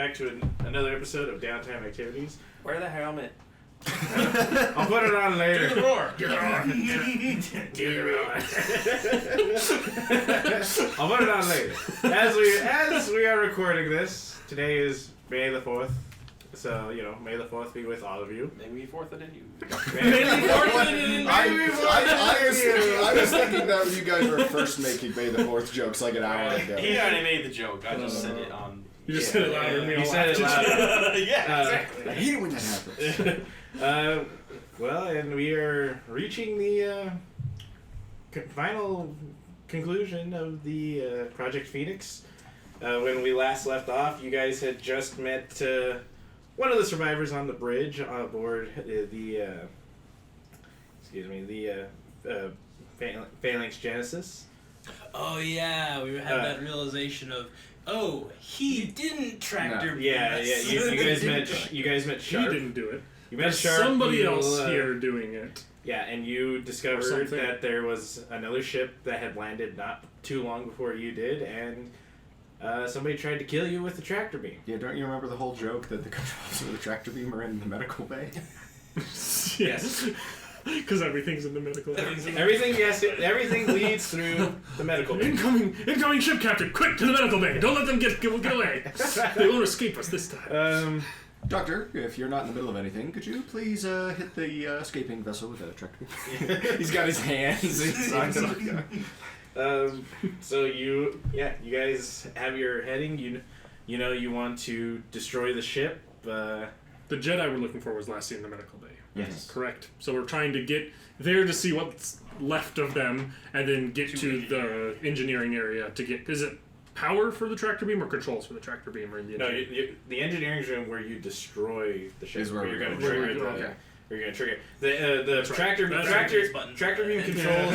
back to another episode of Downtime Activities. Wear the helmet. I'll put it on later. Do the roar. Do the roar. I'll put it on later. As we are recording this, today is May the 4th. So, May the 4th be with all of you. Maybe we fourth it in you. I was thinking that you guys were first making May the 4th jokes like an hour ago. He already made the joke. I just said it on... You just said it louder. You said it louder. Yeah, exactly. I hate it when that happens. Well, and we are reaching the final conclusion of the Project Phoenix. When we last left off, you guys had just met one of the survivors on the bridge aboard the Phalanx Genesis. Oh yeah, we had that realization of, he didn't tractor beam us. You guys met Sharp. He didn't do it. You met There's Sharp. somebody else here doing it. Yeah, and you discovered that there was another ship that had landed not too long before you did, and somebody tried to kill you with the tractor beam. Yeah, don't you remember the whole joke that the controls of the tractor beam are in the medical bay? Yes. Because everything's in the medical bay. Everything leads through the medical bay. Incoming ship captain! Quick, to the medical bay! Don't let them get away! They won't escape us this time. Doctor, if you're not in the middle of anything, could you please hit the escaping vessel with a tractor beam? He's got his hands inside the So you guys have your heading. You want to destroy the ship. The Jedi we're looking for was last seen in the medical bay. Yes. Correct. So we're trying to get there to see what's left of them, and then get to the engineering area to get... Is it power for the tractor beam or controls for the tractor beam? Or in the the engineering room where you destroy the ship. Is where you're going to trigger trigger it. You're going to trigger the tractor beam controls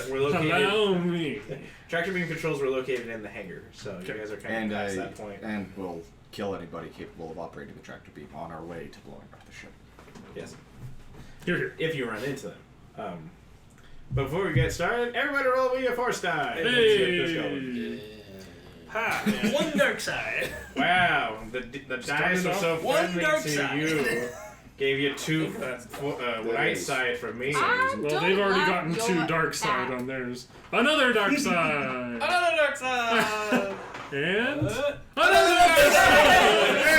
were located. Allow me. Tractor beam controls were located in the hangar, so you guys are kind of past that point. And we'll kill anybody capable of operating the tractor beam on our way to blowing up the ship. Yes. Here. If you run into them. But before we get started, everybody roll me a force die. Hey! Let's get this going. Ha! One dark side. Wow, the dice were so One friendly dark to side. you. Gave you 2 light side from me. Well, they've already gotten 2 dark side on theirs. Another dark side! Another dark side! And another dark side!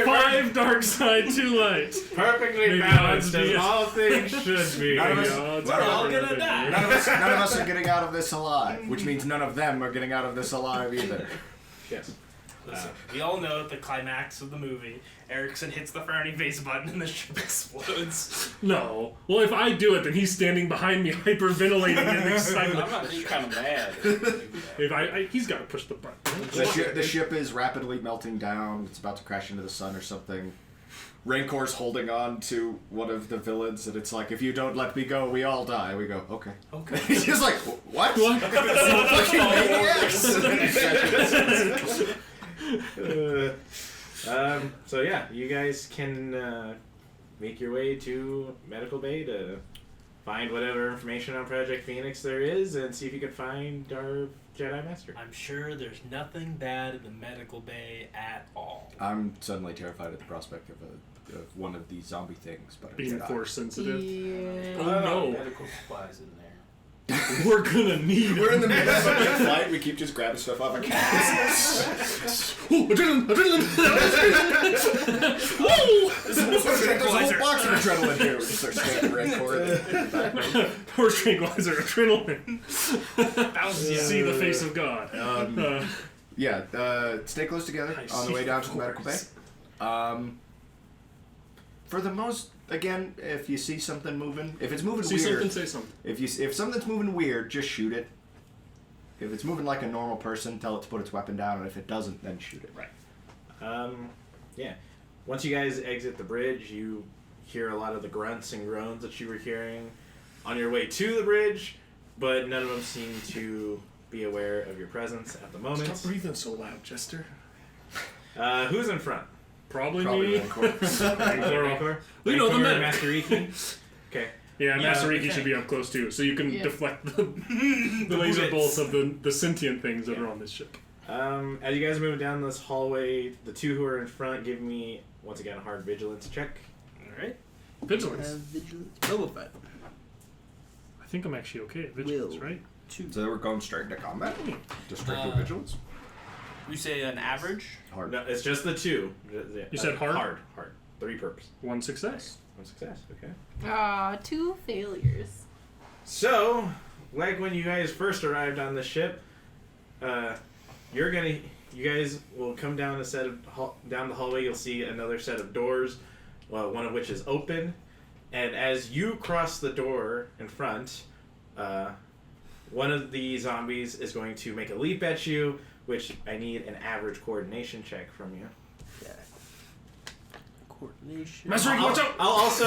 5 dark side, 2 light. Perfectly Maybe balanced odds as be- all things should be. None of us- We're all gonna die. None of us are getting out of this alive, which means none of them are getting out of this alive either. Yes. Listen, we all know at the climax of the movie, Erickson hits the frowning face button and the ship explodes. No. Well, if I do it, then he's standing behind me, hyperventilating in excitement. I'm not kind of mad. He's got to push the button. The ship is rapidly melting down. It's about to crash into the sun or something. Rancor's holding on to one of the villains, and it's like, if you don't let me go, we all die. We go, okay. He's just like, what? Fucking maniacs! So yeah, you guys can make your way to Medical Bay to find whatever information on Project Phoenix there is, and see if you can find our Jedi Master. I'm sure there's nothing bad in the medical bay at all. I'm suddenly terrified at the prospect of one of these zombie things, but Being force sensitive. Yeah. Oh no. Medical supplies in there. We're gonna need We're in the middle of a flight, we keep just grabbing stuff off our cats. Ooh, adrenaline! Woo! There's a whole box of adrenaline here. We just start standing Rancor in the background. Horse tranquilizer, adrenaline. See the face of God. Stay close together on the way down to the medical bay. For the most, again, if you see something moving, if it's moving See weird, something, say something. if something's moving weird, just shoot it. If it's moving like a normal person, tell it to put its weapon down, and if it doesn't, then shoot it. Right. Yeah. Once you guys exit the bridge, you hear a lot of the grunts and groans that you were hearing on your way to the bridge, but none of them seem to be aware of your presence at the moment. Stop breathing so loud, Chester. Who's in front? Probably Probably me. Rancor? We know the medic. Master Iki? Okay. Yeah, Master Iki should be up close too, so you can deflect the laser bolts of the sentient things that are on this ship. As you guys are moving down this hallway, the two who are in front give me, once again, a hard vigilance check. Alright. Vigilance. Vigilance. Boba Fett. I think I'm actually okay at vigilance, Will. right? 2. So we're going straight into combat? Just straight to vigilance? You say an average? Hard. No, it's just the two. You said hard? Hard. 3 perps. 1 success. 1 success, okay. 2 failures. So, like when you guys first arrived on the ship, you guys will come down down the hallway. You'll see another set of doors, one of which is open, and as you cross the door in front, one of the zombies is going to make a leap at you, which I need an average coordination check from you. Yeah. Coordination. Master, watch out! I'll also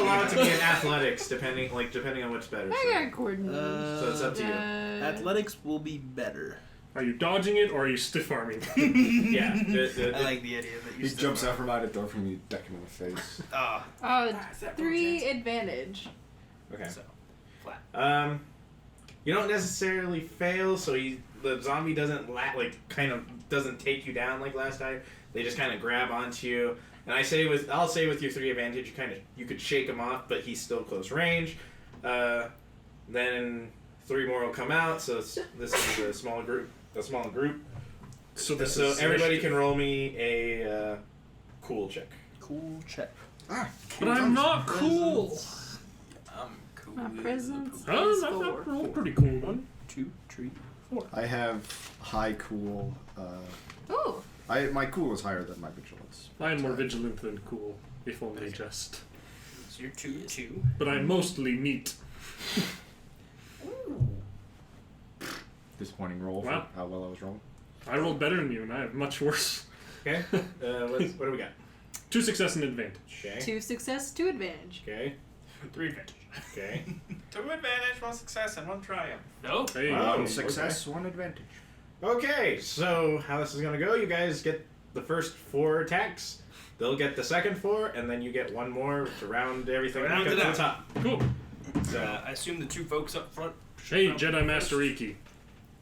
allow it to be in athletics, depending on what's better. I got coordination. So it's up to you. Athletics will be better. Are you dodging it or are you stiff arming? Yeah. I like the idea that you He jumps out from behind a door from you, deck him in the face. Oh, 3 advantage. Okay. So, flat. You don't necessarily fail, so the zombie doesn't doesn't take you down like last time. They just kind of grab onto you, and I'll say with your 3 advantage, you could shake him off, but he's still close range. Then 3 more will come out, so this is a smaller group. So Everybody can roll me a cool check. Cool check. But I'm not cool. Cool. My presence Oh, is I've 4. rolled pretty cool. 1, 2, 3, 4. I have high cool. Ooh. My cool is higher than my vigilance. I'm more vigilant than cool, if only just. So you're 2. But I'm mostly neat. Disappointing roll Wow. for how well I was rolling. I rolled better than you, and I have much worse. Okay. What do we got? 2 success and advantage. Okay. 2 success, 2 advantage. Okay. 3 advantage. Okay. 2 advantage, 1 success, and 1 triumph. No. Hey, Oh. One success, 1 advantage. Okay, so how this is gonna go? You guys get the first 4 attacks. They'll get the second 4, and then you get 1 more to round everything Round back it up to out. the top. cool. So, I assume the 2 folks up front. Hey, Jedi Master Iki.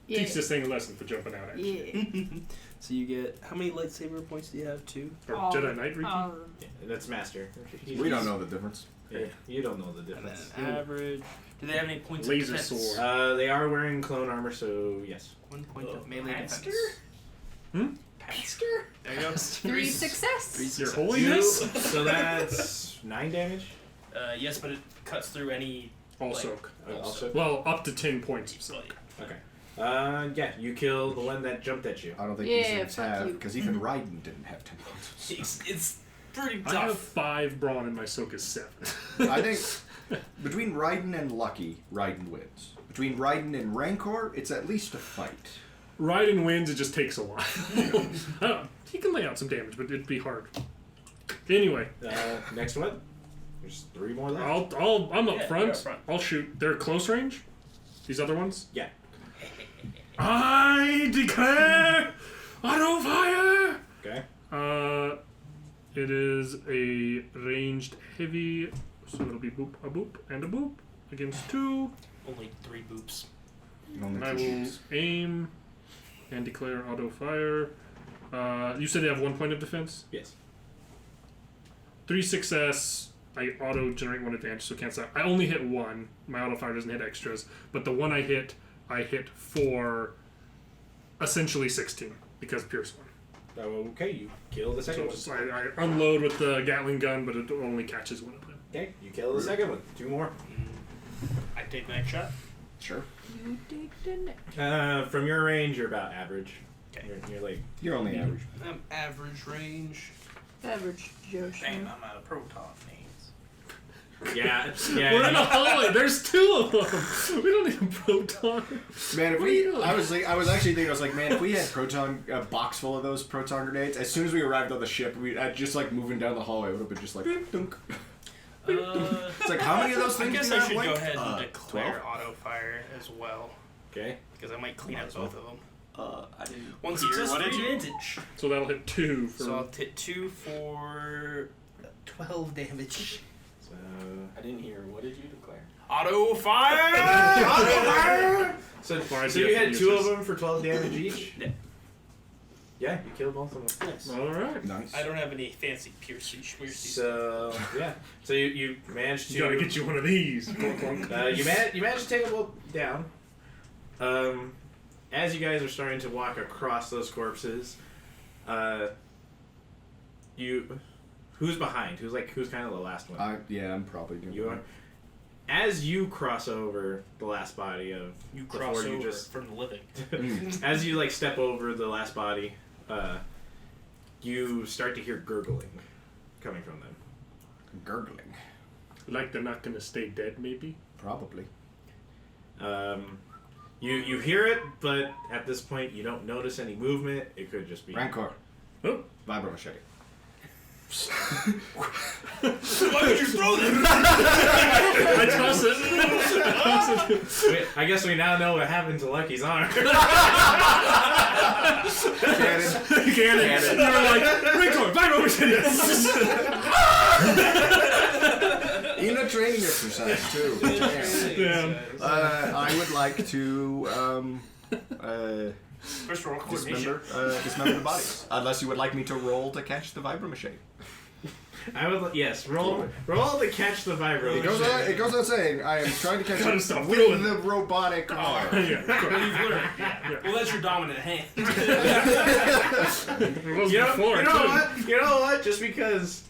Yeah. Teach this thing a lesson for jumping out at you. Yeah. So you get, how many lightsaber points do you have? 2? Or All- Jedi Knight Riki? all- yeah, that's master. We don't know the difference. Yeah, you don't know the And then difference. an average. Do they have any points Laser of defense? sword. They are wearing clone armor, so yes. 1 point of melee Panster? defense. Hmm? Panster? There you go. 3 success. 3 Your success. holiness? So that's 9 damage. Yes, but it cuts through any. All like, soak. Also. Well, up to 10 points of soak. Okay. Yeah, you kill the one that jumped at you. I don't think Yeah, these things fuck have, you. because even Raiden didn't have 10 points. It's pretty I have tough. 5 brawn and my soak is 7. I think between Raiden and Lucky, Raiden wins. Between Raiden and Rancor, it's at least a fight. Raiden wins, it just takes a while. He can lay out some damage, but it'd be hard. Anyway, Next one. There's 3 more left. I'm up Yeah, front. you're up front. I'll shoot. They're close range? These other ones? Yeah. I declare auto fire! Okay. It is a ranged heavy, so it'll be boop, a boop, and a boop against 2. Only 3 boops. Only And I two will shots. aim and declare auto fire. You said they have 1 point of defense? Yes. 3 success. I auto generate 1 advantage, so cancel out. I only hit 1. My auto fire doesn't hit extras, but the one I hit for essentially 16 because Pierce 1. Okay, you kill the second So one. I unload with the Gatling gun, but it only catches 1 of them. Okay, you kill the second one. 2 more. I take the next shot. Sure. You take the next. From your range, you're about average. Okay. You're like You're only average. I'm average range. Average Joe Damn, Schmo. I'm out of proton names. yeah. We're in a hallway. There's 2 of them. We don't need a proton. Man, if What are you we, doing? I was actually thinking, I was like, man, if we had a box full of those proton grenades, as soon as we arrived on the ship, I'd just like moving down the hallway, it would have been just like, dunk. It's like, how many of those I things guess do you I have, should Blake? go ahead and declare 12? auto fire as well, Okay. because I might clean Might up as well. both of them. I didn't. 1 hear. success, What 3 did you? advantage. So that'll hit 2 for. So I'll hit 2 for 12 damage. So I didn't hear. What did you declare? Auto fire! Auto fire! So Fire you had DF 2 of users. them for 12 damage each. Yeah. Yeah, you killed both of them. Nice. All right. Nice. I don't have any fancy piercing schmearsy So yeah, so you managed to You gotta get you one of these. you managed to take them both down. As you guys are starting to walk across those corpses, who's behind? Who's kind of the last one? I'm probably doing You are. As you cross over the last body of You cross before over you just from the living. as you step over the last body, you start to hear gurgling coming from them. Gurgling. Like they're not gonna stay dead, maybe. Probably. You hear it, but at this point you don't notice any movement. It could just be Rancor. Oh. Vibro machete. Why would you throw them? I toss it. Wait, I guess we now know what happened to Lucky's arm. Cannon. Cannon. You're like, Rickor, Vibro machete. In a training exercise too. Damn. Damn. I would like to First roll coordination. dismember the bodies. Unless you would like me to roll to catch the vibro machete. I would yes, roll to catch the vibro. It goes without saying, I am trying to catch Gotta it stop with doing the robotic arm. Yeah, of course. You've learned. Yeah. Well, that's your dominant hand. It was before, you know too. what? You know what? Just because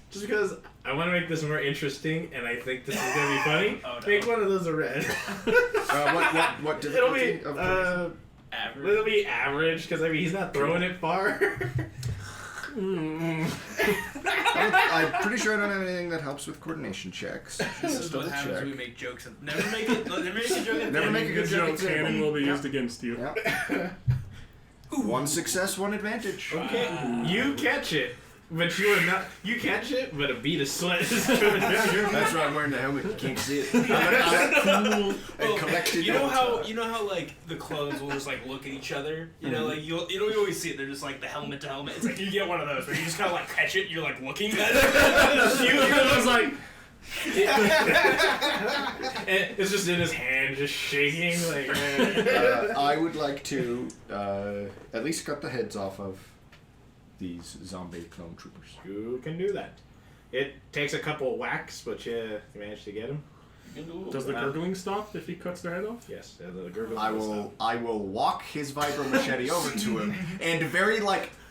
I want to make this more interesting, and I think this is gonna be funny. Oh, no. Make one of those a red. What It'll be difficulty? Average. it'll be average because he's not throwing it far. I'm pretty sure I don't have anything that helps with coordination checks. This is what happens when we make jokes. Never make a joke. Never make a good joke. Cannon will be used against you. Yeah. One success, one advantage. Okay, you catch it, but you are not. You catch it, but a bead of sweat is coming down your That's why I'm wearing the helmet. You can't see it. I look cool and collected. You know all the how the clothes will just look at each other. You know, you always see it. They're just the helmet to helmet. It's you get one of those where you just kind of catch it. And you're looking at it. I was like, and it's just in his hand, just shaking. I would like to at least cut the heads off of these zombie clone troopers. You can do that. It takes a couple whacks, but you manage to get him. does the gurgling stop if he cuts their head off? Yes, the gurgle. I will walk his vibro machete over to him and very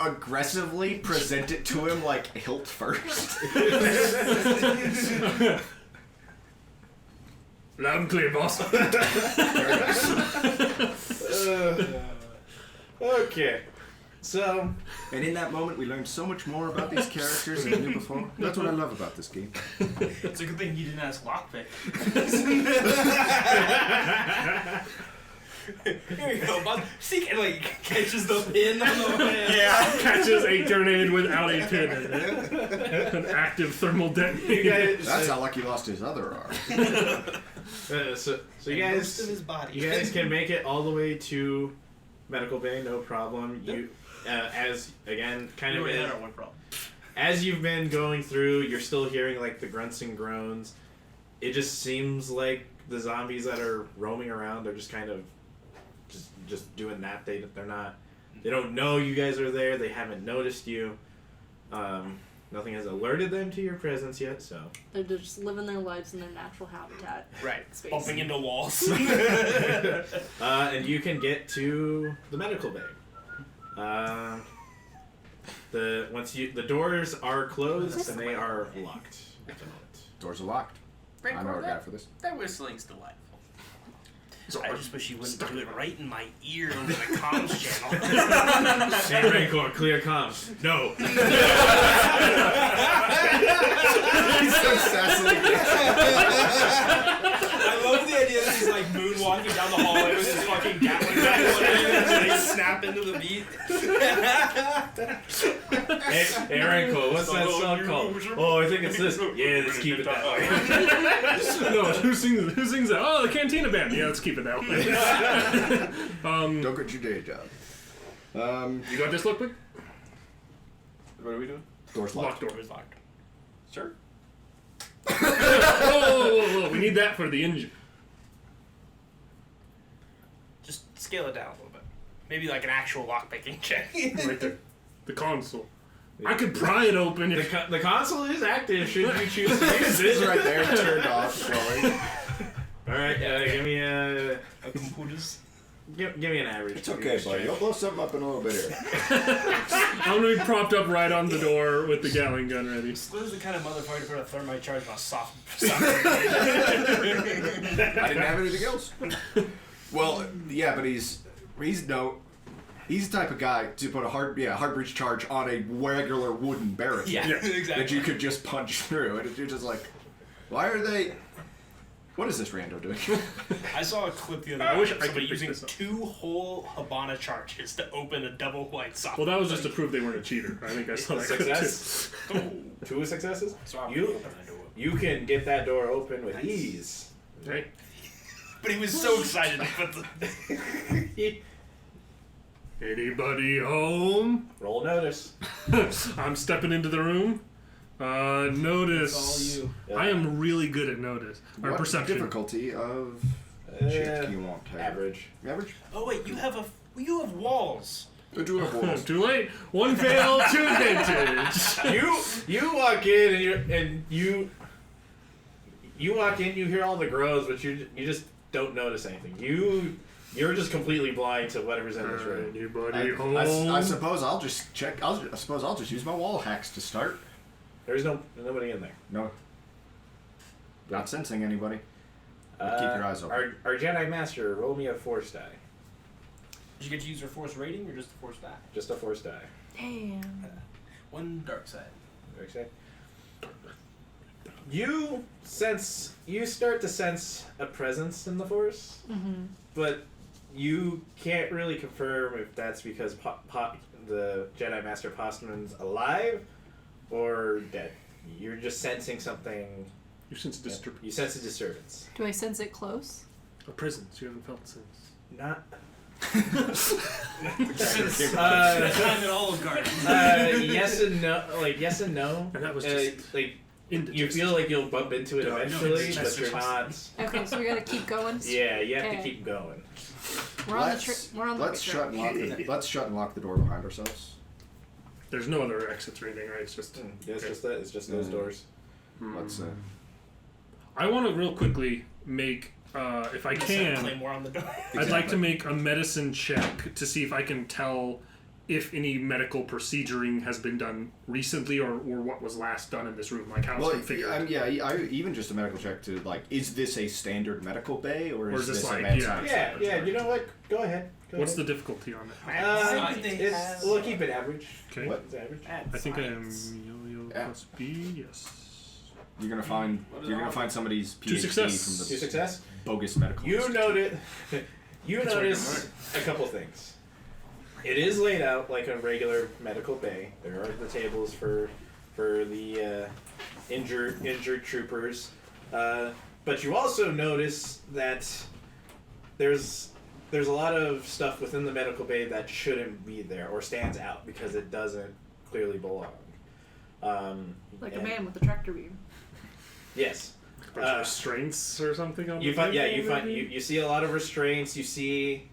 aggressively present it to him hilt first. Loud and clear, boss. Okay, so And in that moment, we learned so much more about these characters than we knew before. That's what I love about this game. It's a good thing you didn't ask lockpick. Here you go, bud. See, catches the pin on the way. Yeah, catches a grenade without a pin in it. An active thermal detonator. That's how Lucky lost his other arm. so you Most guys of his body. you guys can make it all the way to medical bay, no problem. You as again kind of had our one problem. as you've been going through, you're still hearing the grunts and groans. It just seems like the zombies that are roaming around, they're just kind of just doing that. They don't know you guys are there. They haven't noticed you. Nothing has alerted them to your presence yet, so They're just living their lives in their natural habitat. Right. Space. Bumping into walls. and you can get to the medical bay. The doors are closed and they are locked at the moment. Doors are locked. I know a guy for this. That whistling's delightful. I just wish you wouldn't do it right in my ear over the comms channel. Hey, Rancor, clear comms. No. He's so sassy. I love the idea that he's moonwalking down the hallway with his fucking Gatling gun and they snap into the beat. Hey, Rancor, what's that song called? Oh, I think it's this. Yeah, let's keep it that way. No, who sings that? Oh, the Cantina Band. Yeah, let's keep it that way. Don't quit your day job. You got this, Lookpick? What are we doing? Doors Locked locked. door is locked. Sure. Whoa. We need that for the engine. Just scale it down a little bit. Maybe an actual lockpicking check. Right there. The console. I could pry it open if... The console is active. Should you choose to use It's it? right there, turned off, glowing. All right, give me a Computers. give me an average. It's okay, buddy. You'll blow something up in a little bit here. I'm gonna be propped up right on the door with the Gatling gun ready. Squid's the kind of motherfucker to put a thermite charge on a soft. I didn't have anything else. Well, yeah, but he's the type of guy to put a hard breach charge on a regular wooden barrel. Yeah, exactly. That you could just punch through, and you're just like, why are they? What is this rando doing? I saw a clip the other I day wish of I somebody could pick using this up. 2 whole Habana charges to open a double white soft. Well, that was just to prove they weren't a cheater. I think I saw that clip too. Success. 2 successes. So I'm You- gonna open that door. You can get that door open with Nice. ease. Right? But he was so excited to put the. Anybody home? Roll notice. I'm stepping into the room. Notice. It's all you. I am really good at notice. Or What perception. difficulty of Uh, check do you want? Average. Average? Oh wait, you have walls. I do have walls. Too late. One fail, 2 advantage. You walk in you walk in, you hear all the groans, but you just don't notice anything. You're just completely blind to whatever's in this room. Anybody home? I suppose I'll just check. I suppose I'll just use my wall hacks to start. There's nobody in there. No. Not sensing anybody. Keep your eyes open. Our Jedi Master, roll me a force die. Did you get to use your force rating or just the force die? Just a force die. Damn. One dark side. Okay. You start to sense a presence in the force, but you can't really confirm if that's because the Jedi Master Postman's alive or dead. You're just sensing something. You sense disturbance. You sense a disturbance. Do I sense it close? A presence you haven't felt since. Not. Time at Olive Garden. Yes and no. Like yes and no. And that was just like you indigestion. feel like you'll bump into it No, eventually, it's but just- you're not. Okay, so we gotta keep going. Yeah, you have to Okay. keep going. We're on the we're on the Let's right shut and track. lock let's shut and lock the door behind ourselves. There's no other exits or anything, right? It's just. Yeah, it's just that. It's just those doors. Let's I want to real quickly make, if I can, Claymore on the door. I'd like to make a medicine check to see if I can tell if any medical proceduring has been done recently or what was last done in this room, like how it's configured. Even just a medical check to like, is this a standard medical bay or is this a like- mad yeah. science Yeah, laboratory? you know what? Go ahead. What's the difficulty on it? We'll keep it average. Okay. What? It's average. I think I am yo-yo Yeah. plus B, yes. You're gonna find somebody's PhD 2 success. from the 2 success. bogus medical. You institute. notice a couple things. It is laid out like a regular medical bay. There are the tables for the injured troopers, but you also notice that there's a lot of stuff within the medical bay that shouldn't be there or stands out because it doesn't clearly belong. Like a and- man with a tractor beam. Yes. A bunch of restraints or something on You the find table, maybe? you see a lot of restraints. You see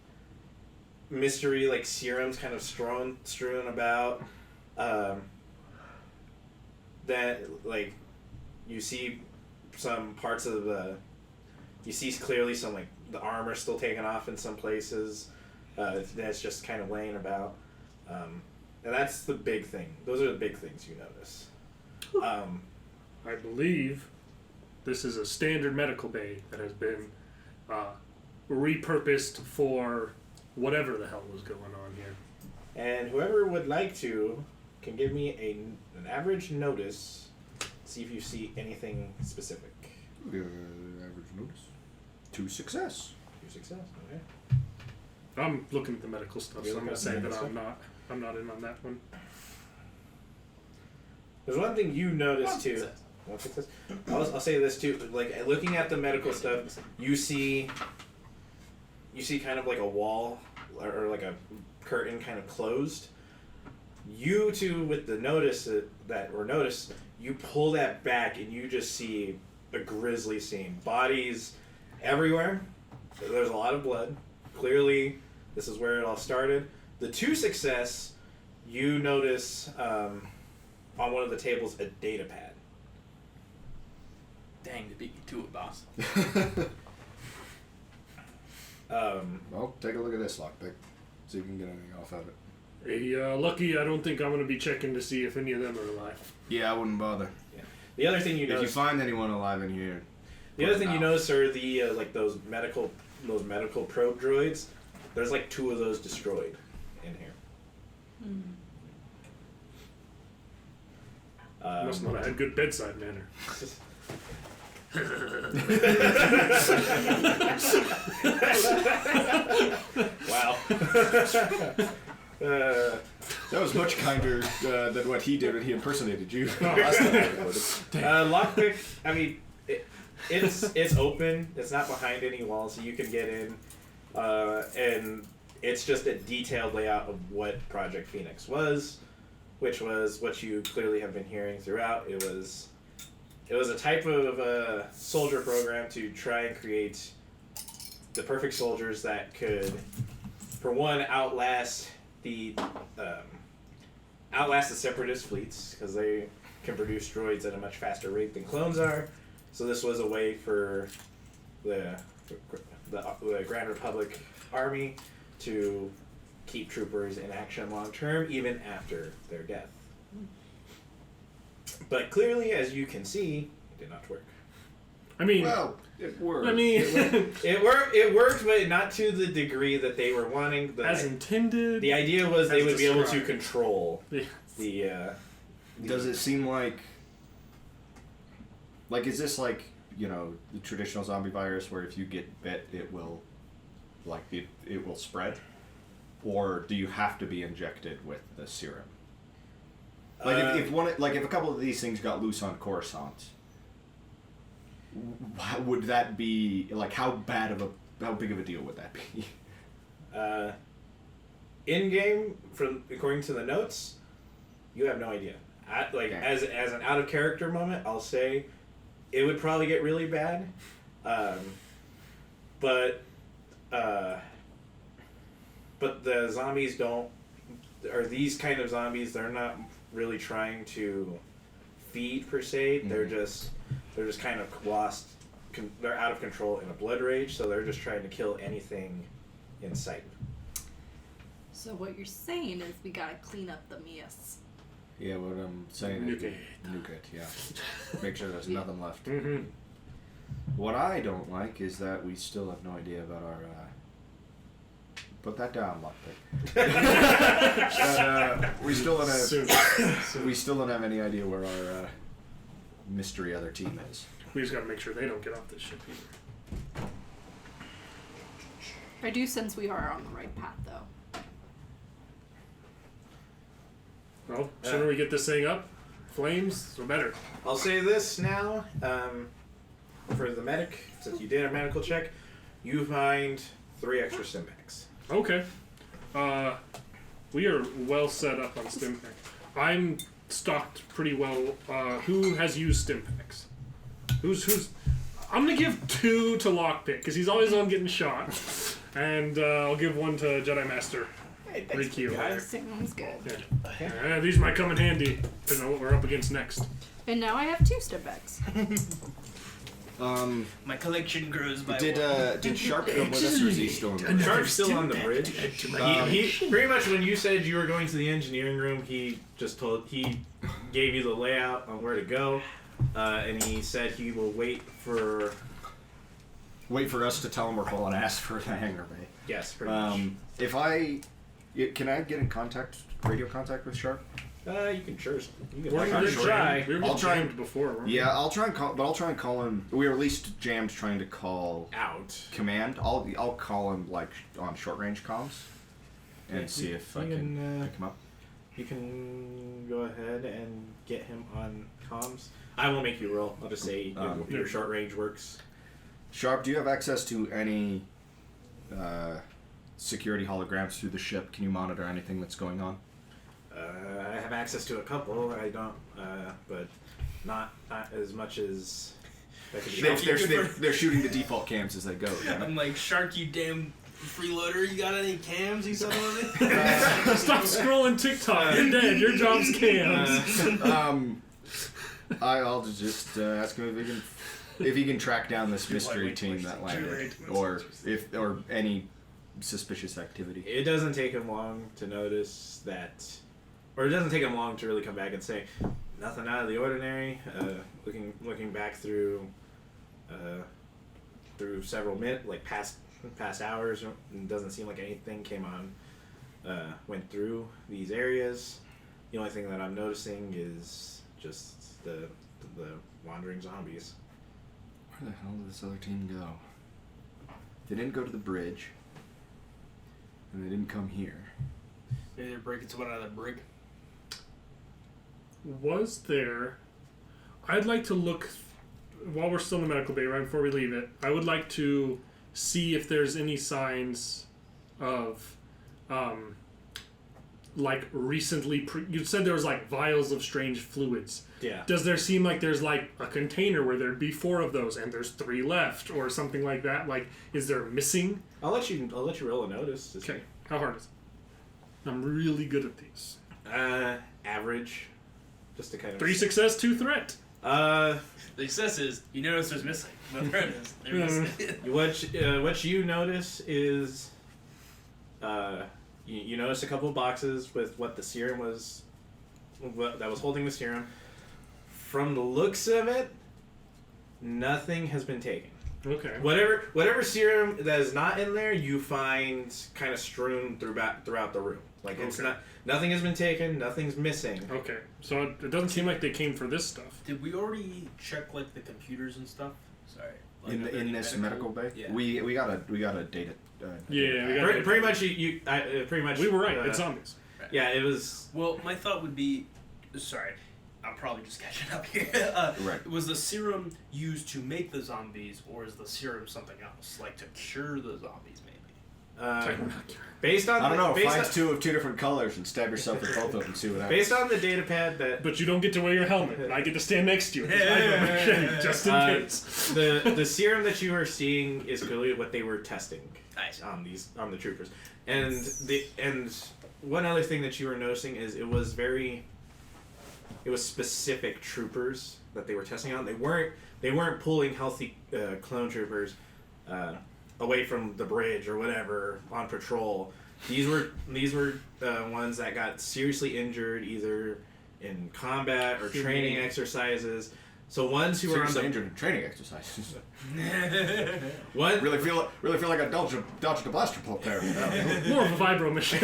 mystery like serums kind of strewn about. That like you see some parts of the. You see clearly some like the armor still taken off in some places. That's just kind of laying about, and that's the big thing. Those are the big things you notice. I believe this is a standard medical bay that has been repurposed for whatever the hell was going on here. And whoever would like to can give me an average notice. See if you see anything specific. Average notice. 2 success. 2 success. Okay. I'm looking at the medical stuff, You're so I'm looking gonna at the say that medical I'm not in on that one. There's one thing you notice too. One success. I'll say this too. Like looking at the medical stuff, you see kind of like a wall or like a curtain kind of closed. You two with the notice, you pull that back and you just see a grisly scene. Bodies everywhere. There's a lot of blood. Clearly, this is where it all started. The 2 success, you notice on one of the tables a data pad. Dang, they beat me to it, boss. Well, take a look at this lockpick. See if you can get anything off of it. Hey, lucky I don't think I'm going to be checking to see if any of them are alive. Yeah, I wouldn't bother. The other thing you If you notice, find anyone alive in here, the other thing you notice are the like those medical probe droids. There's like 2 of those destroyed in here. Must not have had good bedside manner. Wow. that was much kinder than what he did when he impersonated you. Lockpick. I mean, it's open. It's not behind any walls, so you can get in, and it's just a detailed layout of what Project Phoenix was, which was what you clearly have been hearing throughout. It was a type of soldier program to try and create the perfect soldiers that could, for one, outlast the separatist fleets, because they can produce droids at a much faster rate than clones are. So this was a way for the Grand Republic Army to keep troopers in action long term, even after their death. But clearly, as you can see, it did not work. I mean, Well, it worked. I mean, It worked, but not to the degree that they were wanting. as intended. The idea was they as would be able to described. control Yeah. the. Does it seem like is this like, the traditional zombie virus where if you get bit it will it will spread? Or do you have to be injected with the serum? If a couple of these things got loose on Coruscant, would that be how big of a deal would that be? In game, according to the notes, you have no idea. Okay. As an out of character moment, I'll say it would probably get really bad, but the zombies don't, or these kind of zombies, they're not really trying to feed per se. Mm-hmm. They're just kind of lost. They're out of control in a blood rage, so they're just trying to kill anything in sight. So what you're saying is we gotta clean up the mess. Yeah, what I'm saying Nuke is it. nuke it, yeah. Make sure there's nothing left. Mm-hmm. What I don't like is that we still have no idea about our put that down, lockpick. We still don't have Soon. we still don't have any idea where our mystery other team is. We just got to make sure they don't get off this ship either. I do sense we are on the right path, though. Well, sooner we get this thing up, flames, the better. I'll say this now, for the medic, since you did a medical check, you find 3 extra stim packs. Okay. We are well set up on stim packs. I'm stocked pretty well. Who has used stim packs? Who's? I'm gonna give 2 to Lockpick because he's always on getting shot, and I'll give 1 to Jedi Master. Rikyu. Sounds good. Yeah. These might come in handy depending on what we're up against next. And now I have 2 step backs. My collection grows by Did Sharp come with us, or is he still in the Sharp's still on the bridge. He pretty much, when you said you were going to the engineering room, he gave you the layout on where to go, and he said he will wait for us to tell him we're hauling ass for the hangar bay. Yes, pretty much. Can I get in radio contact with Sharp? You can sure. You can We're try. try. We were I'll try jammed before. weren't we? Yeah, I'll try and call him. We were at least jammed trying to call Out. command. I'll call him on short range comms and see if I can pick him up. You can go ahead and get him on comms. I will make you roll. I'll just say your short range works. Sharp, do you have access to any security holograms through the ship? Can you monitor anything that's going on? I have access to a couple. I don't, but not as much as that could be. They're shooting the default cams as they go. Damn it. I'm like, Shark, you damn Freeloader, you got any cams you said on it? Stop scrolling TikTok. You're dead. Your job's cams. I'll just ask him if he can track down this mystery team that landed, or any suspicious activity. It doesn't take him long to notice that, or it doesn't take him long to really come back and say nothing out of the ordinary. Looking back through several past hours, it doesn't seem like anything went through these areas. The only thing that I'm noticing is just the wandering zombies. Where the hell did this other team go? They didn't go to the bridge, and they didn't come here. Maybe they're breaking someone out of the brig. Was there... I'd like to look... While we're still in the medical bay, right before we leave it, I would like to see if there's any signs of... recently... you said there was, vials of strange fluids. Yeah. Does there seem like there's, a container where there'd be 4 of those and there's 3 left, or something like that? Is there missing? I'll let you roll a notice. Okay. How hard is it? I'm really good at these. Average. Just to kind of... 3 success, 2 threat. The success is, you notice there's missing. The threat is, they're missing. What you notice is... You notice a couple of boxes with what the serum was... that was holding the serum. From the looks of it, nothing has been taken. Okay. Whatever serum that is not in there, you find kind of strewn throughout the room. It's not... Nothing has been taken. Nothing's missing. Okay. So it doesn't seem like they came for this stuff. Did we already check the computers and stuff? Sorry. In this medical bay? Yeah. We got a data. Yeah, we got Pretty much pretty much. We were right. It's zombies. Right. Yeah, it was. Well, my thought would be, sorry, I'm probably just catching up here. Right. Was the serum used to make the zombies, or is the serum something else, to cure the zombies, maybe? Based on I don't know. based Find on, 2 of 2 different colors and stab yourself with both of them and see what happens. based on the data pad that But you don't get to wear your helmet, and I get to stand next to you. Just in case. the serum that you are seeing is clearly what they were testing Nice. on the troopers, and one other thing that you were noticing is it was specific troopers that they were testing on. They weren't pulling healthy clone troopers away from the bridge or whatever on patrol. These were ones that got seriously injured either in combat or training exercises. So ones who were on the injured in training exercises. What? Really feel like I dodged a blaster bolt there. More of a vibro machine.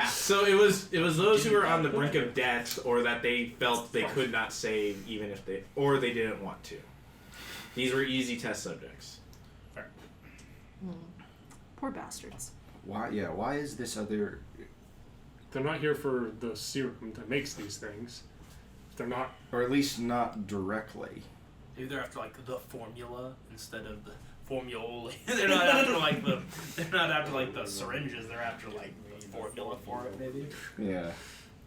So it was those who were on the brink of death or that they felt they could not save even if they didn't want to. These were easy test subjects. Poor bastards. Why? Yeah. Why is this other? They're not here for the serum that makes these things. They're not, or at least not directly. Maybe they're after the formula instead of the formula. They're not after the syringes. They're after the formula for it, maybe. Yeah.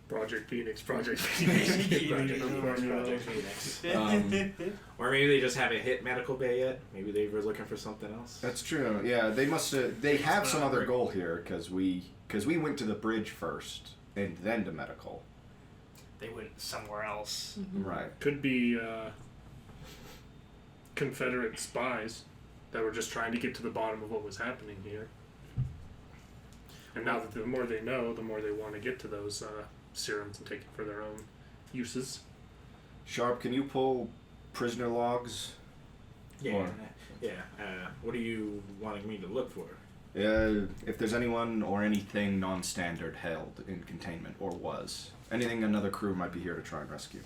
Project Phoenix. Project Phoenix. Or maybe they just haven't hit medical bay yet. Maybe they were looking for something else. That's true. Yeah, they must have. They have some other goal here because we went to the bridge first and then to medical. They went somewhere else. Mm-hmm. Right. Could be Confederate spies that were just trying to get to the bottom of what was happening here. And now that the more they know, the more they want to get to those serums and take it for their own uses. Sharp, can you pull prisoner logs? Yeah. What are you wanting me to look for? If there's anyone or anything non-standard held in containment or was. Anything another crew might be here to try and rescue.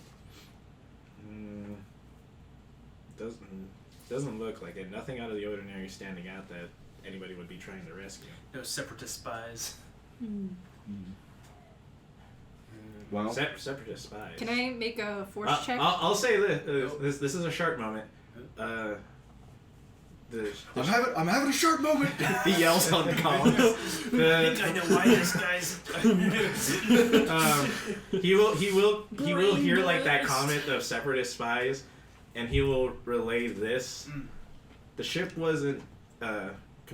Doesn't look like it. Nothing out of the ordinary standing out that anybody would be trying to rescue. No separatist spies. Well, separatist spies. Can I make a force check? I'll say this. This is a sharp moment. I'm having a sharp moment. He yells on the columns. I think I know why this guy's. He will hear that comment of separatist spies, and he will relay this. The ship wasn't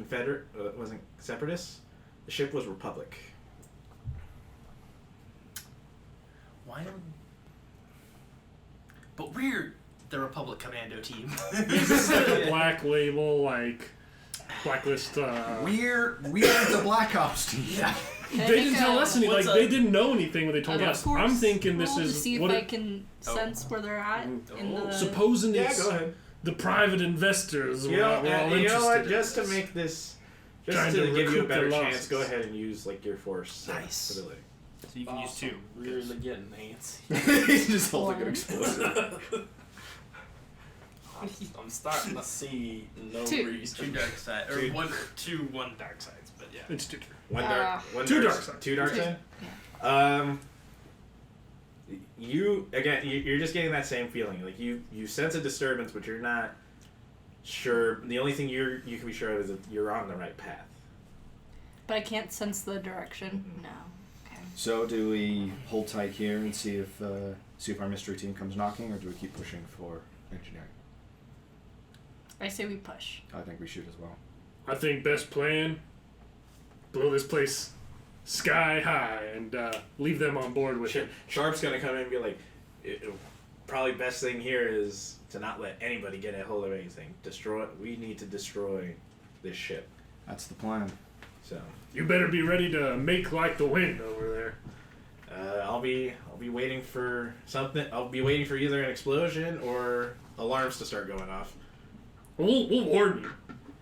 Confederate, wasn't Separatists. The ship was Republic. Why don't? But we're the Republic Commando team. This is like a black label, like blacklist. We're the Black Ops team. Yeah. They didn't tell us anything. Like they didn't know anything when they told us. Force I'm thinking this roll is to see what if I can sense where they're at in the. supposing Yeah, it's go ahead. the private investors. You know, we're all you know what? interested in Just to this. make this, just Trying to to give you a recoup better their chance, losses. go ahead and use like your force Nice. ability. So you can use two. Really getting antsy. He's just holding an explosive. I'm starting to see no Two. Two reason. dark side, or Two. one dark sides, but yeah. It's two. Two dark sides. Two dark Two. side. You again. You're just getting that same feeling. Like you sense a disturbance, but you're not sure. The only thing you can be sure of is that you're on the right path. But I can't sense the direction. No. Okay. So do we hold tight here and see if our mystery team comes knocking, or do we keep pushing for engineering? I say we push. I think we should as well. I think best plan. Blow this place sky high and leave them on board with it. Sharp's gonna come in and be like, probably best thing here is to not let anybody get a hold of anything. We need to destroy this ship. That's the plan. So You better be ready to make like the wind over there. I'll be waiting for something. I'll be waiting for either an explosion or alarms to start going off. We'll warn you.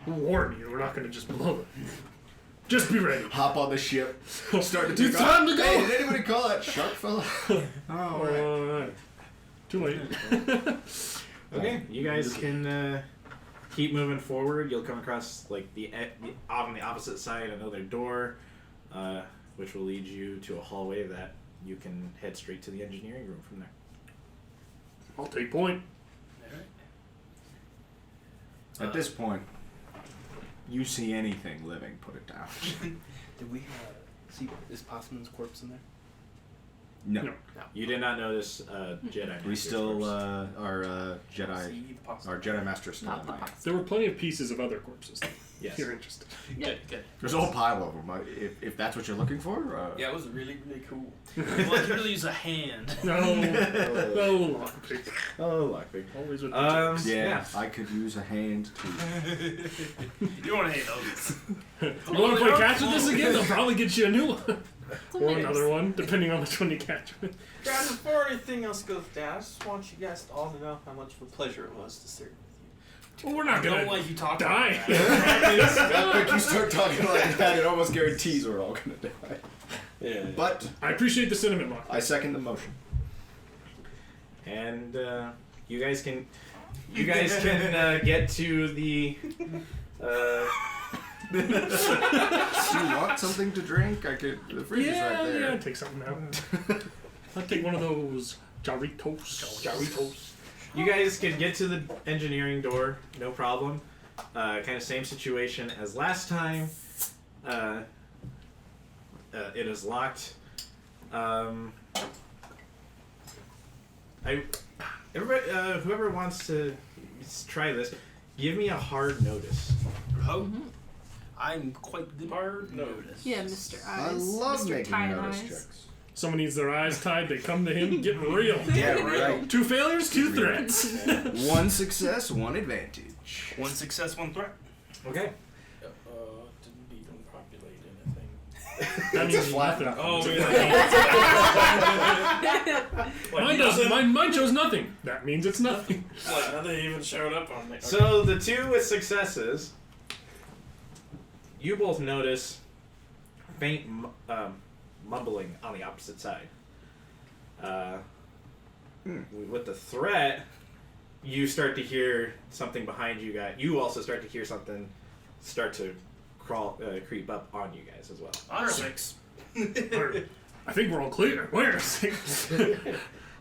We'll warn you. We're not going to just blow it. Just be ready. Hop on the ship. Start to It's take time off. to go. Hey, did anybody call that shark fella? Oh, alright. Alright. Too late. Okay, you guys can keep moving forward. You'll come across like on the opposite side another door, which will lead you to a hallway that you can head straight to the engineering room from there. I'll take point. At this point, you see anything living, put it down. Did we see is Possiman's corpse in there? No. No. You did not notice Jedi. We Master's still corpse. are Jedi. See the Possiman. Our Jedi Master is still Not the alive. box. There were plenty of pieces of other corpses. Yes. If you're interested. Good, good. There's a whole pile of them. If that's what you're looking for. Yeah, it was really, really cool. Well, I could really use a hand. No. No lockpick. Oh, lockpick. Always with the jokes. Yeah, I could use a hand too. You want to hate those? You want to play catch with this again? They'll probably get you a new one. It's Or hilarious. another one, depending on which one you catch with. Guys, before anything else goes down, I just want you guys all to know how much of a pleasure it was to serve with Well, we're not I don't going like you talking die. about that. If you start talking like that, it almost guarantees we're all gonna die. you. Yeah. But I appreciate the cinnamon lock. I second the motion. And you guys can get to the. Do you want something to drink? I could. The fridge is right there. Yeah, take something out. I'll take one of those Jarritos. You guys can get to the engineering door, no problem. Kind of same situation as last time. It is locked. Everybody, whoever wants to try this, give me a hard notice. Oh, I'm quite good. Hard notice. Yeah, Mr. Eyes. I love Mr. making Tight notice Eyes. checks. Someone needs their eyes tied, they come to him, getting real. Yeah, right. 2 failures, 2 threats. One success, one advantage. One success, one threat. Okay. Didn't even populate anything. That means flat nothing. Oh, Mine shows nothing. That means it's nothing. Like nothing even showed up on me. Okay. So the two with successes, you both notice faint mumbling on the opposite side. With the threat, you start to hear something behind you guys. You also start to hear something start to creep up on you guys as well. Honor 6. I think we're all clear. Where is it?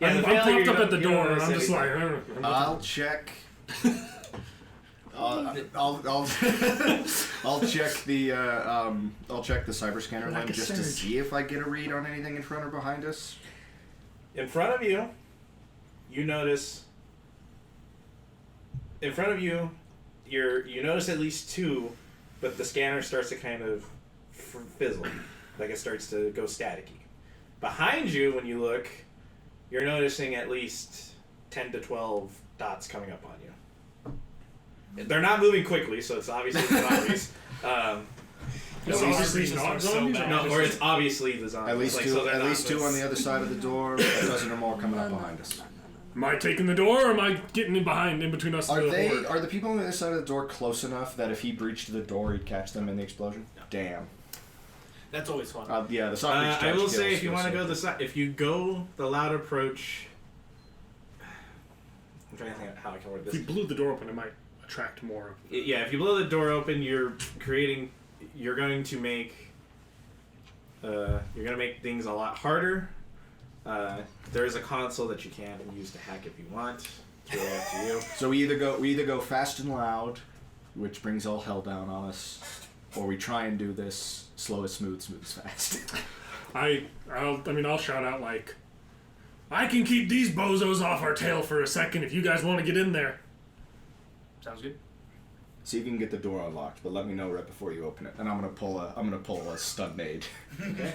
Yeah, I'm the failure, propped up you at the don't door, and notice I'm just like, anything. I'll check. I'll check the cyber scanner Like then a just to surge. see if I get a read on anything in front or behind us. In front of you, you notice. In front of you, you notice at least 2 but the scanner starts to kind of fizzle, like it starts to go staticky. Behind you, when you look, you're noticing at least 10 to 12 dots coming up on you. They're not moving quickly, so it's obviously the zombies. It's obviously not zombies. No, or it's obviously the zombies. At least like, two. so At least two on the other side of the door. A dozen or more coming up behind us. Am I taking the door, or am I getting in behind, in between us and the horde? Are the people on the other side of the door close enough that if he breached the door, he'd catch them in the explosion? No. Damn. That's always fun. Yeah, the soft breach I will kills say, if you want to so go the side, if you go the loud approach, I'm trying to think of how I can word If this. you blew the door open, it might attract more. Yeah, if you blow the door open, you're going to make things a lot harder. There is a console that you can use to hack if you want. It's really up to you. So we either go fast and loud, which brings all hell down on us, or we try and do this slow as smooth as fast. I'll shout out like, I can keep these bozos off our tail for a second if you guys want to get in there. Sounds good. See if you can get the door unlocked, but let me know right before you open it, and I'm gonna pull a stun nade. Okay.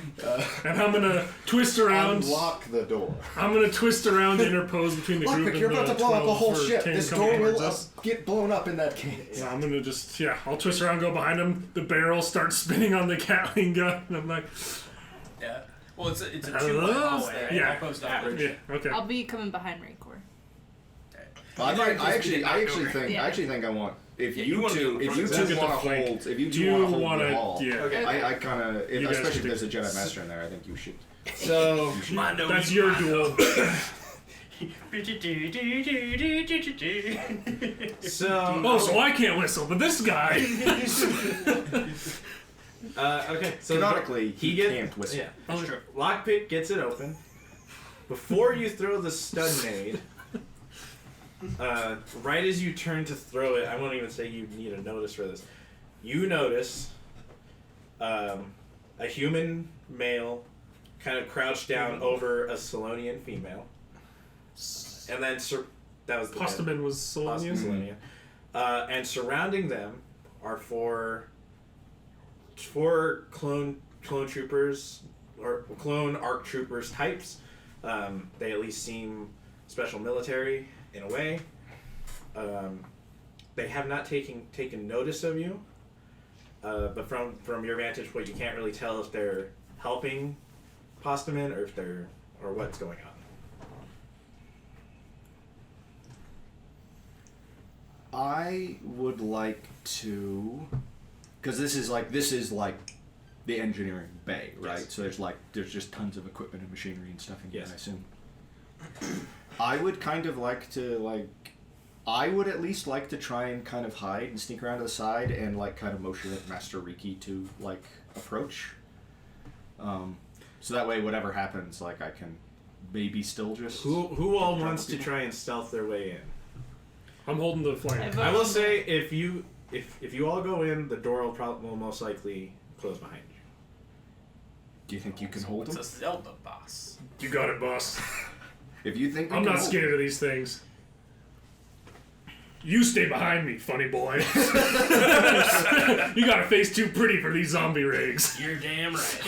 And I'm gonna twist around. Unlock the door. I'm gonna twist around, interpose between the group Look, and you're the about to blow up a 12 whole or ship. 10 This coming door will towards us. get blown up in that case. So I'm gonna I'll twist around, go behind him. The barrel starts spinning on the Gatling gun, and I'm like, Yeah. Well, it's a Hello? two-way hallway, right? Yeah. That goes down. yeah, okay. I'll be coming behind Rancor. I actually Yeah. think I want Yeah, you wanna be two on the if front. you Look two at the want to flank. hold if you two You want to hold wanna- the hall. yeah. Okay. I kind of You guys especially should if there's a Jedi Master in there. I think you should. So Mondo, That's you your Mondo. duel. So I can't whistle, but this guy. okay, so Canonically, he he can't can't whistle. Yeah, That's true. lockpick gets it open. Before you throw the stun nade, right as you turn to throw it, I won't even say you need a notice for this. You notice a human male kind of crouched down over a Solonian female. And then that was the Postman was Solonian. Solonian. And surrounding them are four clone troopers or clone ARC troopers types. They at least seem special military in a way. They have not taken notice of you, but from your vantage point, you can't really tell if they're helping Postman or what's going on. I would like to, because this is like the engineering bay, right? Yes. So there's just tons of equipment and machinery and stuff in here. Yes. I assume. I would kind of like to I would at least like to try and kind of hide and sneak around to the side and kind of motion at Master Riki to approach. So that way, whatever happens, I can maybe still just. Who all wants to try and stealth their way in? I'm holding the flank. I will say if you all go in, the door will most likely close behind you. Do you think you can hold It's them? a Zelda boss. You got it, boss. If you think I'm not scared of these things. You stay behind me, funny boy. You got a face too pretty for these zombie rigs. You're damn right.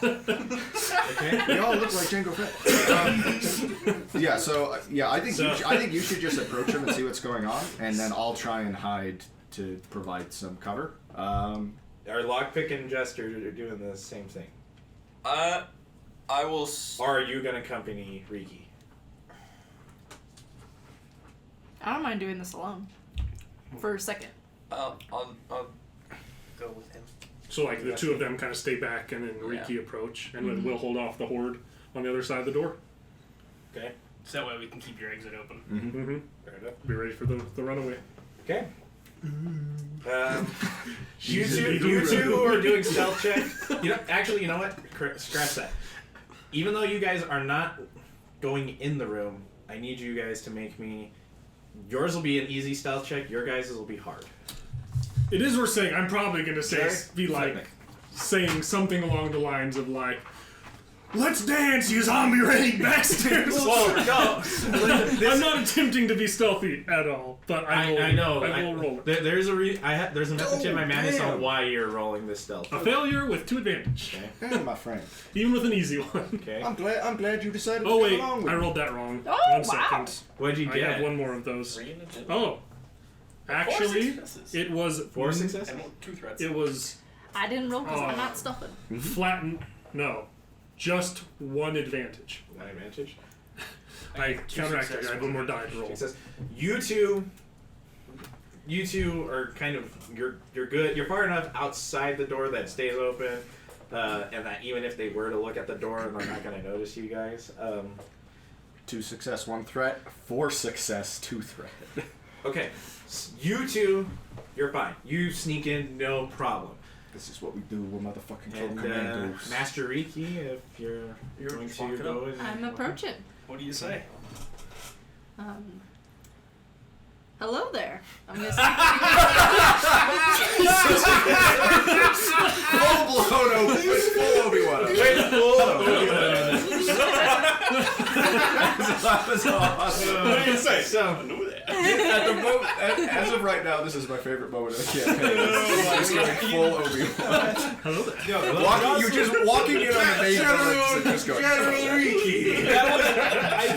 Okay. We all look like Jango Fett. I think you should just approach him and see what's going on, and then I'll try and hide to provide some cover. Our lockpick and Jester are doing the same thing. I will. Or are you going to accompany Riki? I don't mind doing this alone. For a second. I'll go with him. So the two of them kind of stay back and then Riki approach, and then we'll hold off the horde on the other side of the door. Okay. So that way we can keep your exit open. Mm-hmm. Fair enough. Be ready for the runaway. Okay. You two are doing stealth check. You know what? Scratch that. Even though you guys are not going in the room, I need you guys to make me. Yours will be an easy stealth check. Your guys' will be hard. It is worth saying. I'm probably gonna Okay. saying something along the lines of Let's dance, you zombie-raiding bastards! Well, no. I'm not attempting to be stealthy at all, but I know. I will roll it. There's a message in my madness on why you're rolling this stealth. A failure with 2 advantage. Okay. Hey, my friend. Even with an easy one. Okay. I'm glad you decided Oh to wait, come along with I me. rolled that wrong. Oh, 1 wow. second. What'd you I get? have 1 more of those. 3 and a 2. Oh. Actually, it was 4 successes? I rolled 2 threats. It was I didn't roll because I'm Oh. not stuffing. flattened. No, just 1 advantage. One advantage. I counteracted. I had 1 more die to roll. Success. You two are kind of you're good. You're far enough outside the door that stays open, and that even if they were to look at the door, they're not gonna notice you guys. 2 success, 1 threat. 4 success, 2 threat. Okay, you two, you're fine. You sneak in, no problem. This is what we do. We're motherfucking And commandos. Master Riki, if you're going to walking go up. in, I'm approaching. What do you say? Hello there. I'm gonna Full blown Obi, full Obi-Wan. That was awesome. What do you say? So, At the moment, as of right now, this is my favorite moment of the campaign. It's going full Obi-Wan. Hello there. You just walking in on the main villains and just going. I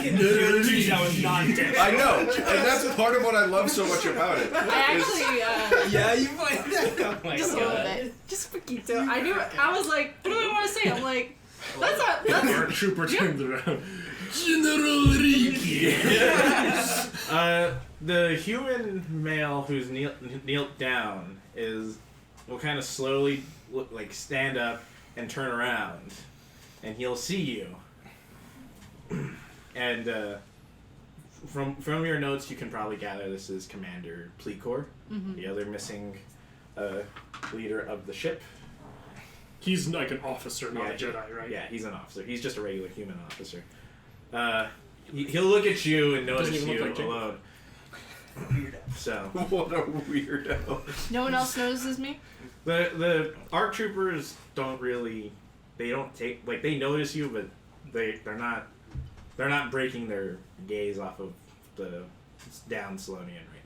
can guarantee that was not dead. I know, and that's part of what I love so much about it. I actually, Yeah, you find that. Oh my just a little bit. Just for Quito. I knew. I was like, what do I want to say? I'm like, that's Our trooper turns around. General Riki. the human male who's knelt down will kind of slowly stand up and turn around, and he'll see you. And from your notes, you can probably gather this is Commander Plecor, the other missing leader of the ship. He's like an officer, not a Jedi, right? Yeah, he's an officer. He's just a regular human officer. He'll look at you and notice Doesn't even you look like alone. So What a weirdo. no one else notices me. the ARC troopers don't take they notice you, but they're not breaking their gaze off of the down Salonian right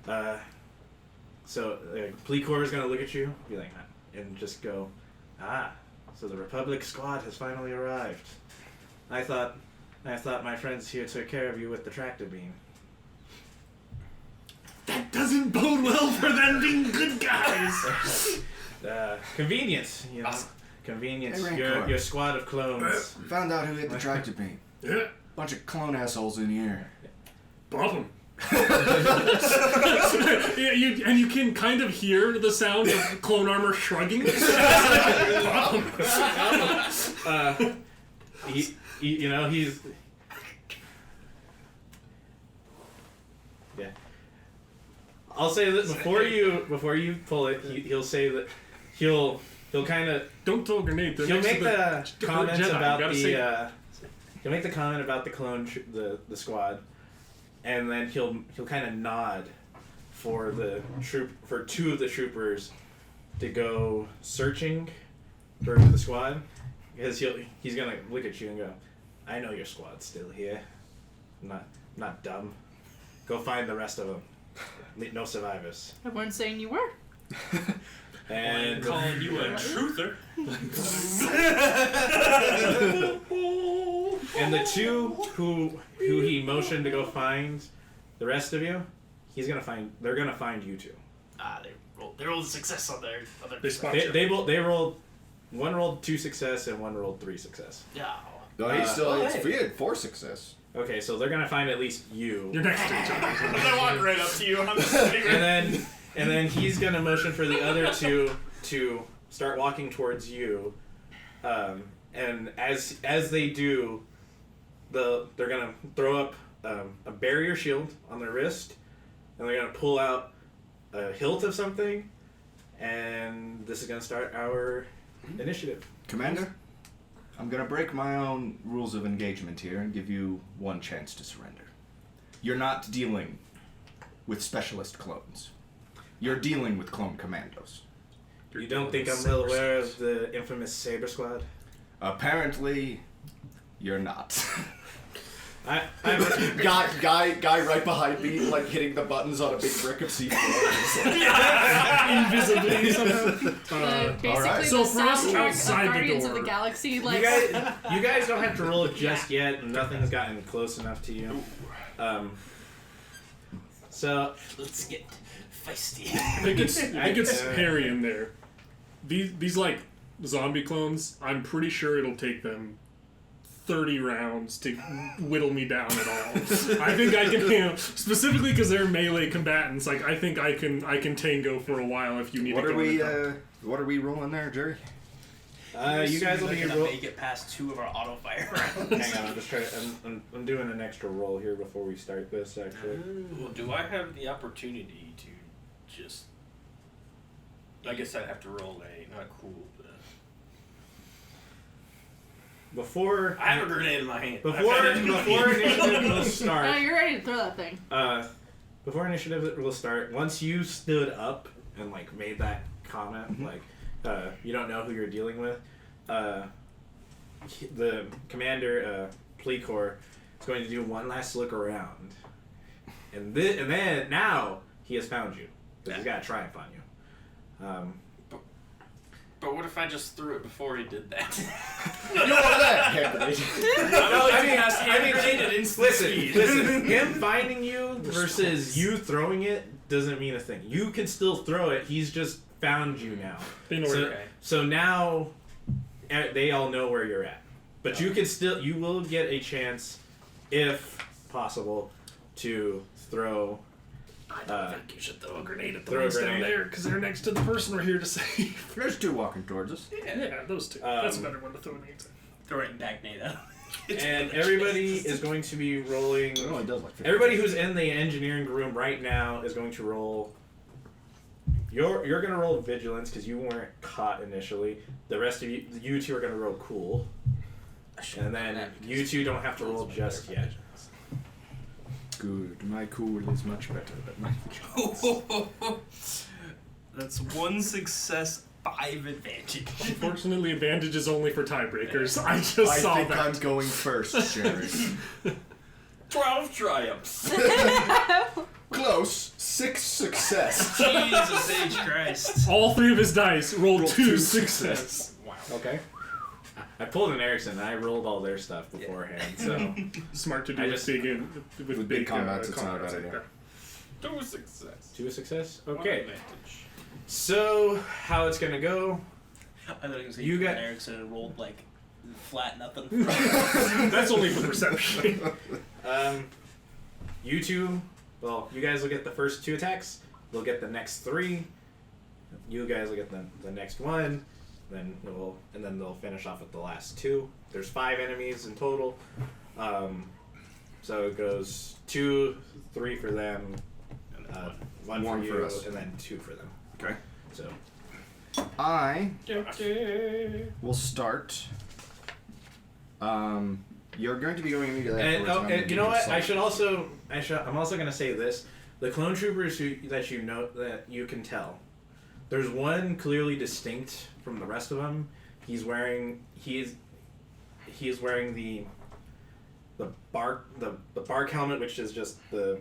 now. So Plecor is gonna look at you, be like, and just go, so the Republic squad has finally arrived. I thought my friends here took care of you with the tractor beam. That doesn't bode well for them being good guys. Convenience, you know. Awesome. Convenience. Hey, Your squad of clones. Found out who hit the tractor beam. Yeah, Bunch of clone assholes in here. bump him. Yeah, you can kind of hear the sound of clone armor shrugging. Bump him. He's. Yeah. I'll say that before you pull it, he'll say that he'll kind of Don't throw a grenade. They're he'll next to make the comments Jedi. about Gotta say the he'll make the comment about the clone the squad, and then he'll kind of nod for for 2 of the troopers to go searching for the squad, because he's gonna look at you and go, I know your squad's still here. I'm not dumb. Go find the rest of them. No survivors. I weren't saying you were. And calling you a truther. And the 2 who he motioned to go find the rest of you, they're gonna find you 2. They rolled a success on their other. They spot They rolled, one rolled 2 success and one rolled 3 success. Yeah. No, he's still. hey. He had 4 success. Okay, so they're gonna find at least you. You're next to each other. I walk right up to you. I'm just sitting right. And then he's gonna motion for the other 2 to start walking towards you. And as they do, they're gonna throw up a barrier shield on their wrist, and they're gonna pull out a hilt of something, and this is gonna start our initiative. Commander, I'm gonna break my own rules of engagement here and give you 1 chance to surrender. You're not dealing with specialist clones. You're dealing with clone commandos. You don't think I'm well aware of the infamous Sabre Squad? Apparently, you're not. I'm guy right behind me, like hitting the buttons on a big brick of C4. Invisibly somehow. Basically, alright. So the for us soundtrack outside of the Guardians door- of the Galaxy, like you guys don't have to roll it just yet. Nothing's gotten close enough to you. So Let's get feisty. It gets hairy in there. These like zombie clones, I'm pretty sure it'll take them 30 rounds to whittle me down at all. I think I can, specifically because they're melee combatants. Like I think I can tango for a while if you need. What to are go we? in the What are we rolling there, Jerry? you guys will be gonna roll. make it past 2 of our auto fire rounds. Hang on, I'm just trying. I'm doing an extra roll here before we start this. Actually, Well, do I have the opportunity to just? I guess I'd have to roll a not cool, but before I have a grenade in my hand. before initiative will oh, start. you're ready to throw that thing. Before initiative will start, once you stood up and like made that comment, like you don't know who you're dealing with, the commander Plecor is going to do one last look around, and then now he has found you because he's got a triumph on you. But what if I just threw it before he did that? You know that? Hand grenade. Listen. Him finding you versus you throwing it doesn't mean a thing. You can still throw it. He's just found you now. They know where you're So now they all know where you're at. But you will get a chance, if possible, to throw. I don't think you should throw a grenade at the throw a ones down grenade. there because they're next to the person we're here to save. There's 2 walking towards us. Yeah, those 2. That's a better one to throw nades at. Throw it in back NATO. And everybody is going to be rolling. It only does like 50. Everybody who's in the engineering room right now is going to roll. You're going to roll vigilance because you weren't caught initially. The rest of you 2 are going to roll cool. And then you 2 don't have to roll just yet. Good. My cool is much better than my vigilance. That's 1 success, 5 advantage. Unfortunately, advantage is only for tiebreakers. I just I saw think that. I'm going first, Jerry. 12 triumphs. Close. 6 success. Jesus H. Christ. All 3 of his dice rolled Rolled 2 2 success. Wow. Okay. I pulled an Erickson and I rolled all their stuff beforehand, so. Smart to do I with just- with big combats, it's not a combats bad like idea. that. 2 success. 2 success? 1 Okay. advantage. So, how it's going to go. I thought you were You going got- to Erickson and rolled like flat nothing. That's only for perception. You 2, well, you guys will get the first 2 attacks. They'll get the next 3. You guys will get the next 1. Then they'll finish off with the last 2. There's 5 enemies in total. So it goes 2, 3 for them, 1 One for you, for us. and then 2 for them. Okay. So I will start. You're going to be going immediately afterwards. I'm gonna you know what? do I'm also gonna say this: the clone troopers that you can tell. There's one clearly distinct from the rest of them. He is wearing the bark helmet, which is just the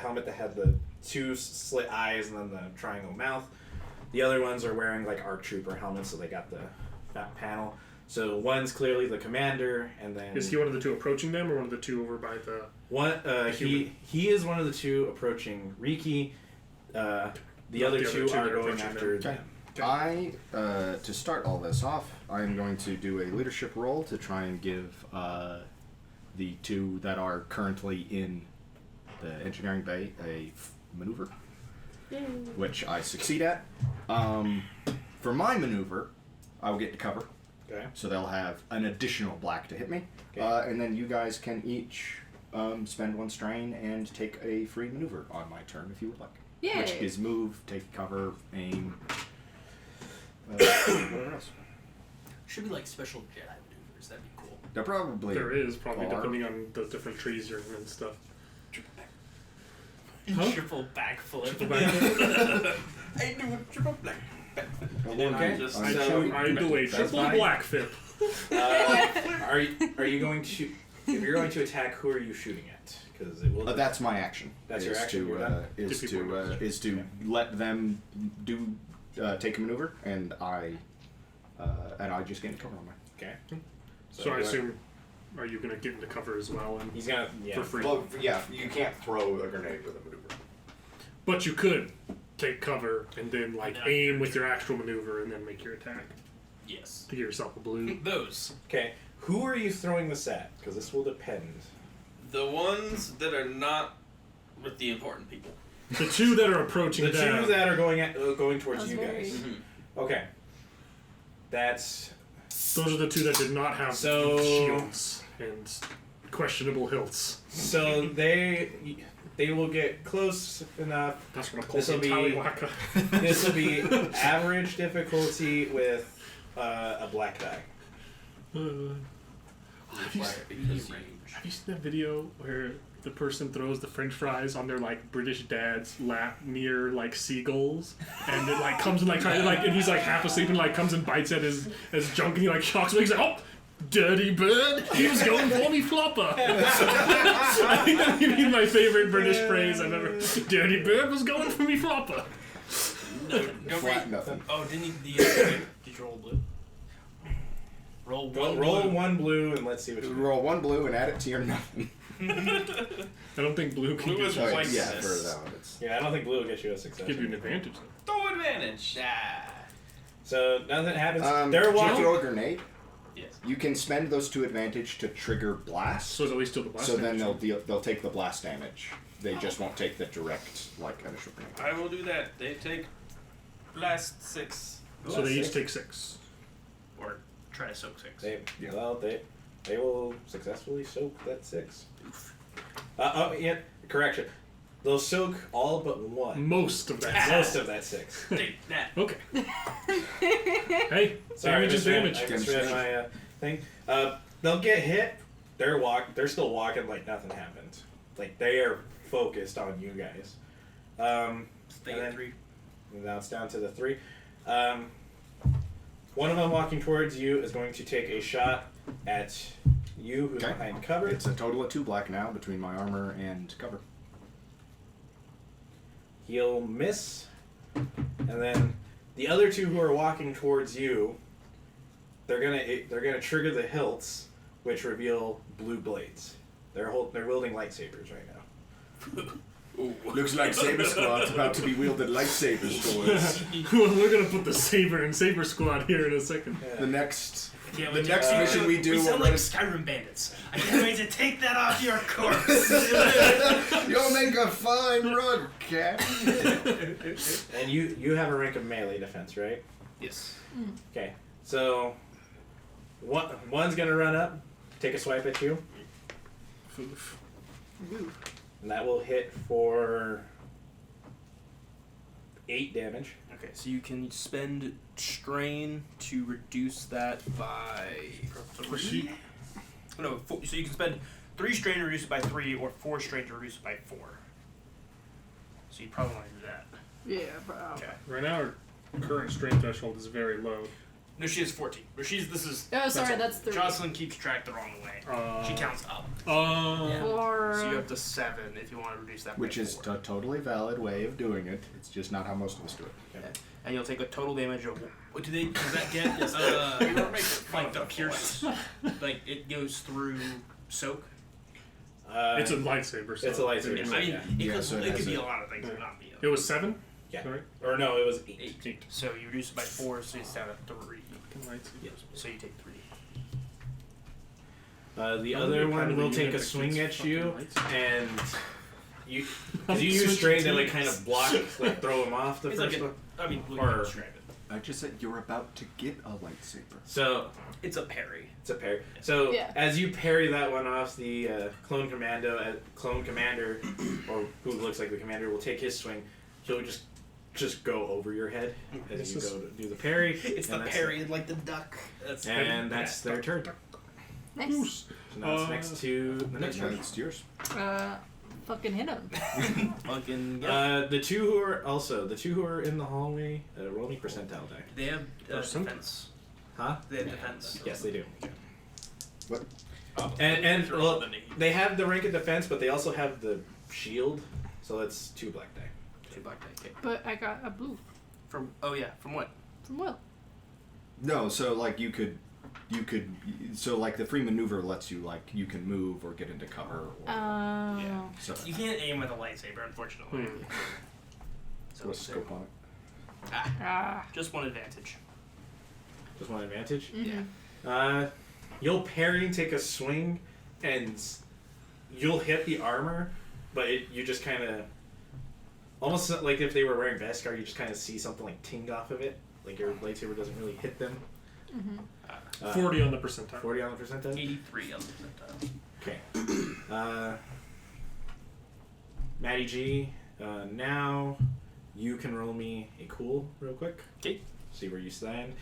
helmet that had the 2 slit eyes and then the triangle mouth. The other ones are wearing like ARC trooper helmets, so they got the fat panel. So one's clearly the commander, and then Is he one of the 2 approaching them, or one of the 2 over by the? one. He is one of the 2 approaching Riki. The other 2 are going after them. I, to start all this off, I am going to do a leadership role to try and give the 2 that are currently in the engineering bay a maneuver, which I succeed at. For my maneuver, I will get to cover, Okay. so they'll have an additional black to hit me, Okay. and then you guys can each spend 1 strain and take a free maneuver on my turn if you would like. Yay. Which is move, take cover, aim, whatever else. Should be like special Jedi maneuvers. That'd be cool. They're probably There is probably are. depending on the different trees you're in and stuff. Triple backflip. I do a triple black. Well, then Okay. I'm So showing I do a that's triple fine. black flip. Are you going to? If you're going to attack, who are you shooting at? Because it will. That's my action. That's your is action, To, you're done? is to let them do take a maneuver, and I just get into cover on my. Okay. So I assume, are you gonna get into cover as well? And He's gonna for free. Well, yeah, you can't throw a grenade with a maneuver. But you could take cover and then like aim with your actual maneuver and then make your attack Yes. to get yourself a blue. Those. Okay. Who are you throwing this at? Because this will depend. The ones that are not with the important people. The two that are approaching The down. two that are going towards That's you very- guys. Mm-hmm. Okay. That's Those are the two that did not have So- shields and questionable hilts. so they will get close enough. That's what I call This'll the be- Taliwaka. This will be average difficulty with a black die. Have you seen that video where the person throws the French fries on their like British dad's lap near like seagulls, and it like comes and like trying to like, and he's like half asleep and like comes and bites at his junk and he like shocks me. He's like, oh, dirty bird, he was going for me flopper. I think that may be my favorite British phrase I've ever. Dirty bird was going for me flopper. Flat nothing. Oh, didn't you? Did you roll blue? Roll one. Roll blue. one blue and let's see what you Roll one blue and add it to your nothing. I don't think blue can Blue do is that. like yeah, this. for that one. It's, Yeah, I don't think blue will get you a success. Give you an advantage. Though. Throw advantage. So nothing happens. do They're you walking. throw a grenade? Yes. You can spend those to advantage to trigger blast. So it's at least still the blast. So then damage. they'll take the blast damage. They just won't take the direct like initial grenade. I will do that. They take blast 6. So they each take 6. Or try to soak 6. Yeah. Well, they will successfully soak that 6. Yeah. Correction. They'll soak all but one. Most of that. Most of that 6. Take that. Okay. Hey, Sorry, damage is damage. I misread my thing. They'll get hit. They're still walking like nothing happened. Like they are focused on you guys. Stay And at then- 3. Now it's down to the 3. One of them walking towards you is going to take a shot at you, who's Okay. behind cover. It's a total of 2 black now between my armor and cover. He'll miss, and then the other 2 who are walking towards you, they're gonna trigger the hilts, which reveal blue blades. They're wielding lightsabers right now. Looks like Sabre Squad's about to be wielding lightsabers towards. We're gonna put the Saber and Saber Squad here in a second. The next Can't the wait next to- mission we do, We we're sound like gonna, Skyrim bandits. I can't wait to take that off your corpse. you'll make a fine run, cat. And you have a rank of melee defense, right? Yes. Okay, so one's gonna run up, take a swipe at you, Oof. and that will hit for 8 damage. Okay, so you can spend strain to reduce that by Was she- No, so you can spend 3 strain to reduce it by 3, or 4 strain to reduce it by 4. So you probably want to do that. Yeah, bro. Okay. Right now, our current strength threshold is very low. No, she has 14. Or this is. Oh, sorry, that's 3. Jocelyn keeps track the wrong way. She counts up. Yeah. Or So you have to 7 if you want to reduce that by Which is 4. a totally valid way of doing it. It's just not how most of us do it. And you'll take a total damage of. What do they? Does that get? Like the pierce. Like it goes through soak. It's a lightsaber. So It's a lightsaber. I mean, Yeah. it Yeah, could, so it it has could be a- a lot of things. It not be. It was 7. Yeah. Sorry. Or no, it was 8. 8. So you reduce it by 4, so it's down to 3. Lightsabers. So you take 3. The Oh, other you're part one of the will take unit a that swing gets at you, fucking lightsabers. and you, because you use strain to like kind of block, like throw him off the It's first like one. I mean, blue Or- describe it. I just said you're about to get a lightsaber. So It's a parry. it's a parry. So Yeah. as you parry that one off, the clone commander, or who looks like the commander, will take his swing. He'll just go over your head as you go to do the parry. It's the and that's- parry, like the duck. That's And that's their turn. nice. So now it's next to the next Yeah, one. it's yours. Fucking hit him. fucking. The two who are in the hallway, roll me percentile die. They have Percentile. defense. Huh? They have defense. Yes, they do. What? And Throw well, the name. they have the rank of defense, but they also have the shield, so that's 2 black die. 2 black die. Okay. But I got a blue From from what? from Will. No, so like you could, so like the free maneuver lets you like you can move or get into cover. Or, Oh. so You can't aim with a lightsaber, unfortunately. So what's the scope on it? Ah. just one advantage. Just one advantage. Mhm. You'll parry and take a swing, and you'll hit the armor, but you just kind of, almost like if they were wearing Beskar, you just kind of see something like ting off of it. Like your lightsaber doesn't really hit them. 40 on the percentile. 40 on the percentile? 83 on the percentile. Okay. Maddie G, now you can roll me a cool real quick. Okay. See where you stand.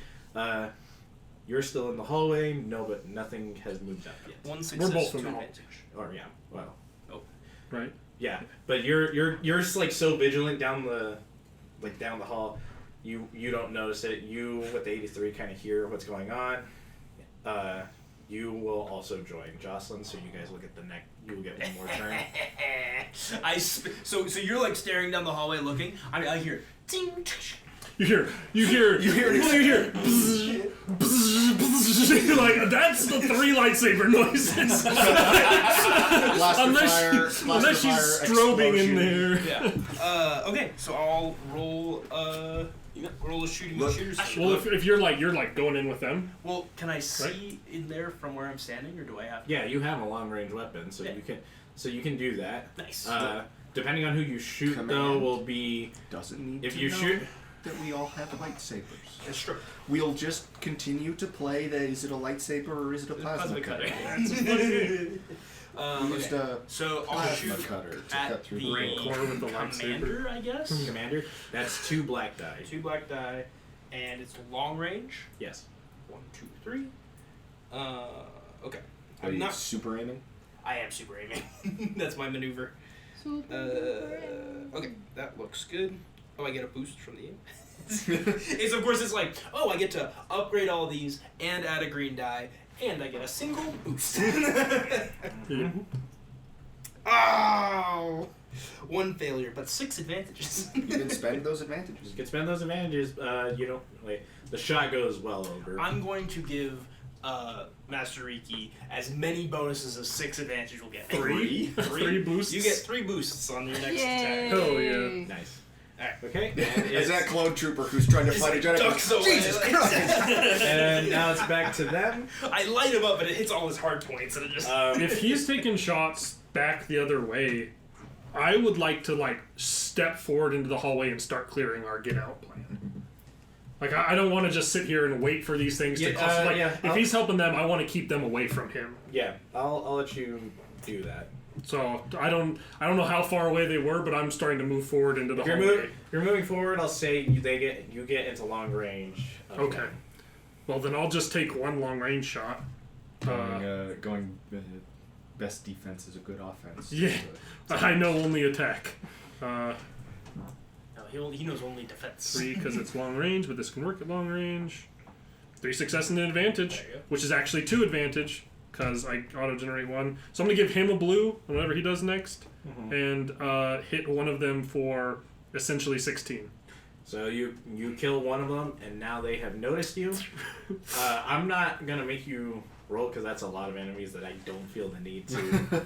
You're still in the hallway. No, but nothing has moved up yet. 1 success, both 2 in the hall. advantage. Or yeah, well, Right? yeah. But you're just like so vigilant down the hall. You don't notice it. You with the 83 kind of hear what's going on. You will also join Jocelyn, so you guys will get you will get one more turn. So you're like staring down the hallway looking. I hear ting. You hear, bzz, bzz, bzz, like, that's the 3 lightsaber noises. unless she's strobing in there. Yeah. Okay, so I'll roll roll a shooting Look. shooters. Well, if you're going in with them. Well, can I see in there from where I'm standing, or do I have to? Yeah, you have a long range weapon, so Yeah. you can do that. Nice. Depending on who you shoot, though, Command. will be Doesn't need if to you know shoot. that we all have lightsabers. It's true. We'll just continue to play the is it a lightsaber or is it a plasma cutter? Used Okay. a So I'll plasma shoot cutter to at cut through the the Core with the lightsaber. commander, I guess. Commander, that's 2 black die. 2 black die, and it's long range. Yes. 1, 2, 3. Okay. Are I'm you not. super aiming? I am super aiming. That's my maneuver. Okay, that looks good. Oh, I get a boost from the aim. It's of course it's like, oh, I get to upgrade all these and add a green die, and I get a single boost. Oh, 1 failure, but 6 advantages. You can spend those advantages. You can spend those advantages. You don't wait. The shot goes well over. I'm going to give Master Riki as many bonuses as 6 advantage will get. 3? 3 boosts? You get 3 boosts on your next attack. Hell yeah. Nice. Alright. Okay. And Is it's- that clone trooper who's trying to He's fight like a Jedi? ducks away. Jesus Christ! and now it's back to them. I light him up, and it hits all his hard points, and it just. If he's taking shots back the other way, I would like to step forward into the hallway and start clearing our get out plan. Like I don't want to just sit here and wait for these things to Yeah, cost. If I'll- he's helping them, I want to keep them away from him. Yeah, I'll let you do that. So I don't know how far away they were, but I'm starting to move forward into the If hallway. you're moving forward, I'll say you get into long range. Okay. Well, then I'll just take 1 long range shot. Going best defense is a good offense. Yeah. I know only attack. No, he knows only defense. 3 because it's long range, but this can work at long range. 3 success and an advantage, There you go. which is actually 2 advantage because I auto-generate 1. So I'm going to give him a blue on whatever he does next and hit one of them for essentially 16. So you kill one of them, and now they have noticed you. I'm not going to make you roll because that's a lot of enemies that I don't feel the need to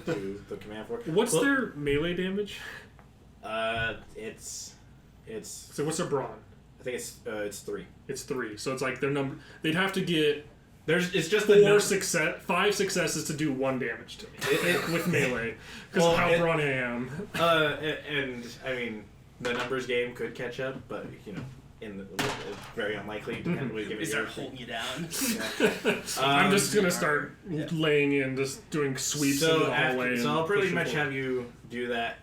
do the command for. What's Well, their melee damage? It's So what's their brawn? I think it's 3. It's 3. So it's like their number. They'd have to get It's just the 5 successes to do 1 damage to me with melee because Well, of how it- brawn I am. And I mean the numbers game could catch up, but it's very unlikely. Depending on Is there holding you down? I'm just gonna start laying in, just doing sweeps into the hallway. So I'll pretty pushing much forward. have you do that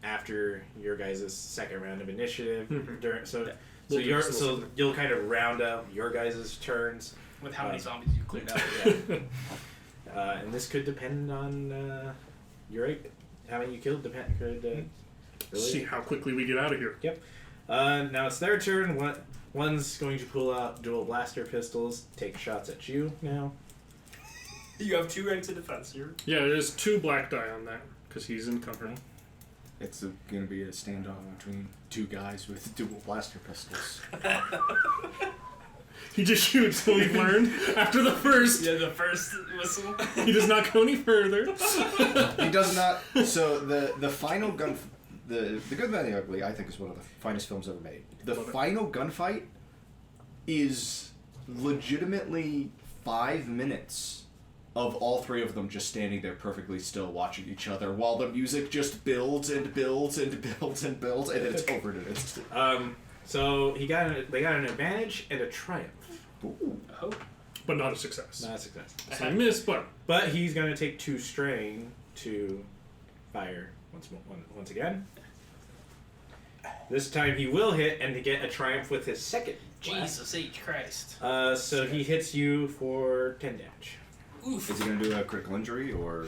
after your guys' second round of initiative. Mhm. So We'll do this a little bit. you'll kind of round out your guys' turns. With how many zombies you cleared out? Yeah. And this could depend on how many you killed. Could really. See how quickly we get out of here. Now it's their turn. One's going to pull out dual blaster pistols, take shots at you now. You have 2 ranks of defense here. Yeah, there's 2 black die on that because he's in confront. It's going to be a standoff between 2 guys with dual blaster pistols. He just shoots, so we've learned after the first. Yeah, the first whistle. He does not go any further. He does not. So the final gun, the Good, Bad, and the Ugly, I think is one of the finest films ever made. The final gunfight is legitimately 5 minutes of all 3 of them just standing there perfectly still, watching each other, while the music just builds and builds and builds and builds, and then it's over in an instant. So they got an advantage and a triumph. Ooh. Oh. But not a success. Not a success. So he missed, but But he's going to take 2 strain to fire once again. This time he will hit and to get a triumph with his second. Jesus H. Christ. So he hits you for 10 damage. Oof. Is he going to do a critical injury or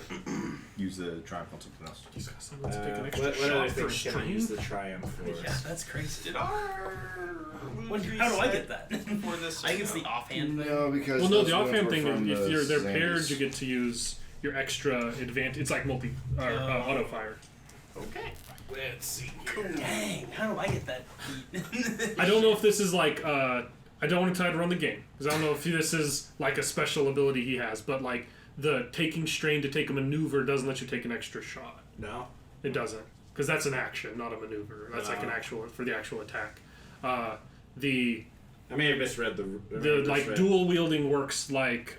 use the triumph on something else? he's got someone to take an extra What shot other for things can I strain. use the triumph for? Yeah, that's crazy. How How do I get that? for this? I think it's the offhand thing. No, because Well, no, those the ones offhand were thing, from if the they're paired, Xannies. you get to use your extra advantage. It's like auto fire. Okay. Let's see. Dang, how do I get that beat? I don't know if this is like, I don't want to try to run the game, because I don't know if this is like a special ability he has, but like the taking strain to take a maneuver doesn't let you take an extra shot. No. It doesn't, because that's an action, not a maneuver. That's like an actual, for the actual attack. The I may have misread like dual wielding works like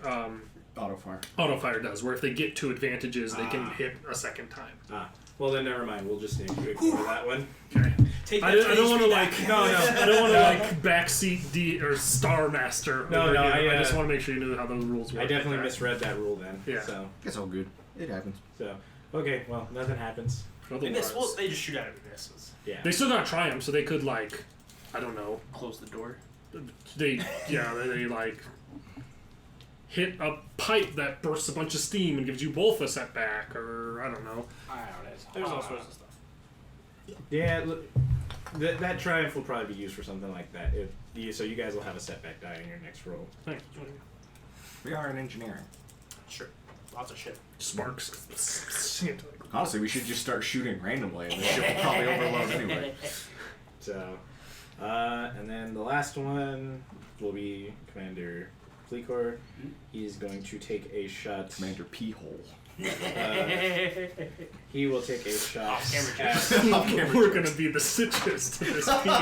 Auto fire. auto fire does, where if they get 2 advantages, they can hit a second time. Well, then never mind. We'll just ignore that one. Okay. Take I that don't want to HP like back. I don't want to like backseat D or Star Master. No, over no, here. I just want to make sure you knew how those rules work. I definitely like that. misread that rule then. Yeah. So It's all good. It happens. okay. Well, nothing happens. They miss. Well, they just shoot out of misses. Yeah. They still got triumph, so they could like, I don't know. Close the door. They like hit a pipe that bursts a bunch of steam and gives you both a setback, or I don't know. There's all sorts of stuff. Yeah. Look, that triumph will probably be used for something like that. So you guys will have a setback die in your next roll. Thanks. We are in engineering. Sure. Lots of shit. Sparks. Honestly, we should just start shooting randomly, and the ship will probably overload anyway. So, and then the last one will be Commander Fleecor. He's going to take a shot. Commander P-hole. He will take a shot Off-camera at. We're gonna be the citrus to this people.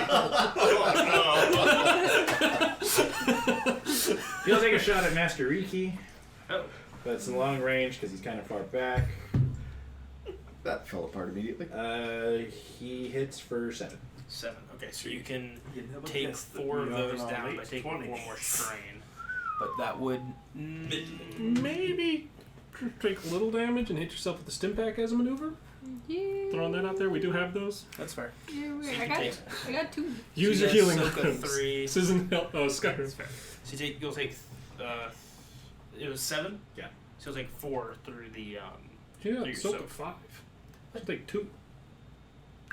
He'll take a shot at Master Riki, Oh. but it's in long range because he's kind of far back. That fell apart immediately. He hits for 7. 7. Okay, so you can take 4 of those down by taking 4 more strain. But that would Maybe take a little damage and hit yourself with the stim pack as a maneuver. Yeah. Throwing that out there, we do have those. That's fair. Yeah, So wait, you I can take- got 2. Use So your you healing got Soka items. 3. This isn't help. Oh, Skyrim's fair. So you'll take it was 7? Yeah. So you'll take 4 through the Yeah, You're Soka soaked. 5. I'll take 2.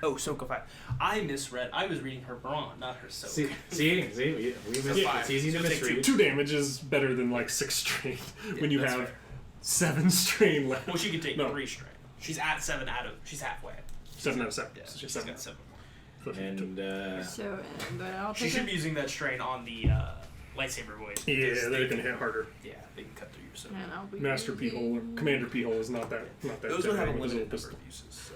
Oh, Soka 5. I misread. I was reading her brawn, not her soak. See, we missed. Yeah. It's easy to So take misread. 2 damage is better than like 6 strain when you that's have fair. 7 strain left. Well, she could take No. 3 strain. She's at 7 out of. She's halfway. 7 out of 7. Yeah, So she's just got 7. 7 more. And So, but I'll She take should it. be using that strain on the lightsaber void. Yeah, because they're gonna hit harder. Yeah, they can cut through your soak. And I'll be Master P-hole or Commander P-hole is not that. Those would have a damaging with limited his number little of uses. So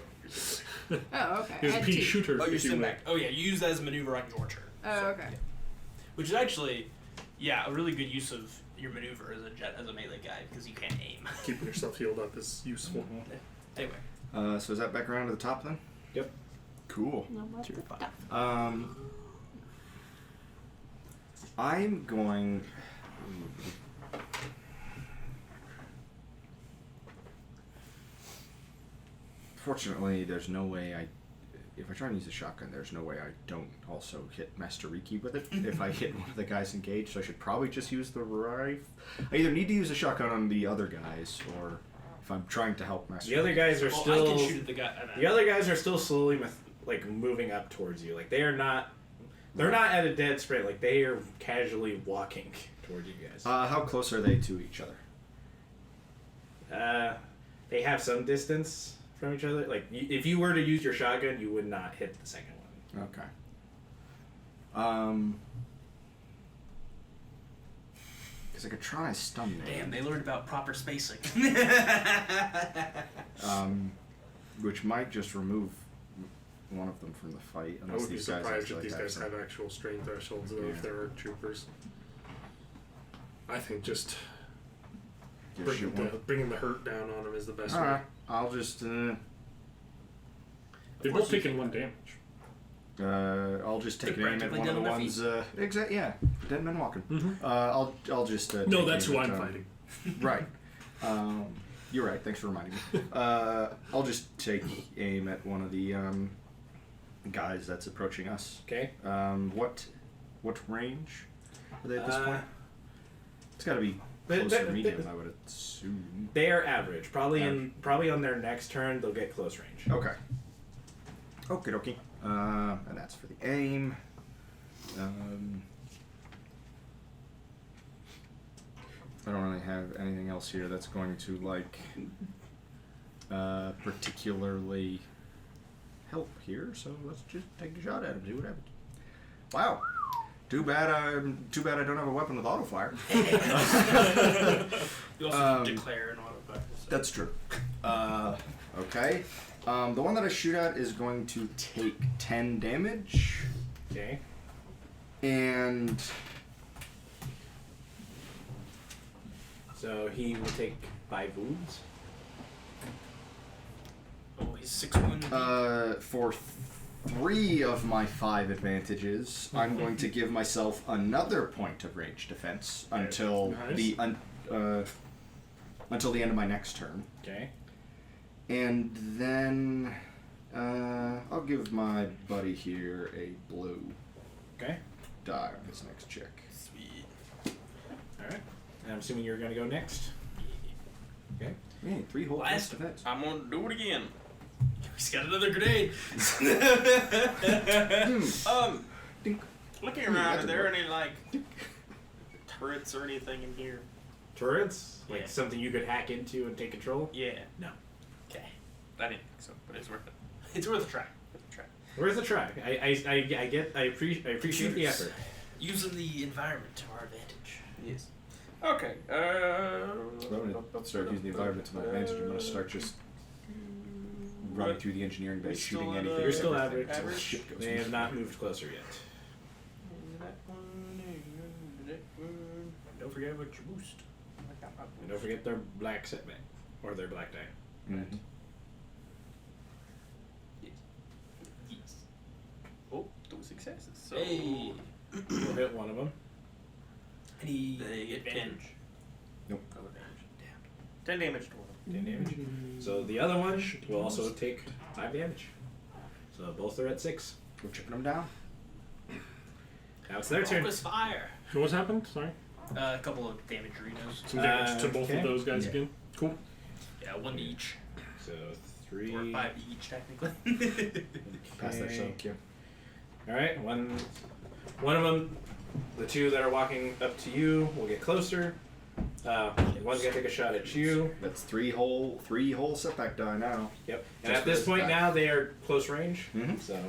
you're good. Oh, okay. His I had P 2. shooter. Oh, if you're you sitting will. back. Oh yeah, you use that as a maneuver on your turn. Oh, okay. Which is actually, yeah, a really good use of your maneuver as a melee guy because you can't aim. Keeping yourself healed up is useful. Anyway, So is that back around to the top then? Yep. Cool. No, what the Tier 5. stuff. I'm going. Fortunately, there's no way if I try and use a shotgun, there's no way I don't also hit Master Riki with it if I hit one of the guys engaged, so I should probably just use the rifle. I either need to use a shotgun on the other guys, or if I'm trying to help Master the other guys are well, still. I can shoot at the guy. The other guys are still slowly moving up towards you. Like they are not. They're not at a dead sprint. Like, they are casually walking toward you guys. How close are they to each other? They have some distance from each other. Like, if you were to use your shotgun, you would not hit the second one. Okay. Because I could try stun them. Damn, they learned about proper spacing. Which might just remove one of them from the fight. I Unless would be these guys surprised if actually these guys some- have actual strain thresholds, though, Yeah. if they're troopers. I think just Just shoot one. bringing the hurt down on them is the best way. Alright, I'll just They're both taking 1 damage. I'll just take They're an aim at practically one of the dead on their ones. Yeah, dead men walking. Mhm. I'll just. No, take that's aim who at, I'm fighting. Right. You're right. Thanks for reminding me. I'll just take aim at one of the guys that's approaching us. Okay. What range are they at this point? It's got to be They- close they- to medium, they- I would assume. They are average. Probably on their next turn, they'll get close range. Okay. Okie dokie. And that's for the aim. I don't really have anything else here that's going to particularly help here. So let's just take a shot at him. See what happens. Wow. Too bad I don't have a weapon with auto fire. You also declare an auto fire. So. That's true. Okay. The one that I shoot at is going to take 10 damage. Okay. And So he will take 5 wounds. Oh, he's 6-1. for 3 of my 5 advantages, I'm going to give myself another point of range defense until Nice. until the end of my next turn. Okay. And then I'll give my buddy here a blue Okay. die on his next check. Sweet. Alright. And I'm assuming you're going to go next. Okay. Hey, 3 whole Last- defense. I'm gonna do it again. He's got another grenade. Dink. Looking Hmm, around, that's are there a- any like turrets or anything in here? Turrets? Like Yeah. something you could hack into and take control? Yeah. No. Okay. I didn't think so, but it's worth it. It's worth a try. Where's the try? I appreciate the effort. Using the environment to our advantage. Yes. Okay. I'm going to start using the environment to my advantage. I'm going to start just running through the engineering base, Still shooting at, anything. You're still everything average. until shit goes They have wrong. not moved closer yet. Don't forget what you boost. And don't forget their black setback. Or their black die. Mhm. Yes. Oh, 2 successes. So Hey. We'll hit one of them. Any They get 10. advantage? Nope. No advantage. 10 damage to one. 10 damage. So the other one will also take 5 damage. So both are at 6. We're chipping them down. Now it's their turn. Focus fire. So what's happened? Sorry. A couple of damage Rinos. Some damage to both okay. of those guys Yeah. again. Cool. Yeah, 1 to each. So 3. Or 5 to each, technically. Pass their Okay. soak, yeah. Alright, one of them, the 2 that are walking up to you will get closer. One's gonna take a shot at you. That's 3 whole setback die now. Yep. And Just at this for point this now they are close range. Mhm. So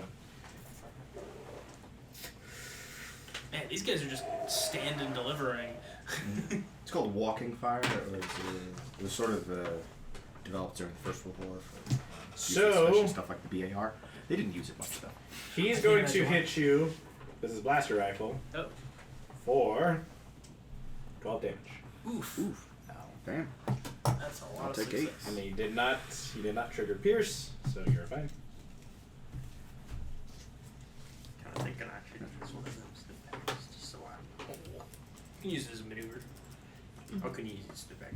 Man, these guys are just standing delivering. It's called walking fire. It was sort of developed during the First World War. Especially stuff like the BAR. They didn't use it much though. he's going to hit you with his blaster rifle Oh. for 12 damage. Oof. Oh, damn. That's a lot I'll of take success. 8. And he did not trigger Pierce, so you're fine. Kind of thinking I should use one of those defenses just so I'm whole. You can use it as a maneuver. How can you use this back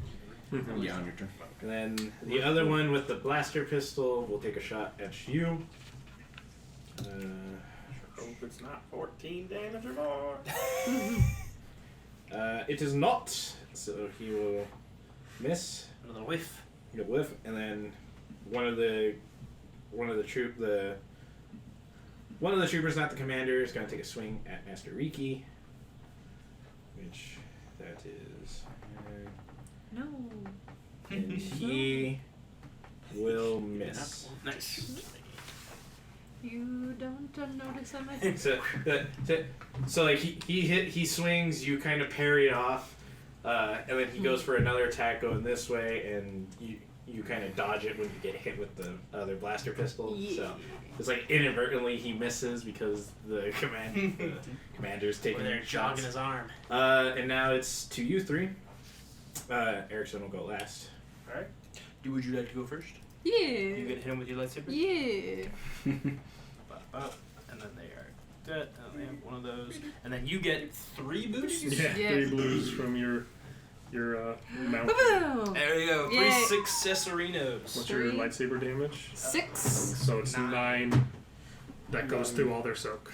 maneuver? Yeah, on your turn. And then the other one with the blaster pistol will take a shot at you. Hope it's not 14 damage or more. It is not, so he will miss. Another whiff. He'll whiff, and then one of the one of the troopers, not the commander, is going to take a swing at Master Riki, which that is, No. and he will miss. Nice. You don't notice I'm a... So like he swings, you kind of parry it off, and then he goes for another attack going this way, and you kind of dodge it when you get hit with the other blaster pistol. Yeah. So it's like inadvertently he misses because the commander's taking They're shots. jogging his arm. And now it's to you three. Erickson will go last. All right. Would you like to go first? Yeah. You gonna hit him with your lightsaber? Yeah. And then they are dead. And they have one of those. And then you get 3 boosts. Yeah, Yeah. 3 blues from your mount. Boom. There you go. 3 Yay. successorinos. What's your 3. lightsaber damage? 6. So it's 9. That goes through all their soak.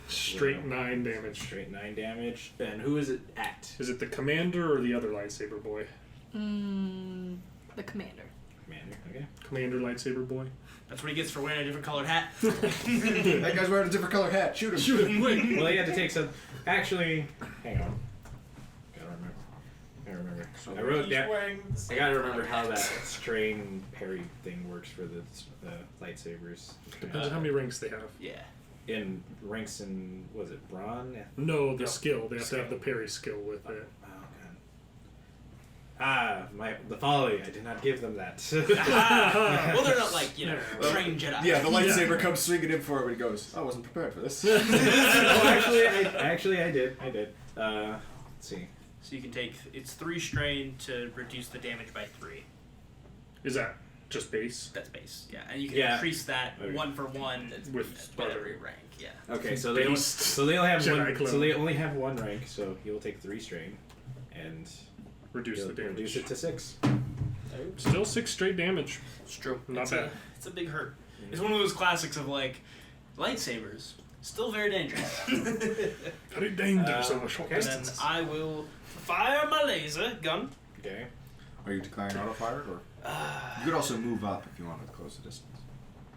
Straight 9 damage. Straight 9 damage. And who is it at? Is it the commander or the other lightsaber boy? The commander. Commander. Okay. Commander lightsaber boy. That's what he gets for wearing a different colored hat. That guy's wearing a different color hat. Shoot him. Shoot him! Wait. Well, you have to take some. Actually, hang on. Gotta remember. I wrote down. I gotta remember how that strain parry thing works for the lightsabers. Depends on how many ranks they have. Yeah. In ranks in was it brawn? No, the skill. They have to have the parry skill with it. Oh god. The folly. I did not give them that. Well, they're not like, trained Jedi. Yeah, the lightsaber comes swinging in for him and he goes, I wasn't prepared for this. Actually, I did. Let's see. So you can take, it's 3 strain to reduce the damage by 3. Is that just base? That's base, yeah. And you can Yeah. increase that Okay. 1 for 1 With at every rank, yeah. Okay, so they only have Jedi one. clone. So they only have 1 rank. So he will take 3 strain, and Reduce he'll the damage. reduce it to 6. Still 6 straight damage. It's true. Not it's bad. It's a big hurt. It's one of those classics of like, lightsabers, still very dangerous. Very dangerous on a short okay. And then distance. I will fire my laser gun. Okay. Are you declaring auto fire? Or you could also move up if you wanted to close the distance.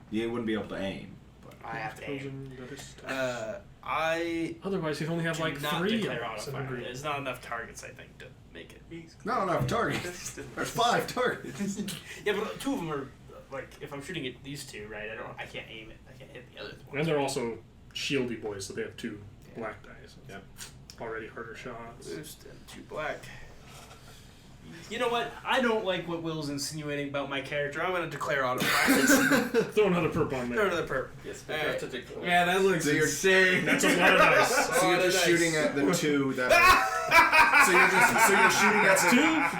You wouldn't be able to aim. But I have to aim. Frozen, that is tough. I Otherwise, you'd only have do like not 3 declare on auto some fire. green. There's not enough targets, I think, to make it. not enough targets. There's 5 targets. Yeah, but 2 of them are like, if I'm shooting at these 2, right? I can't aim it. I can't hit the other ones. And they're also shieldy boys, so they have 2 black dice. Yep. Already harder shots. Boost and 2 black. You know what? I don't like what Will's insinuating about my character. I'm gonna declare auto fire. Throw another perp on Throw there. another perp. Yes, All we have right. to declare. Yeah, that looks So you're insane. That's a lot of dice. So you're just nice. shooting at the 2 that are, so you're shooting at the 2?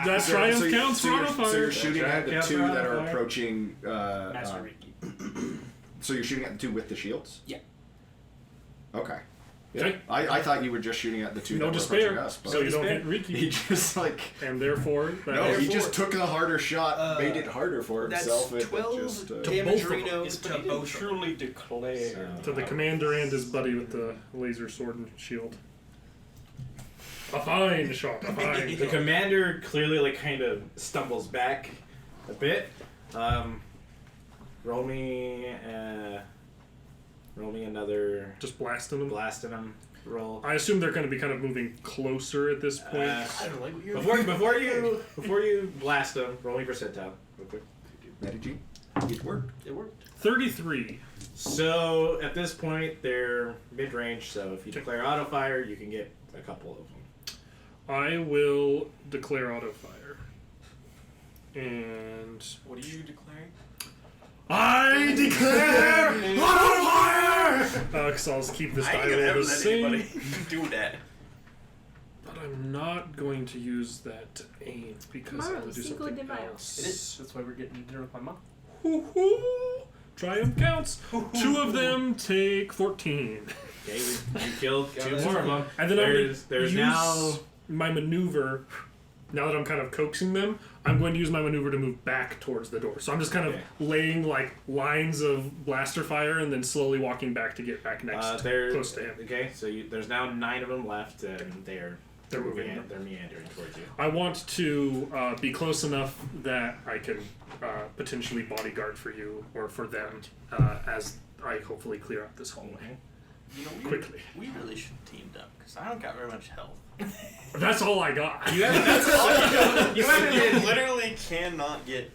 That triumph counts for auto So fire. you're shooting at the Counts 2 for that are auto fire. approaching Master Riki. so you're shooting at the 2 with the shields? Yeah. Okay. Okay. I thought you were just shooting at the 2 No that were approaching despair. us. But So you don't despair. hit Riki. he just like And therefore, that no, is- he just took the harder shot, made it harder for That's himself. and 12 just, damage both of them. Reno to both. Truly declare. to the commander and his buddy with the laser sword and shield. A fine shot. A fine The shot. commander clearly kind of stumbles back a bit. Roll me another Just blasting them. blast in him. Roll. I assume they're going to be kind of moving closer at this point. I don't like what you're Before you blast him, roll me percentile real quick. G. It worked. It worked. 33. So at this point they're mid range. So if you declare auto fire, you can get a couple of them. I will declare auto fire. And What are you declaring? I declare auto fire! Because I'll keep this I ain't die gonna roll ever the let same. anybody do that. But I'm not going to use that to aim because I Tomorrow, want to do Cinco something de Mayo. else. It is. That's why we're getting dinner with my mom. Hoo-hoo. Triumph counts. 2 of them take 14. Okay, you killed 2 more of them. And then There's I'm going to use now my maneuver. Now that I'm kind of coaxing them, I'm going to use my maneuver to move back towards the door. So I'm just kind of Okay. laying like lines of blaster fire and then slowly walking back to get back next close to him. Okay, so there's now 9 of them left, and they're moving. They're meandering towards you. I want to be close enough that I can potentially bodyguard for you or for them as I hopefully clear out this hallway You know, quickly. We really should have teamed up because I don't got very much health. That's all I got. You haven't. You haven't been. literally cannot get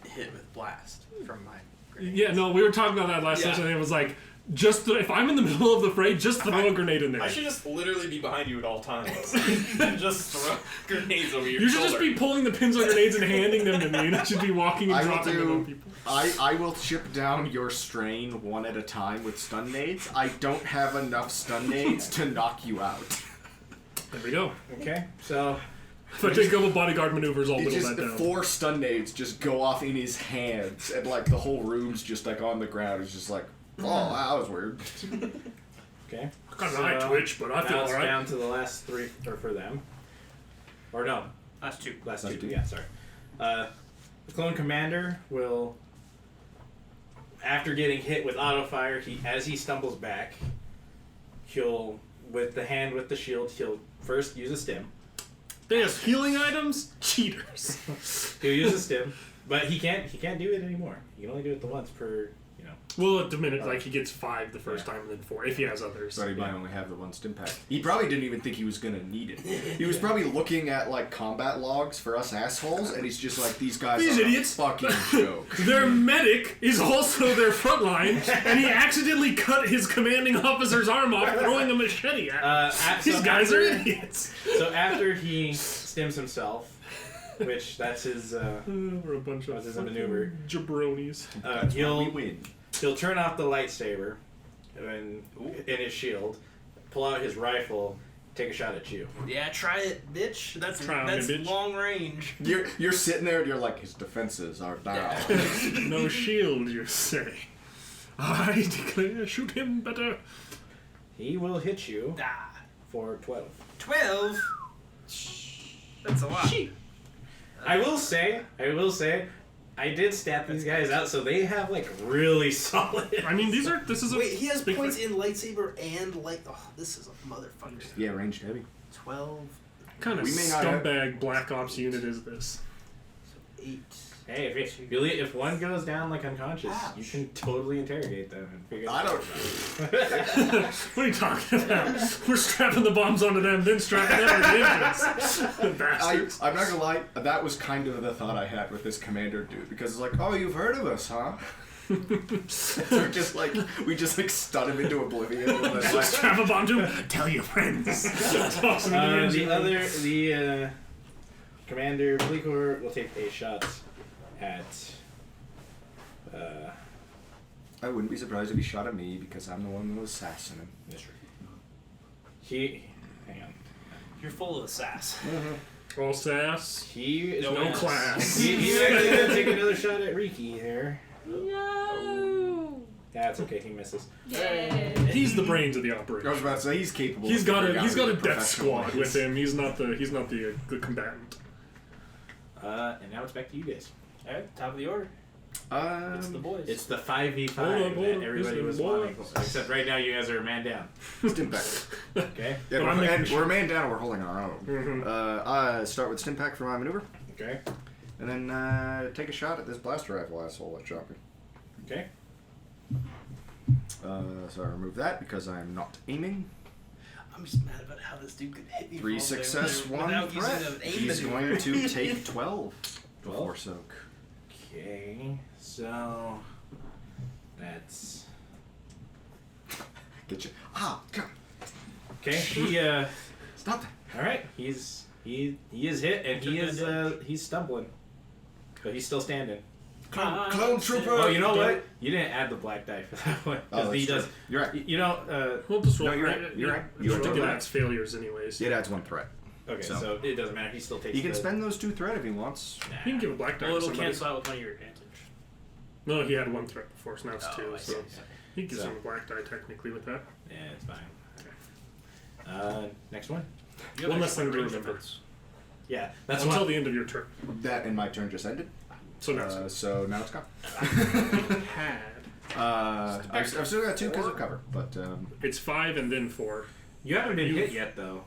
hit with blast from my grenade. Yeah, no, we were talking about that last Yeah. session, and it was like, if I'm in the middle of the fray, just throw a grenade in there. I should just literally be behind you at all times. And just throw grenades over your You should shoulder. just be pulling the pins on grenades and handing them to me, and I should be walking and I will dropping them on do. people. I will chip down your strain one at a time with stun nades. I don't have enough stun nades to knock you out. There we go. Okay, so If I take a couple bodyguard maneuvers, I'll It's whittle just that down. 4 stun nades just go off in his hands, and like the whole room's just like on the ground. It's just like, oh, that was weird. okay. I got an eye twitch, but I feel Now it's alright. down to the last 3, or for them, or no, That's 2. last Last 2. two. Yeah, sorry. The clone commander will, after getting hit with auto fire, as he stumbles back, he'll with the hand with the shield, he'll first use a stim. They have healing items? Cheaters. He'll use a stim, but he can't do it anymore. He can only do it the once per, Well, at the minute, like, he gets 5 the first time and then 4, if he has others. But he might only have the 1 stim pack. He probably didn't even think he was gonna need it. He was probably looking at like combat logs for us assholes, and he's just like, these guys These are idiots. a fucking joke. Their medic is also their frontline, and he accidentally cut his commanding officer's arm off throwing a machete at him. These guys are idiots. So after he stims himself, which that's his, We're a bunch of This is a maneuver. jabronis. That's why we win. he'll turn off the lightsaber in his shield, pull out his rifle, take a shot at you. Yeah, try it, bitch. That's Try me, bitch. long range. You're sitting there and you're like, his defenses are down. No shield, you say. I declare, shoot him better. He will hit you Ah, for 12. 12. That's a lot. I will say, I did stat these guys out, so they have like really solid. I mean, this is a... Wait, he has big points fight. in lightsaber and light. Oh, this is a motherfucker. Yeah, ranged heavy. 12, What kind of We may not have- scumbag Black Ops unit is this? 8. Hey, if one goes down like unconscious, you can totally interrogate them and figure. I don't. What are you talking about? We're strapping the bombs onto them, then strapping them to the engines. Bastards. I'm not gonna lie, that was kind of the thought I had with this commander dude, because it's like, oh, you've heard of us, huh? So we just stun him into oblivion. And then, like, Strap a bomb to him. Tell your friends. Toss him in the engine. the commander Bleakor will take a shot at. I wouldn't be surprised if he shot at me because I'm the one who was assassinating him. Hang on. You're full of sass. All sass. He is No class. He's actually gonna take another shot at Riki here. No. That's okay. He misses. Yay. He's the brains of the I was operation. about to say he's capable. He's of got figuring a out he's got who a the death professional squad is. with him. He's not the combatant. And now it's back to you guys. Alright, top of the order. It's the boys. It's the 5v5 Hold on, that everybody listen, was boys. wanting. Except right now, you guys are a man down. Stim pack. Okay. Yeah, But I'm making we're a man down and we're holding our own. Mhm. I start with stim pack for my maneuver, Okay. and then take a shot at this blaster rifle asshole that shot me. Okay. So I remove that because I am not aiming. I'm just mad about how this dude could hit me. 3 from over there success, 1 without threat. using an aim He's maneuver. going to take 12 before 12? soak. Okay. So that's Get you. Ah, God. okay. He Stop that. All right. He is hit and he's stumbling, but he's still standing. Clone trooper. Oh, you know what? You didn't add the black die for that one. Oh, He that's does. true. You're right. You know. We'll just roll. No, you're right. You're right. You You're think it right. adds failures anyways. It adds 1 threat. Okay. So- So it doesn't matter. He still takes. He can the, spend those 2 threat if he wants. Nah. You can give a black die Well, to it'll somebody. cancel out with one of your advantage. No, he had 1 threat before, so now it's 2. I see. So he gives So- him a black die technically with that. Yeah, it's fine. Next one. You have One less extra thing to range remember. defense. Yeah, that's Until what. the end of your turn. That and my turn just ended. So now it's So now it's gone. had. I've still got 2 because of cover, but It's 5 and then 4. You haven't been hit yet, though.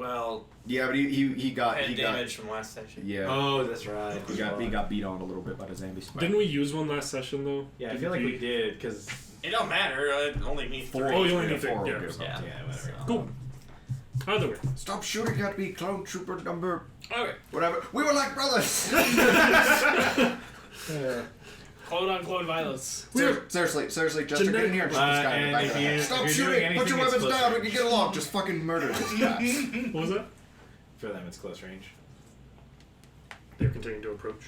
Well, Yeah, but he got had damage from last session. Yeah. Oh, that's right. He got beat on a little bit by the zombies. Didn't we use one last session though? Yeah, I feel like we did because. It don't matter. It only needs 3. Oh, you only need four. 3. Yeah. Yeah. Yeah, whatever. Cool. Either way. Stop shooting at me, clone trooper number Okay. whatever. We were like brothers. Quote unquote violence. Seriously, Jester, get in here and shoot this guy in the back of the head. Stop if you're doing shooting! Put your anything weapons that's down, close we can get along. Just fucking murder this guy. What was that? For them, it's close range. They're continuing to approach.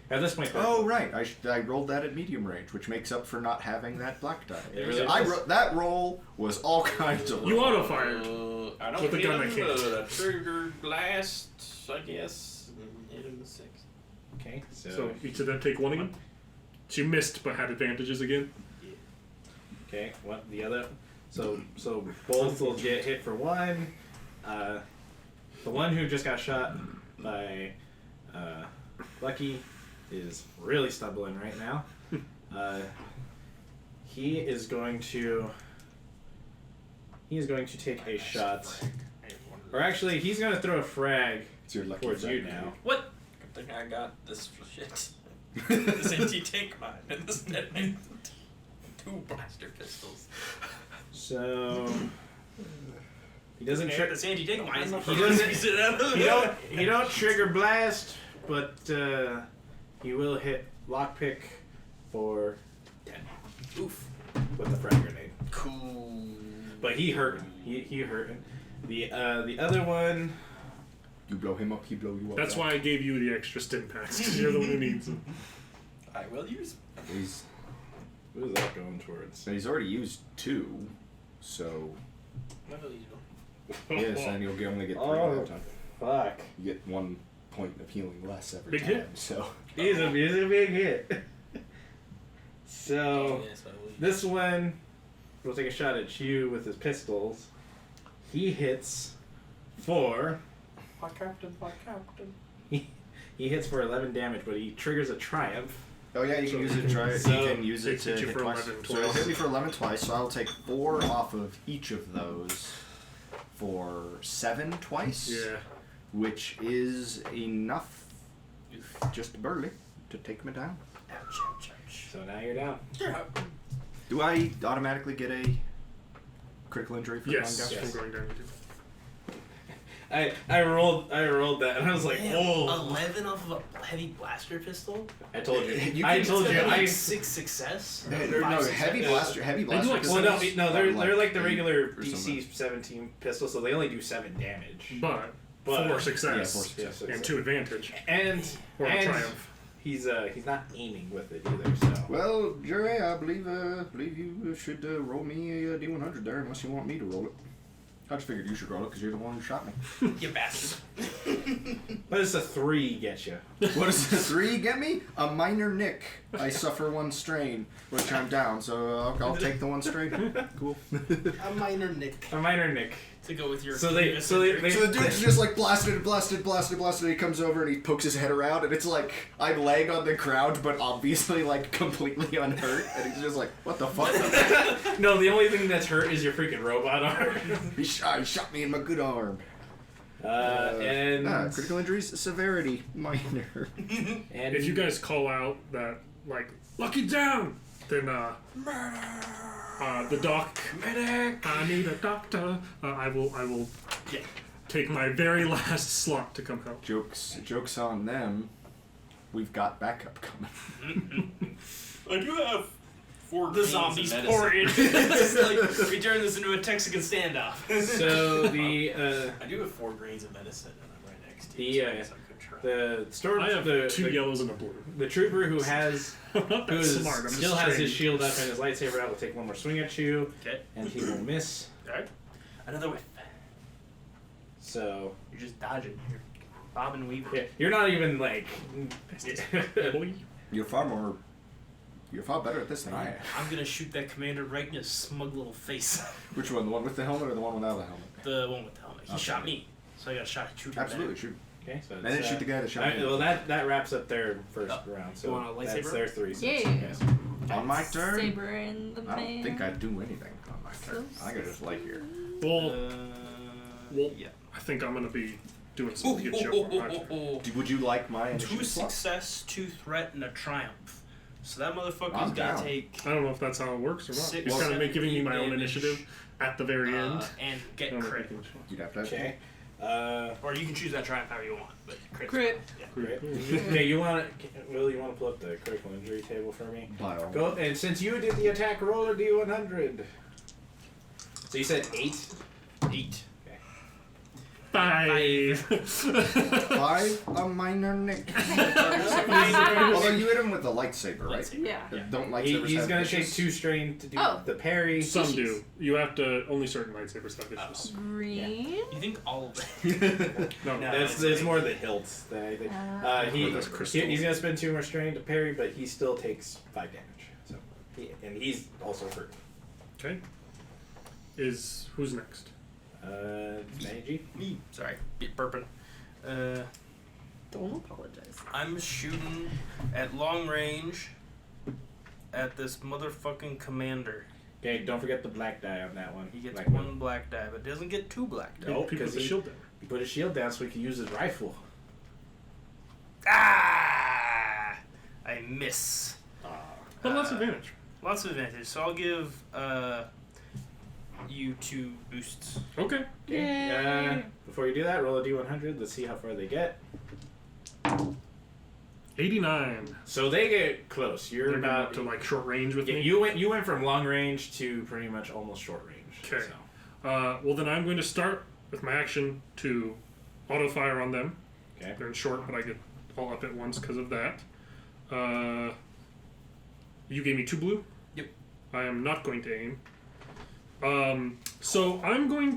At this point, Oh, right. I rolled that at medium range, which makes up for not having that black die. It really does. That roll was all kinds of You rolls. auto fired. I don't With a hit gun, I him, can't. but trigger blast, I guess. Hit him with 6. Okay, So each of them take 1 again. She missed, but had advantages again. okay, what the other? So both will get hit for 1. The one who just got shot by Lucky is really stumbling right now. He is going to take a shot, or actually, he's going to throw a frag It's your lucky towards you frag. now. What? Good thing I got this shit. This anti-tank mine and this detonate 2 blaster pistols. So he doesn't Okay, trigger. this anti-tank mine. He doesn't. He don't trigger blast, but he will hit lockpick for 10 Oof. with the frag grenade. Cool. But he hurt. He hurt. The other one. You blow him up, he blow you up. That's why I gave you the extra stim packs, because you're the one who needs them. I will use. He's Who is that going towards? he's already used 2, so I will use yes, and you'll only get 3 Oh. that time. Fuck. You get 1 point of healing less every Big time. hit. So He's a big hit. So Yes, I will use. this one will take a shot at you with his pistols. He hits for. My captain, my captain. He hits for 11 damage, but he triggers a triumph. oh yeah, you can So- use it to try. so you can use it it to hits you hit for twice. 11 So it'll twice. hit me for 11 twice. So I'll take 4 off of each of those for 7 twice. Yeah. Which is enough, just barely, to take me down. Ouch, ouch, ouch. So now you're down. Do I automatically get a critical injury for Yes, going down? Yes. from going down with you. I rolled that and I was like, oh. 11 off of a heavy blaster pistol? I told you. You I can- told you. Like I 6 success? No, Five success? heavy blaster. Heavy They blaster. do like well, no, pistols no, are they're like the 8 regular or something. DC 17 pistol, so they only do 7 damage. But, But- 4 success, Yeah, 4 success. Yeah, so- and 2 advantage. And Or a and triumph. he's not aiming with it either. So Well, Jerry, I believe you should roll me a D100 there, unless you want me to roll it. I just figured you should roll it because you're the one who shot me. You bastard. what does a 3 get you? What does the 3 get me? A minor nick. I suffer 1 strain, which I'm down, so I'll take the 1 strain. Cool. A minor nick. A minor nick. To go with your So they previous so they, injury. So the dude's just like blasted. He comes over and he pokes his head around, and it's like I'm laying on the ground, but obviously like completely unhurt, and he's just like, "What the fuck?" No, the only thing that's hurt is your freaking robot arm. he shot me in my good arm. And critical injuries severity minor. and If you guys call out that, like, Lucky down, then, the doc, Medic! I need a doctor, I will Yeah. take my very last slot to come help. Jokes on them. We've got backup coming. I do have 4 The grains zombies of pour medicine. in. It's like, we turn this into a Texican standoff. so the I do have 4 grains of medicine, and I'm right next to The, you. So I guess I could try. the storm I have the, 2 the, yellows and a blue. the trooper who has I'm not who that is, smart, I'm just still has his trained. shield up and his lightsaber out will take 1 more swing at you, Okay. and he will miss. Alright. Another whiff. So You're just dodging. You're bobbing and weaving. yeah, you're not even like. Boy. You're far better at this than I am. I'm gonna shoot that commander right in his smug little face. Which one? The one with the helmet or the one without the helmet? The one with the helmet. He Okay. shot me. So I got a shot at shooting Absolutely, shoot. Okay, so And then shoot the guy that shot me. well, that wraps up their first Oh. round. You want So a lightsaber? that's their 3. So Yeah. yes. On my turn? Saber in the I don't man. think I do anything on my turn. I think I just lay here. Well, Uh, well, yeah. I think I'm gonna be doing some good shit for him. Would you like my 2 initiative slot? success, 2 threat, and a triumph. So that motherfucker's I'm gonna down. take I don't know if that's how it works or not. Six, He's kind of seven, giving me my own damage, initiative at the very end. and I get don't know if I crit. can- You'd have to. Okay. Or you can choose that triumph however you want, but crit. Crit. Yeah. Great. Okay, you want to, Will, you want to pull up the critical injury table for me? By all Go, and since you did the attack, roll a d100. So you said 8? 8. 5. 5, a minor nick. Although you hit him with the lightsaber, right? Yeah. Don't lightsabers He's have going to take vicious? 2 strain to do Oh. the parry. Some do. You have to. Only certain lightsabers have vicious. Green. You think all of it? No, No. That's more the hilts than anything. That's crystal. He's going to spend 2 more strain to parry, but he still takes 5 damage. So, and he's also hurt. Okay. Who's next? Manji? Me. Sorry, burping. Don't apologize. I'm shooting at long range at this motherfucking commander. Okay, don't forget the black die on that one. He gets Black 1 black die, but doesn't get 2 black die. No, People because with the he shield down. He put his shield down so he could use his rifle. Ah! I miss. But lots of advantage. Lots of advantage. So I'll give you 2 boosts. Okay. Okay. Before you do that, roll a d100. Let's see how far they get. 89. So they get close. You're They're going about up to like short range with Yeah, me. you went from long range to pretty much almost short range. Okay. So. Well, then I'm going to start with my action to auto fire on them. Okay. They're in short, but I get all up at once because of that. You gave me 2 blue. Yep. I am not going to aim. So I'm going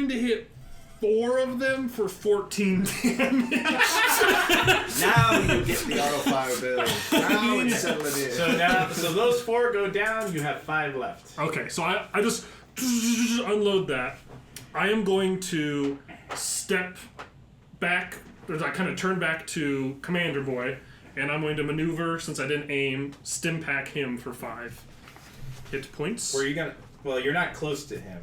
to hit 4 of them for 14 damage. Now you get the auto fire bill. Now it's settling in. So those 4 go down. You have 5 left. Okay, so I just unload that. I am going to step back, or I kind of turn back to Commander Boy, and I'm going to maneuver, since I didn't aim, stim pack him for 5 hit points. Where are you gonna? Well, you're not close to him.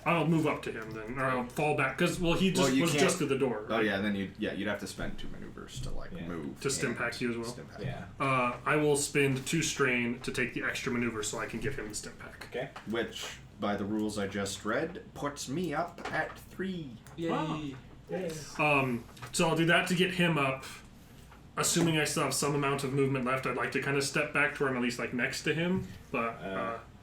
I'll move up to him then, or I'll fall back, because, he just you was can't- just to the door. Oh yeah, then you'd have to spend 2 maneuvers to Yeah. move. To stim and pack you as well? stim pack. Yeah. I will spend 2 strain to take the extra maneuver so I can give him the stim pack. Okay. Which, by the rules I just read, puts me up at 3. Yay. So I'll do that to get him up. Assuming I still have some amount of movement left, I'd like to kind of step back to where I'm at least like next to him, but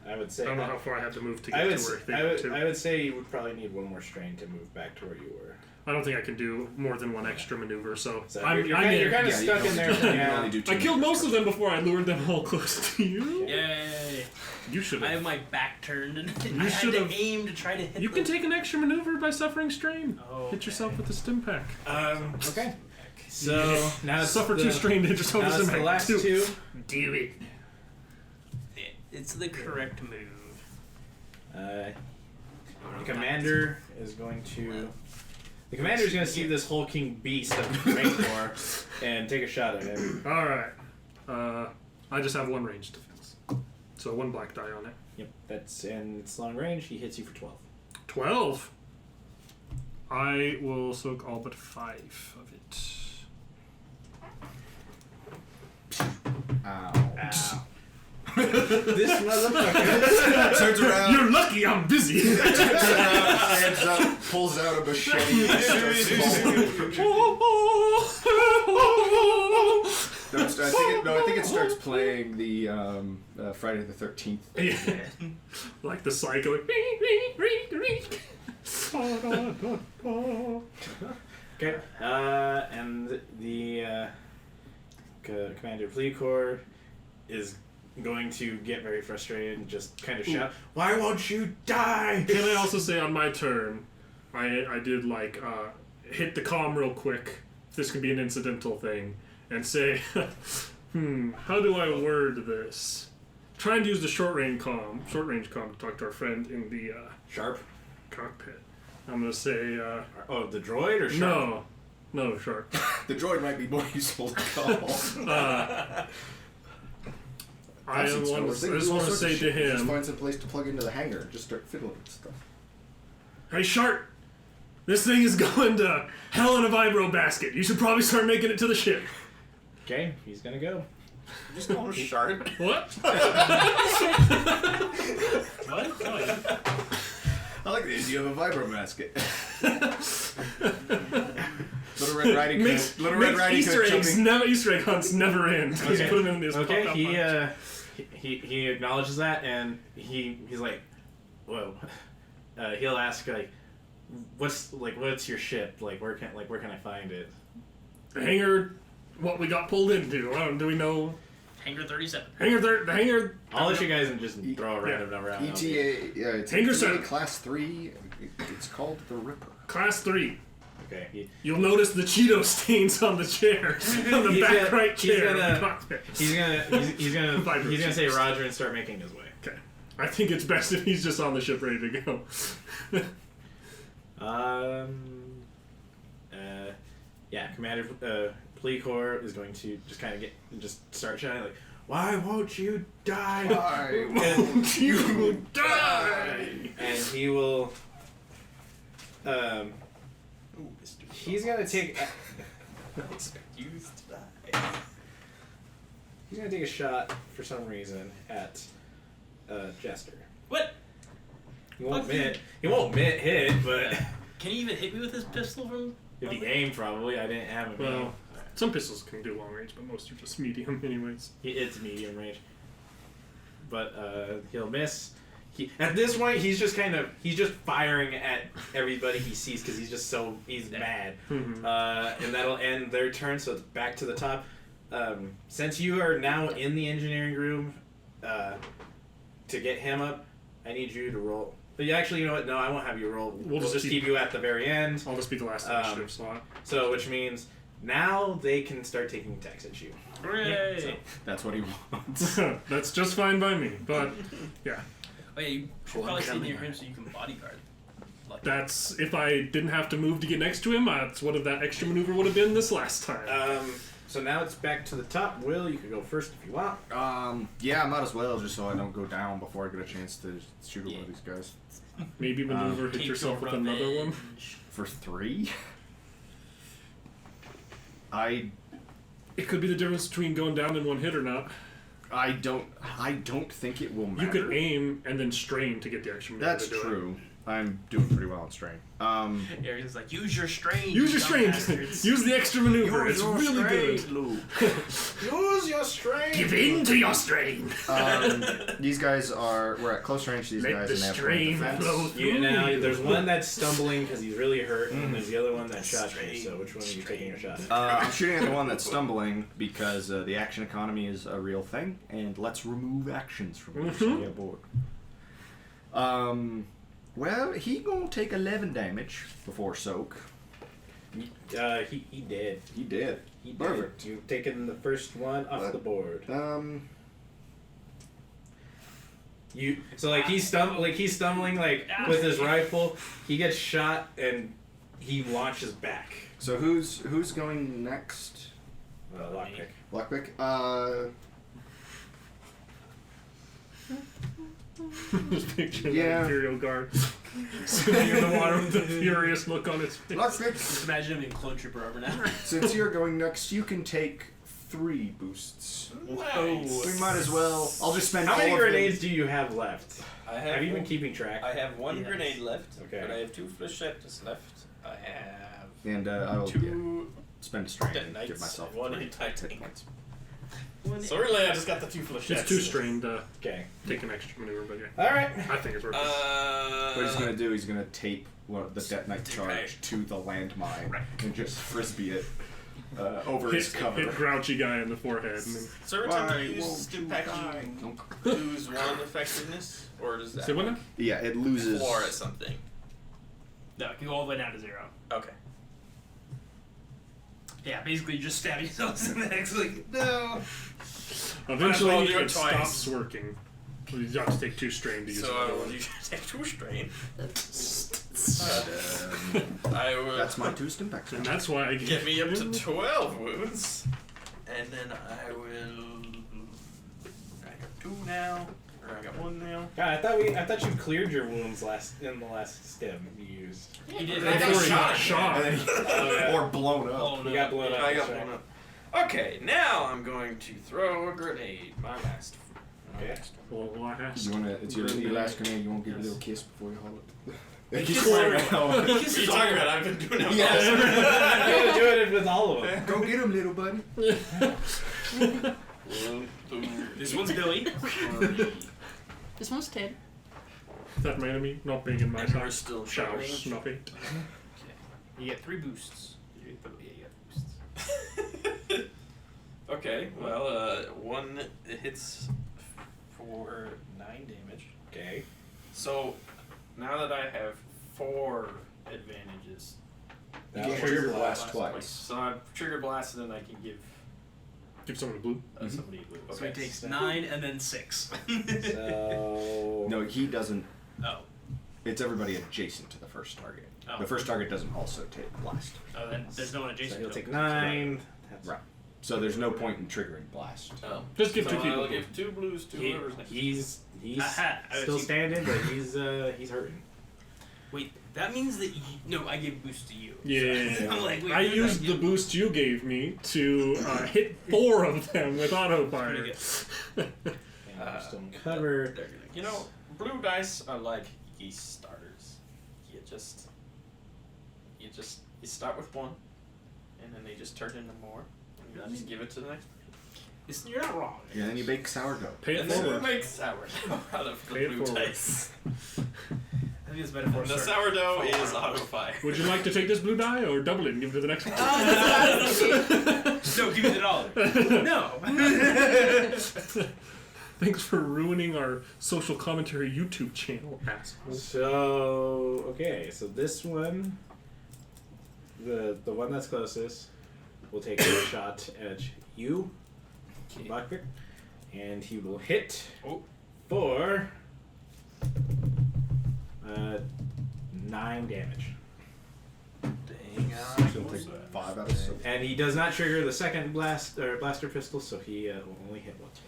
I would say. I don't know how far I had to move to get I to would, where they I, got would, to. I would say you would probably need 1 more strain to move back to where you were. I don't think I can do more than 1 extra maneuver, so, So I'm you're in. kind of Yeah, you stuck can in there only for do- you can now. only do 2 I killed maneuvers. most of them before I lured them all close to you. Yay. You should I have have. my back turned and You I had to should've- aim to try to hit You them. can take an extra maneuver by suffering strain. Oh, Hit yourself with the stim pack. Okay. So now it's Suffer the, 2 strain to hit yourself Now with the it's stim the pack. last 2. 2. Do it. It's the correct move. The commander is going to. The commander is going to see this hulking beast of the Rancor and take a shot at him. Alright. I just have 1 range defense. So 1 black die on it. Yep, that's and it's long range. He hits you for 12. 12. I will soak all but 5 of it. Ow. Ow. This motherfucker. Turns around, You're lucky I'm busy. stands up, pulls out a machete, and starts falling. I think it starts playing the Friday the 13th. Yeah. Like the psycho. Okay. And the commander of Fleet Corps is going to get very frustrated and just kind of shout, "Why won't you die?" Can I also say on my turn, I did like hit the comm real quick. This could be an incidental thing, and say, how do I word this? Trying to use the short range comm to talk to our friend in the Sharp? cockpit. I'm gonna say Oh, the droid or Sharp? no sharp. The droid might be more useful to call. I just want to say to Just him. find some place to plug into the hangar and just start fiddling with stuff. Hey, Shart! This thing is going to hell in a vibro basket. You should probably start making it to the ship. Okay, he's gonna go. You just call him Shark. What? What? Oh, yeah. I like the idea of a vibro basket. Little Red Riding Hood. Little Red Riding Easter Hood eggs, jumping. Easter egg hunts never end. Just put them in this Okay, pop-up punch. he acknowledges that, and he's like, whoa. He'll ask like, what's your ship? Like, where can I find it? The hangar, what we got pulled into. Do we know? Hangar 37. The hangar. I'll let you guys just throw a random number out. ETA, yeah, it's Hangar ETA 7. Class 3. It's called the Ripper. Class 3. Okay. You'll notice the Cheeto stains on the chair, on the He's back gonna- right he's chair. gonna- of the cockpit. He's gonna Vibro say chips. Roger and start making his way. Okay. I think it's best if he's just on the ship ready to go. Yeah, Commander Plea Corps is going to just start shouting like, "Why won't you die? Why won't you die?" And he will. Ooh, Mr. He's gonna take. I expect you to die. He's gonna take a shot for some reason at Jester. What? He won't Fuck you. hit. He won't hit, but Can he even hit me with his pistol from? if he aimed, probably. I didn't have him. Well, some pistols can do long range, but most are just medium, anyways. It's medium range. But he'll miss. At this point, he's just firing at everybody he sees because he's mad. Mhm. And that'll end their turn. So it's back to the top. Since you are now in the engineering room, to get him up, I need you to roll. But actually, you know what? No, I won't have you roll. We'll just keep you at the very end. I'll just be the last initiative slot. So, which means now they can start taking attacks at you. Hooray! So, That's what he wants. That's just fine by me, but yeah. Oh yeah, you should probably stay near him so you can bodyguard. Like That's if I didn't have to move to get next to him. That's what that extra maneuver would have been this last time. So now it's back to the top. Will, you could go first if you want. Yeah, I might as well, just so I don't go down before I get a chance to shoot one of these guys. Maybe maneuver, hit take yourself your with another one. revenge. For 3? It could be the difference between going down in one hit or not. I don't think it will matter. You could aim and then strain to get the extra maneuver. That's to do true. I'm doing pretty well on strain. Ares like, use your strain. Use your strain. bastards." Use the extra maneuver. It's really good. Luke. Use your strength. Give in to your strain. These guys we're at close range to these Let guys the and they have strain point defense. flow through. You know, you. there's one that's stumbling because he's really hurt, and there's the other one that shot you. So which one are you taking a shot? I'm shooting at the one that's stumbling because the action economy is a real thing, and let's remove actions from this board. Well, he gonna take 11 damage before soak. He did. He did. He did. Perfect. You've taken the first one off the board. He's stumbling with his rifle. He gets shot and he launches back. So who's going next? Lockpick. Lockpick. Just picture Yeah. the Imperial Guard swimming in the water with a furious look on his face. Lockpick. Just imagine him in clone trooper armor now. Since you're going next, you can take 3 boosts. Whoa. We might as well. I'll just spend How all many of grenades do you have left? I Have you been keeping track? I have 1 Yes. grenade left, Okay. but I have 2 flechettes left. I have them. And I will 2 spend a strain and detonates give myself and 1 3 anti-tank. hit points. So really, I just got the 2 flechettes. It's too strained to Okay. take an extra maneuver, but yeah. All right. I think it's worth it. What he's gonna do, he's gonna tape the detonite charge to the landmine and just frisbee it over his cover. Hit grouchy guy in the forehead. And then, So every Why time you use won't stim you packaging, die? lose 1 effectiveness, or does that say what now? Yeah, it loses. floor at something? No, you go all the way down to 0. Okay. Yeah, basically you just stab yourself in the neck. It's like, no. Eventually, I'll do it it twice. stops working. You have to take 2 strain to use So I another will one. usually take 2 strain. I will That's my 2 stim packs. And that's why I get me up to 12 wounds, and then I will. I have 2 now. I got one now. God, I thought you cleared your wounds in the last stem you used. He did. I got Before he got shot. shot. And then Oh, yeah. or blown up. Oh, You got blown up. I got that's right. blown up. Okay, now I'm going to throw a grenade. My last. Okay. Well, last. You wanna? It's your last grenade. You want to give a little kiss before you haul it? Kiss right her. now. What are you talking about? I've been doing it. Yes. I'm gonna do it with all of them. Go get him, little buddy. This one's Billy. This one's Ted. Is that my enemy? Not being in my And we're side. still Shower showing. snuffy. You get 3 boosts. Yeah, you got boosts. Okay, well, one hits for 9 damage. Okay. So now that I have 4 advantages, You That'll can trigger trigger blast. blast twice. So I've trigger blasted, and I can give Give someone a blue. somebody blue. So he Okay. takes 9 and then 6. So No, he doesn't. Oh. It's everybody adjacent to the first target. Oh. The first target doesn't also take blast. Oh, then there's no one So adjacent he'll to take him. 9. That's Right. So there's no point in triggering blast. Oh. Just give so 2 people. I'll give 2 blues to He, whoever's next. he's Aha, I still see. standing, but he's hurting. Wait, that means that no, I give boost to you. Yeah. I'm like, wait, I what did used the give? boost you gave me to hit 4 of them with auto fire. Pretty good. And I'm still in cover. They're gonna, you know, blue dice are like yeast starters. You start with 1, and then they just turn into more. And you just give it to the next. You're not wrong. Yeah, then you bake sourdough. Pay it And then we forward. make sourdough out of the Pay it blue forward. dice. I think it's metaphor. And the sourdough is auto fire. Would you like to take this blue die or double it and give it to the next one? No, give me the $1. No. Thanks for ruining our social commentary YouTube channel, asshole. So okay, so this one, the one that's closest, will take a shot at you, Blackbeard, and he will hit for 9 damage. Dang, So he'll take 5 out of 6. And he does not trigger the second blaster pistol, so he will only hit once.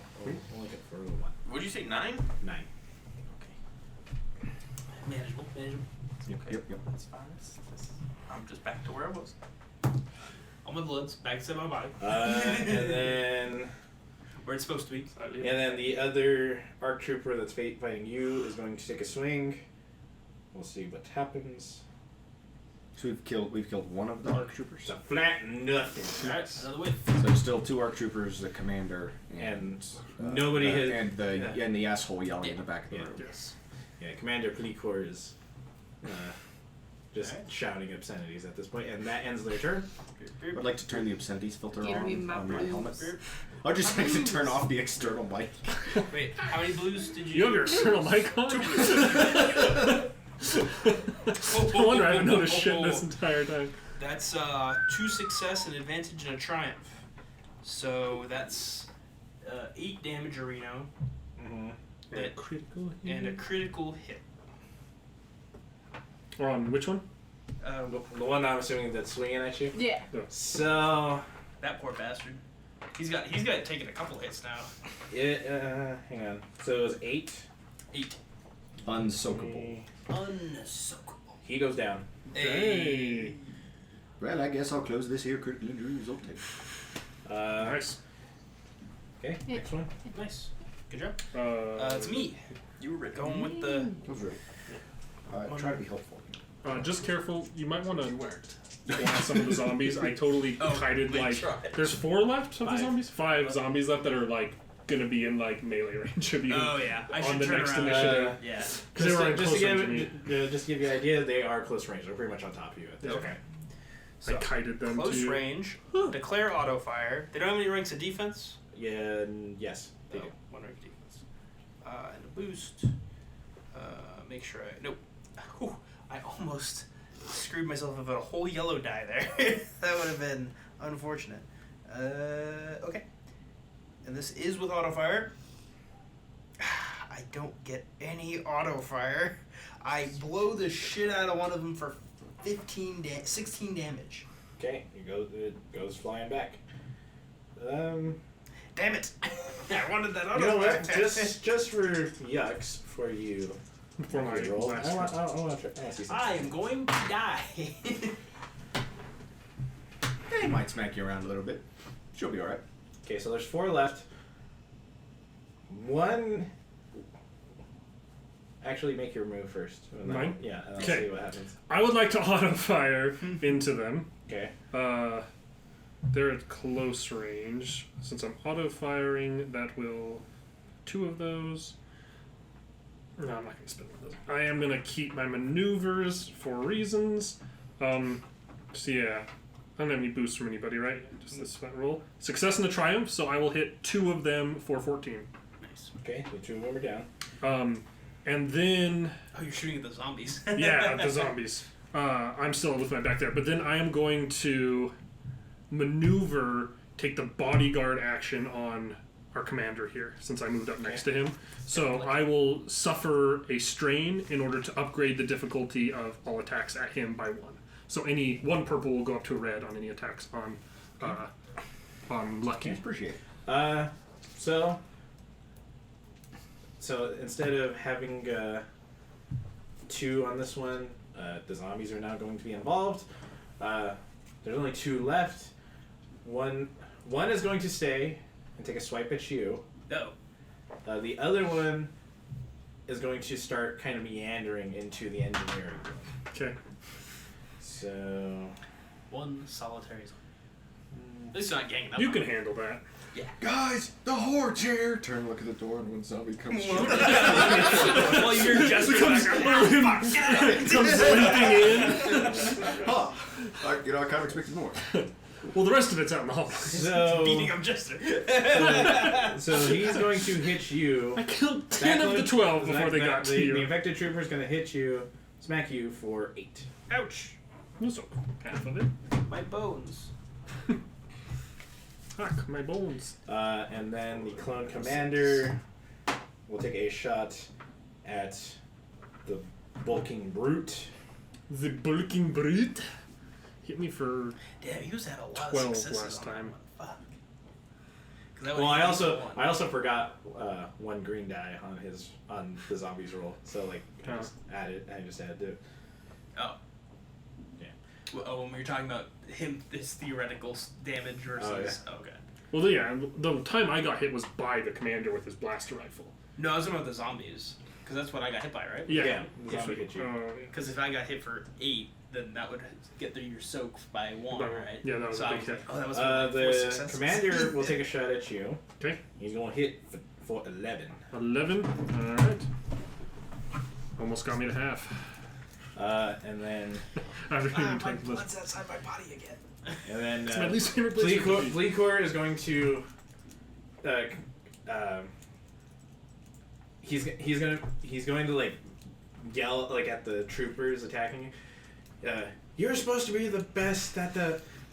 Only hit for 1. Would you say 9? 9. Manageable. Yep. That's fine. I'm just back to where I was. All my blood's back to my body. And then Where it's supposed to be. and then the other ARC trooper that's fighting you is going to take a swing. We'll see what happens. So we've killed one of the ARC troopers. So flat nothing. Alright, another win. So there's still 2 ARC troopers, the commander, And nobody has. and the asshole yelling in the back of the Yeah. room. Yes. Yeah, Commander Plicor is just shouting obscenities at this point, and that ends their turn. I'd like to turn the obscenities filter You don't on even my blues. helmet. I'd just like to turn off the external mic. Wait, how many blues did you You have your external mic on? No wonder I haven't noticed shit this entire time. That's 2 success, an advantage, and a triumph. So that's 8 damage a Reno And a critical hit. and a critical hit. Or on which one? The one I'm assuming that's swinging at you. Yeah. So That poor bastard. He's got taken a couple hits now. hang on. So it was 8. 8. Unsoakable. Unsoakable. He goes down. Hey. Well, I guess I'll close this here critical injury result tape. Nice. Okay, Yeah. next one. Nice. Good job. It's It's me. You were Going with the. That was right. Try to be helpful. Just careful. You might want to blast some of the zombies. I totally kited we like. tried. There's 4 left of the 5. zombies. 5 zombies left that are like gonna be in like melee range of you. Oh yeah, I on should the turn next around. initiative. Yeah. Because they were in close range of me. Just to give you an idea, they are close range. They're pretty much on top of you. At this Okay. point. So, I kited them close to you. range. Declare auto fire. They don't have any ranks of defense. Yeah. Yes. They do. 1 rank of defense. And a boost. Make sure I. Nope. Whew, I almost screwed myself with a whole yellow die there. That would have been unfortunate. Okay. And this is with auto fire. I don't get any auto fire. I blow the shit out of one of them for 16 damage. Okay. It goes flying back. Dang Damn it! I wanted that You know auto what? Just for yucks, for you. Before my roll. last I want one. to see something. I am going to die. They might smack you around a little bit. She'll be alright. Okay, so there's 4 left. One. Actually, make your move first. And then- Mine? Yeah, and I'll Okay. see what happens. I would like to auto fire into them. Okay. They're at close range. Since I'm auto firing, that will 2 of those. No, I'm not going to spend one of those. I am going to keep my maneuvers for reasons. So yeah, I don't have any boosts from anybody, right? Just this flat roll. Success and a triumph, so I will hit 2 of them for 14. Nice. Okay, the 2 more down. And then Oh, you're shooting at the zombies. yeah, the zombies. I'm still with my back there, but then I am going to maneuver, take the bodyguard action on our commander here, since I moved up next to him. So I will suffer a strain in order to upgrade the difficulty of all attacks at him by 1. So any 1 purple will go up to a red on any attacks on Lucky. Appreciate it. So instead of having 2 on this one, the zombies are now going to be involved. There's only 2 left. One is going to stay and take a swipe at you. No. The other one is going to start kind of meandering into the engineering room. Okay. So 1 solitary zombie. At least you're not ganging up. You can handle that. Guys, the horde's here! Turn and look at the door, and when zombie comes shooting. Well, you're just Comes limping in. Huh. I kind of expected more. Well, the rest of it's out in the hall. So, beating up Jester. so he's going to hit you. I killed 10 of the 12 before they got to the you. infected trooper is going to hit you, smack you for 8. Ouch. So, half of it. My bones. Fuck, my bones. And then the clone commander will take a shot at the bulking brute. The bulking brute hit me for Damn, he was had a lot 12 of successes last on that time. one. Fuck. 'Cause that Well, would've I been one. also forgot 1 green die on the zombies roll. So like I Oh. just added it. Oh. Yeah. Well, oh, when we were talking about him, his theoretical damage versus. Oh, okay. well, yeah. The time I got hit was by the commander with his blaster rifle. No, I was talking about the zombies. Because that's what I got hit by, right? Yeah. the zombie hit you. Because if I got hit for 8, then that would get through your soak by 1, Right. right? Yeah, that was so a I big was hit. like, oh, that was The 4 successes. commander will take a shot at you. Okay. He's going to hit for 11. 11. All right. Almost got me to half. And then After Ah, even my taking this. blood's outside my body again. It's my least favorite place to be. Fleecor is going to he's going to like yell like at the troopers attacking you. You're supposed to be the best that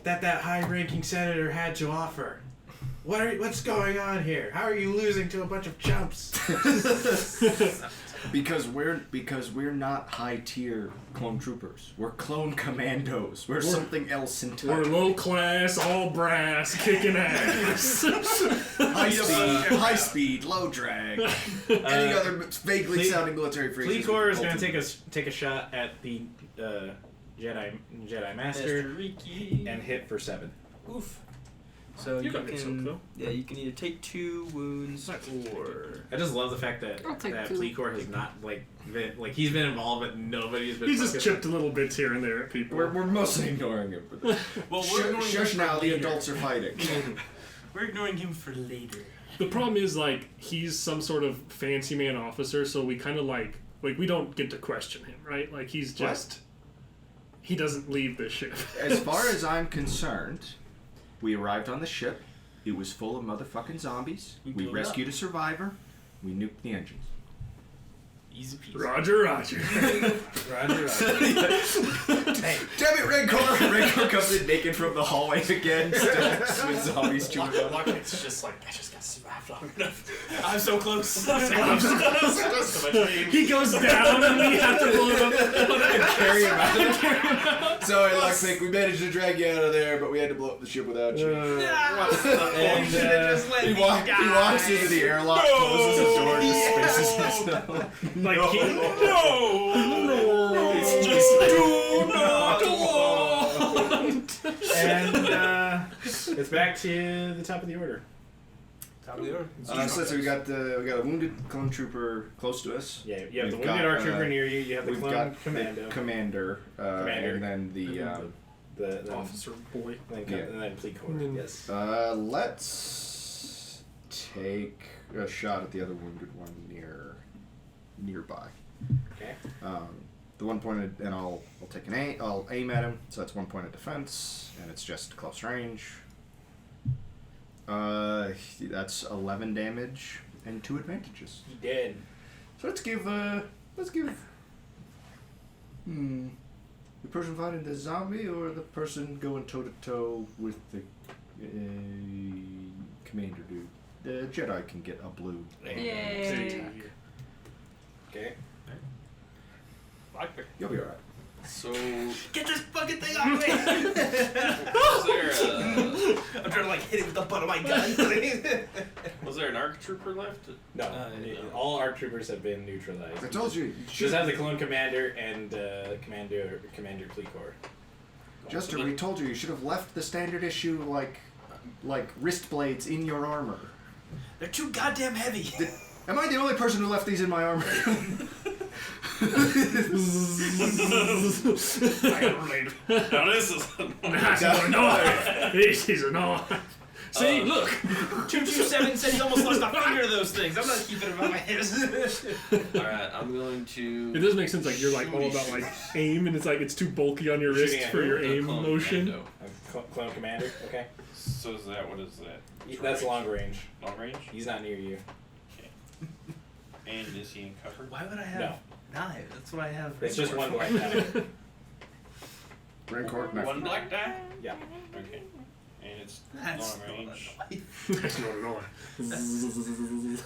that high-ranking senator had to offer. What's going on here? How are you losing to a bunch of chumps? Because we're not high tier clone troopers. We're clone commandos. We're something else entirely. We're low class, all brass, kicking ass. high speed, low drag. Any other vaguely sounding military phrases. Fleecor is going to take a shot at the Jedi Master Mr. Riki. and hit for 7. Oof. So You you got me soaked, can, though. yeah, you can either take 2 wounds or I just love the fact that I'll take 2. Fleecor has not been he's been involved, but nobody's been. He's just focused on- chipped little bits here and there at people. We're mostly ignoring him. Well, we're ignoring Shush him now, for the later. adults are fighting. We're ignoring him for later. The problem is, like, he's some sort of fancy man officer, so we kind of like we don't get to question him, right? Like, he's just he doesn't leave the ship. As far as I'm concerned, we arrived on the ship. It was full of motherfucking zombies. You We blew it rescued a survivor. We nuked the engines. Easy peasy. Roger, Roger. Roger. Hey, damn it, Rancor! Rancor comes in naked from the hallway again, still with zombies chewing on him. It's just like, I just got survived long enough. I'm so close. He goes down and we have to blow him up. Carry him out. Sorry, Lockpick, we managed to drag you out of there, but we had to blow up the ship without you. And, You should've just let He, me he die. walks into the airlock, closes the door, and just spaces himself. Like, It's just and it's back to the top of the order. Top of the order. So we got a wounded clone trooper close to us. Yeah, you have the We've wounded got, ARC trooper near you. You have the We've clone got commando. the commander, and then the officer boy. and then Fleet Corps. Yes. Let's take a shot at the other wounded one nearby. Okay. The one pointed, and I'll take I'll aim at him. So that's 1 point of defense, and it's just close range. That's 11 damage and 2 advantages. He dead. So let's give the person fighting the zombie or the person going toe to toe with the commander dude. The Jedi can get a blue. Yay. Okay. You'll be alright. So, Get this fucking thing off me! I'm trying to like hit it with the butt of my gun. was there an ARC trooper left? No, no. all ARC troopers have been neutralized. I told you. Just have the clone commander and commander Fleet Corps. Jester, we told you should have left the standard issue like wrist blades in your armor. They're too goddamn heavy. Am I the only person who left these in my armor? I got related. Now this is This is annoying. See, look. 227 said he almost lost a finger to those things. I'm not keeping him on my hips. Alright, I'm going to. It does make sense. Like you're like all about like aim, and it's like it's too bulky on your wrist Shooting at for who? your The aim clone motion. commando. Clone commander. Okay. So is that, what is that? That's long range. Long range? He's not near you. And is he in cover? Why would I have No. knives? That's what I have. It's just one black die. Rancor knife. One black die? Yeah. Okay. And it's That's long range. not a knife. That's not annoying.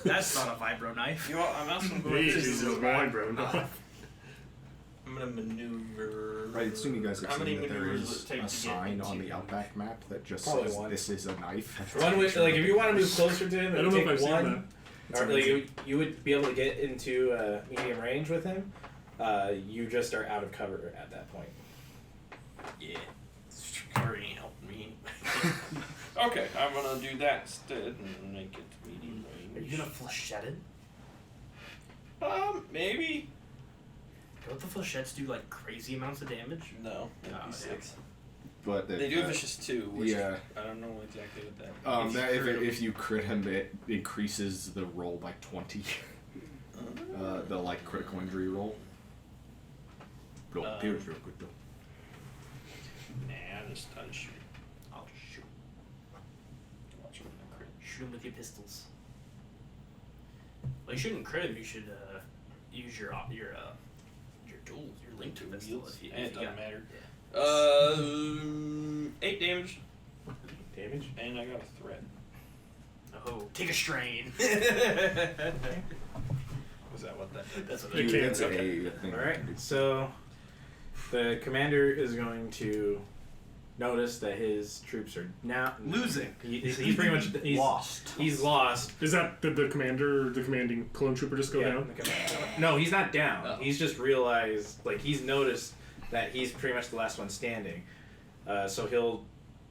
That's not a vibro knife. You know what? I'm also going This is to. annoying, bro. No. I'm going to maneuver. Right, assume you guys have How many seen that there maneuvers does is it take a to get sign on into the Outback map that just Probably says one. this is a knife. One with, like, if you want to move closer to him, I it don't would know if take I've seen one. that. Or like you would be able to get into medium range with him. You just are out of cover at that point. Yeah. Already helped me. Okay, I'm going to do that instead and make it medium Are range. you gonna flechette it? Maybe. Don't the flechettes do like crazy amounts of damage? No, Oh, maybe 6. But They do have vicious 2, which yeah. I don't know exactly what that means. If you crit him, it increases the roll by 20. The like critical injury roll. Roll appears real good though. Nah, I'll shoot. I'll shoot. Watch him crit. Shoot him with your pistols. Well, you shouldn't crit him. You should use your tools, your link to pistol. Wheels. If you, And if it you doesn't got, matter. Yeah. 8 damage, Damage. and I got a threat. Oh, take a strain. Was that what that? That's what It they can. do. It's a thing. All right. So the commander is going to notice that his troops are now Losing. He's pretty much Lost. He's lost. Is that the commander, the commanding clone trooper just go Yeah, down? the commander. No, he's not down. Oh. He's just realized, like, he's noticed that he's pretty much the last one standing. So he'll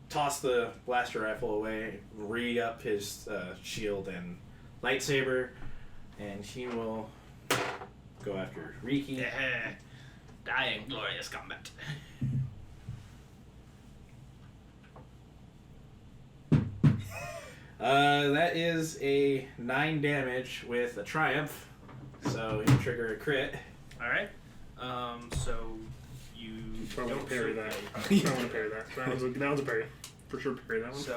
toss the blaster rifle away, re-up his shield and lightsaber, and he will go after Riki. Yeah. Die in glorious combat. That is a 9 damage with a triumph, so he'll trigger a crit. All right. So you Probably don't parry shoot that. me. Probably parry that. That was a parry. For sure parry that one. So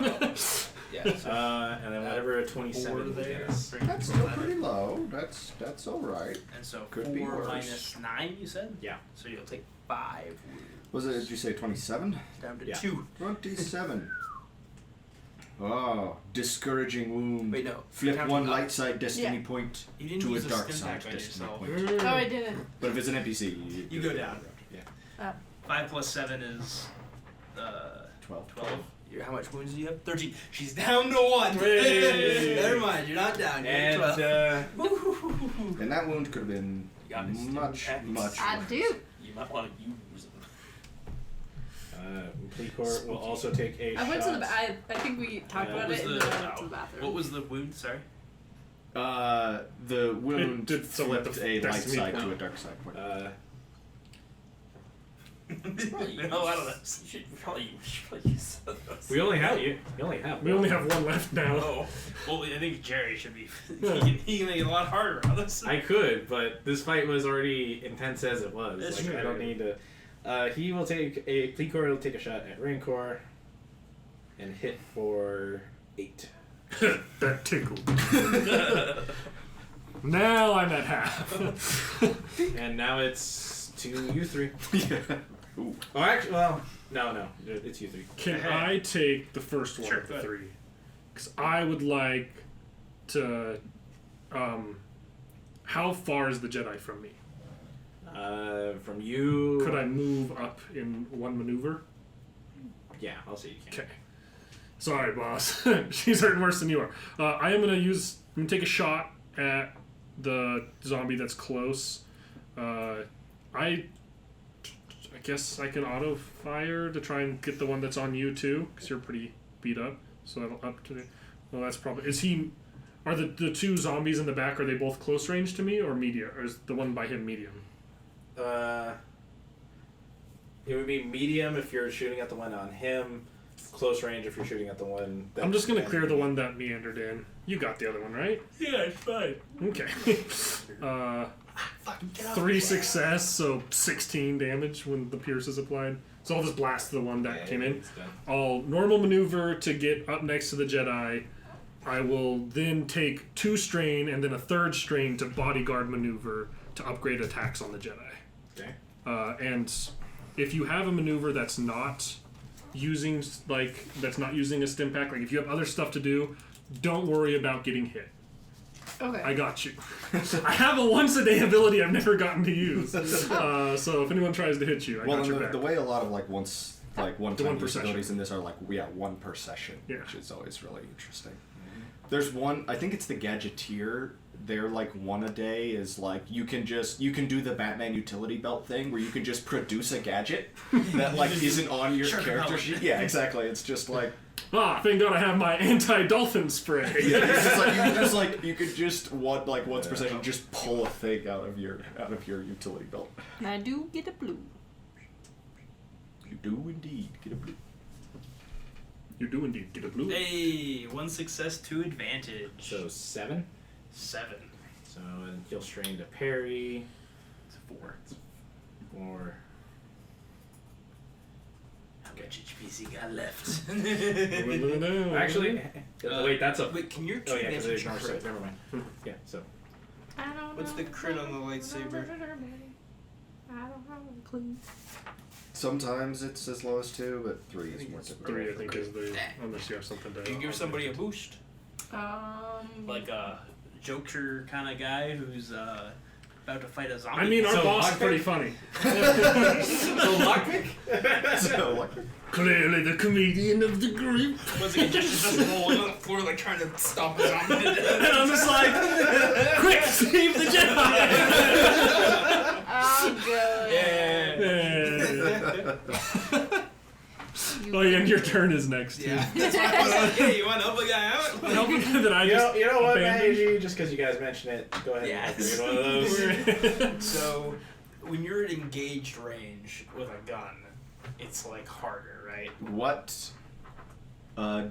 Yeah. So And then whatever a 27 4 there. is. That's still pretty low. That's all right. And so Could be 4 worse. minus 9, you said? Yeah. So you'll take 5 Was it? Did you say 27? down to Yeah. 2. 27. Oh, discouraging wound. Wait, no. Flip Count one up. light side destiny Yeah. point You didn't to a use dark stim side pack on destiny yourself. point. Oh, I didn't. But if it's an NPC, You go down. Yeah. Oh. 5 plus 7 is 12. 12. How much wounds do you have? 13. She's down to 1. Hey. Never mind, you're not down. You're And 12. And that wound could have been got me much, still. much I worse. do. You might want to use them. Plecor will also take a I went shot. to the. I think we talked What about was it, and the- then I went to the bathroom. What was the wound? Sorry. The wound It did something flipped with a the light destiny side point. to a dark side point. A lot of this. You should probably use those. We only have you. You only have. We only have one left now. Oh. Well, I think Jerry should be. He can make it a lot harder on this. I could, but this fight was already intense as it was. That's Like, true. I don't need to. He will take a Plecor will take a shot at Rancor, and hit for 8. That tickled. Now I'm at half. And now it's to you 3. Yeah. Ooh. Oh, actually, well, no, it's you 3. Can I take the first one Sure, of go the ahead. 3? Because I would like to. How far is the Jedi from me? From you. Could I move up in one maneuver? Yeah, I'll say you can. Okay. Sorry, boss. She's hurting worse than you are. I am gonna take a shot at the zombie that's close. I guess I can auto fire to try and get the one that's on you too, because you're pretty beat up. So that'll up to the. Well, that's probably. Is he? Are the two zombies in the back? Are they both close range to me or medium? Or is the one by him medium? It would be medium if you're shooting at the one on him. Close range if you're shooting at the one. I'm just gonna clear the one that meandered in. You got the other one, right? Yeah, it's fine. Okay. Fucking get out. 3 success, so 16 damage when the pierce is applied. So I'll just blast the one that came in. It's done. I'll normal maneuver to get up next to the Jedi. I will then take 2 strain and then a 3rd strain to bodyguard maneuver to upgrade attacks on the Jedi. Okay. And if you have a maneuver that's not using a stim pack, like if you have other stuff to do, don't worry about getting hit. Okay. I got you. I have a once a day ability I've never gotten to use. So if anyone tries to hit you, I Well, got and your back. the way a lot of one The one time per session. abilities in this are one per session, Yeah. which is always really interesting. There's one, I think it's the Gadgeteer. They're one a day is you can do the Batman utility belt thing where you can just produce a gadget that isn't on your Sure, character no. sheet. Yeah, exactly. It's just Thank God I have my anti-dolphin spray. yeah, it's just you could just once per session just pull a thing out of your utility belt. And I do get a blue. You do indeed get a blue. You do indeed get a blue. Hey, 1 success, 2 advantage. So 7. 7. So and he'll strain to parry. It's 4. 4. How much HPC got left? Actually, wait, that's a. Wait, can your Oh yeah, because it advantage ignores crit? it. Never mind. Yeah, so. I don't What's know. the crit on the lightsaber? I don't have a clue. Sometimes it's as low as 2, but 3 is more typical. 3, I think, is the unless you have something to. You give somebody a boost, Like a Joker kind of guy who's about to fight a zombie. I mean, our So boss is lockpick? pretty funny. So lockpick. So Clearly the comedian of the group. Once again, just rolling on the floor, trying to stop a zombie to death. And I'm just like, quick, save the Jedi! oh, good. Oh yeah, and your turn is next too. Yeah, that's why I was like, hey, you want to help a guy out? Help me that I You just know what, abandoned. Maggie? Just because you guys mentioned it, go ahead Yes. and one of those. So, when you're at engaged range with a gun, it's harder, right? what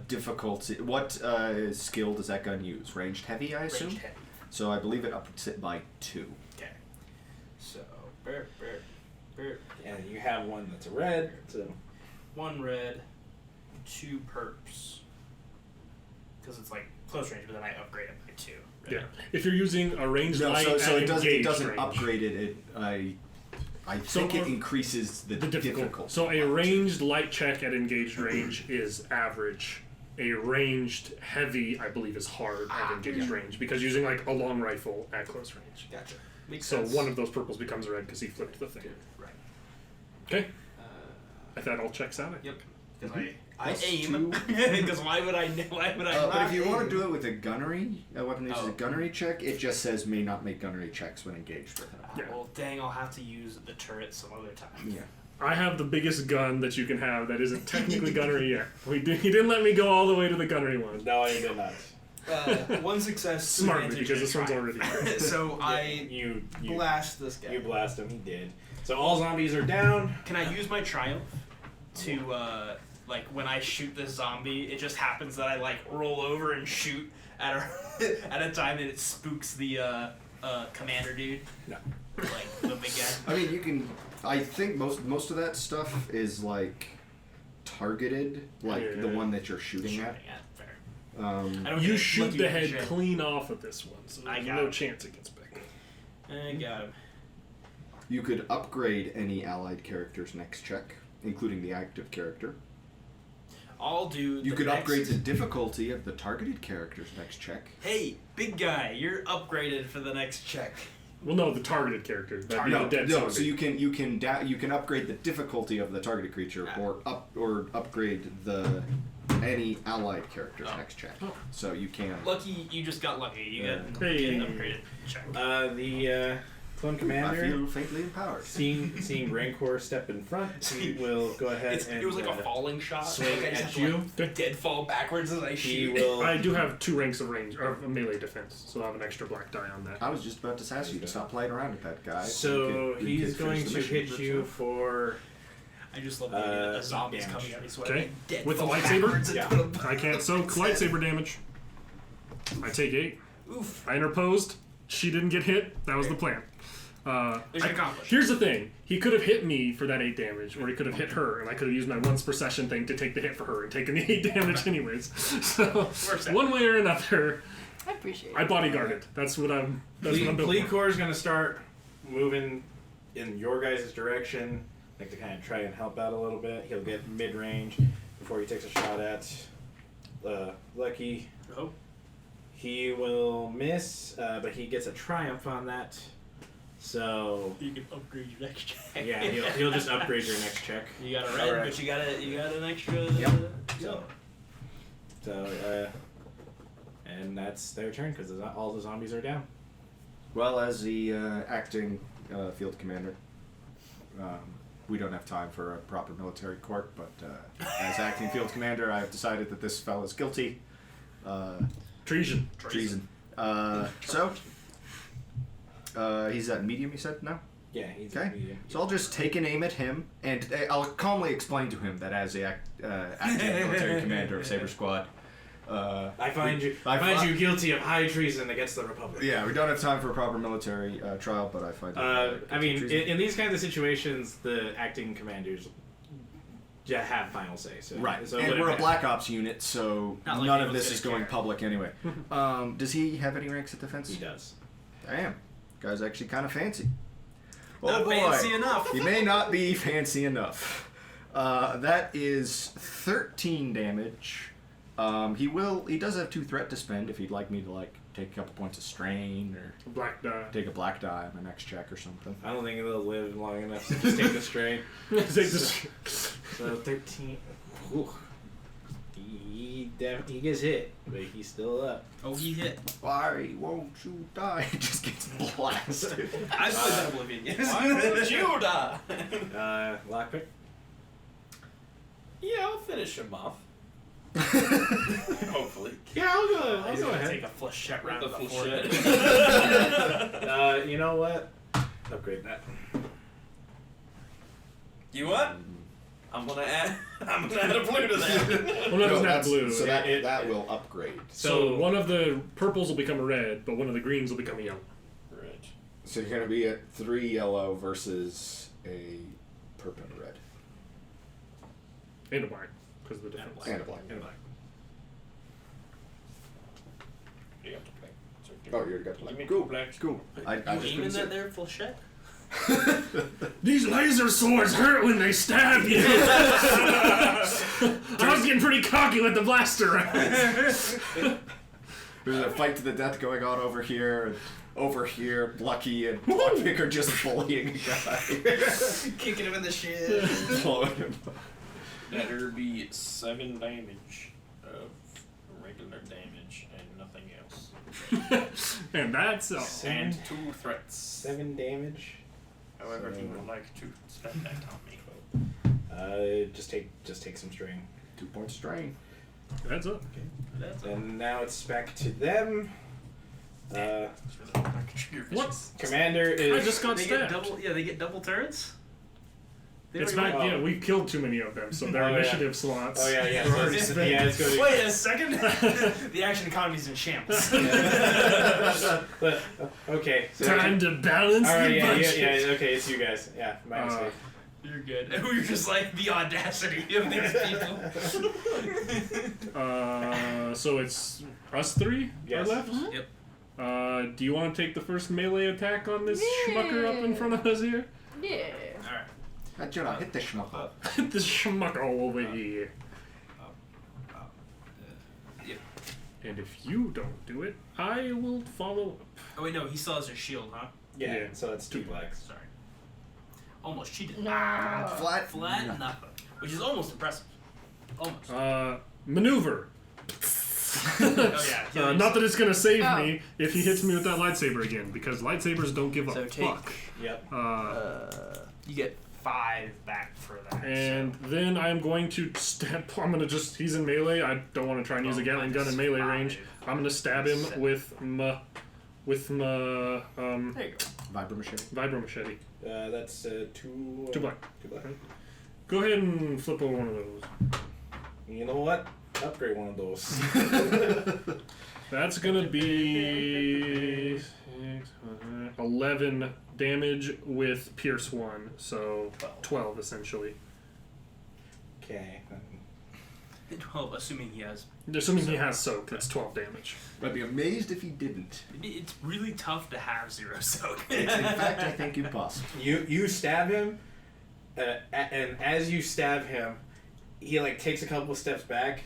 difficulty? What skill does that gun use? Ranged heavy, I assume. Ranged heavy. So I believe it ups it by 2. Okay. So, burp, burp, burp. And you have one that's a red, so 1 red, 2 perps. Because it's close range, but then I upgrade it by 2. Right? Yeah, if you're using a ranged No, light so at it doesn't engaged doesn't range, upgrade it. I think it increases the difficulty. So a ranged light check at engaged range is average. A ranged heavy, I believe, is hard at engaged range because using a long rifle at close range. Gotcha. Makes So sense. one of those purples becomes red because he flipped the thing. Right. Okay. That all checks out. Yep. Because I Plus aim. 2. Because why would I not? But if you want to aim? do it with a gunnery, a weapon that uses Oh. a gunnery check, it just says may not make gunnery checks when engaged with it. Yeah. Well, dang, I'll have to use the turret some other time. Yeah. I have the biggest gun that you can have that isn't technically gunnery yet. He didn't let me go all the way to the gunnery one. No, I did not. One success. two Smartly, advantage, because and this one's try. already great. So I You blast this guy. You blast him. He did. So all zombies are down. Can I use my triumph to like when I shoot this zombie, it just happens that I like roll over and shoot at a at a time that it spooks the commander dude. No. Like the big guy. I mean, you can. I think most of that stuff is like targeted, like the Yeah. one that you're shooting at. Fair. Um, I don't You get shoot lucky the with head shit. clean off of this one, so I there's got no him. chance it gets big. I got him. you could upgrade any allied character's next check, including the active character. I'll do. You the could next... upgrade the difficulty of the targeted character's next check. Hey, big guy, you're upgraded for the next check. Well, no, the targeted character. That'd be No, the dead no. zombie. So you can upgrade the difficulty of the targeted creature, or upgrade the any allied character's next check. Oh. So you can. Lucky, you just got lucky. You got Hey. an upgraded check. The clone I commander, feel faintly empowered. seeing Rancor step in front, he will go ahead and It was like a falling shot. swing Like, I just at have to, you. like, dead fall backwards as I He shoot. will. I do have 2 ranks of range or melee defense, so I'll have an extra black die on that. I was just about to ask you to stop playing around with that guy. So You he's could going finish to the mission hit with you yourself. for. I just love the zombies damage. coming at me, so Okay. I dead With the fall lightsaber? backwards and Yeah. put 'em- I can't soak lightsaber damage. I take 8. Oof. I interposed. She didn't get hit. That was the plan. Mission accomplished. Here's the thing. He could have hit me for that 8 damage, or he could have hit her, and I could have used my once per session thing to take the hit for her and taken the 8 damage anyways. So, Works out. one way or another, I appreciate it. I bodyguarded. That's what I'm built for. Core is going to start moving in your guys' direction, like to kind of try and help out a little bit. He'll get mid range before he takes a shot at Lucky. Oh. He will miss, but he gets a triumph on that. So You can upgrade your next check. yeah, he'll just upgrade your next check. You got a red, Alright. but you got an extra. Yep. So and that's their turn because all the zombies are down. Well, as the acting field commander, we don't have time for a proper military court, but as acting field commander, I have decided that this fellow is guilty. Treason. Treason. So, he's at medium, you said? No? Yeah, he's Okay. So I'll just take an aim at him, and I'll calmly explain to him that as the acting military commander of Sabre Squad, I find you guilty of high treason against the Republic. yeah, we don't have time for a proper military trial, but I find. I mean, treason. in these kinds of situations, the acting commanders have final say. So, Right, So and whatever. we're a Black Ops unit, so Not like none of anyone's this gonna is going care. public anyway. Does he have any ranks of defense? He does. Damn, guy's actually kind of fancy. Not Oh boy, fancy enough. he may not be fancy enough. That is 13 damage. He does have 2 threat to spend if he'd like me to take a couple points of strain or Black die. take a black die on my next check or something. I don't think they'll live long enough to just take the strain. Take this. So 13. Ooh. He gets hit, but he's still up. Oh, he hit. Why won't you die? He just gets blasted. I played that Oblivion. Yes. Why would you die? Lockpick. Yeah, I'll finish him off. Hopefully. Yeah, I'll go He's gonna ahead. take a flechette round The to the full forehead. shit. You know what? Upgrade that. You what? I'm gonna add a blue to that. Well, no, it doesn't have that's- blue. So that It- that will upgrade. So one of the purples will become a red, but one of the greens will become a yellow. Right. So you're gonna be at 3 yellow versus a purple and red. And a black, because of the difference. And a black. And black. You have to play. So Oh, you already got Give me black. two Cool. blacks. Cool. I You just aiming couldn't that see. there flechette? These laser swords hurt when they stab you. I was getting pretty cocky with the blaster rounds. There's a fight to the death going on over here. over here, Lucky and Lockpick are just bullying a guy. Kicking him in the shit. Blowing him up. Better be 7 damage of regular damage and nothing else. And that's all. And 2 threats. 7 damage. However, he would like to spend that on me. Just take some strain. 2 points strain. That's up. That's And now it's back to them. What? Commander I is. just got They get stabbed. double. Yeah, they get double turrets. They It's already not. went- Yeah, we've killed too many of them, so their Oh, yeah. initiative slots. Oh yeah, yeah. are So already it's, spent. yeah, it's going to. Wait a second. The action economy's in shambles. But, okay. So Time to balance all right. the Yeah, budget. yeah. Okay, it's you guys. Yeah, my mistake. You're good. We're just like the audacity of these people. So it's us 3 Yes. are left. Yep. Do you want to take the first melee attack on this Yeah. schmucker up in front of us here? Yeah. All right. Jedi, hit the schmuck. This schmucker over here. Yep. And if you don't do it, I will follow up. Oh wait, no, he still has his shield, huh? Yeah. Yeah. So that's 2 blacks. Sorry. Almost cheated. No. Flat. Flat nothing, which is almost impressive. Almost. Maneuver. Oh yeah. Not that it's gonna save Oh. me if he hits me with that lightsaber again, because lightsabers don't give So a take- fuck. Yep. You get 5 back for that. And then I'm going to stab. I'm gonna just. He's in melee. I don't want to try and use a Gatling gun in melee range. I'm gonna stab him with my There you go. Vibro machete. vibro machete. That's 2. 2 black. 2 black. Go ahead and flip over one of those. You know what? Upgrade one of those. That's gonna be 11 damage with Pierce 1, so 12 essentially. Okay. 12, assuming he has. Assuming he has soak, that's 12 damage. I'd be amazed if he didn't. It's really tough to have 0 soak. It's in fact, I think, impossible. You stab him, and as you stab him, he like takes a couple steps back,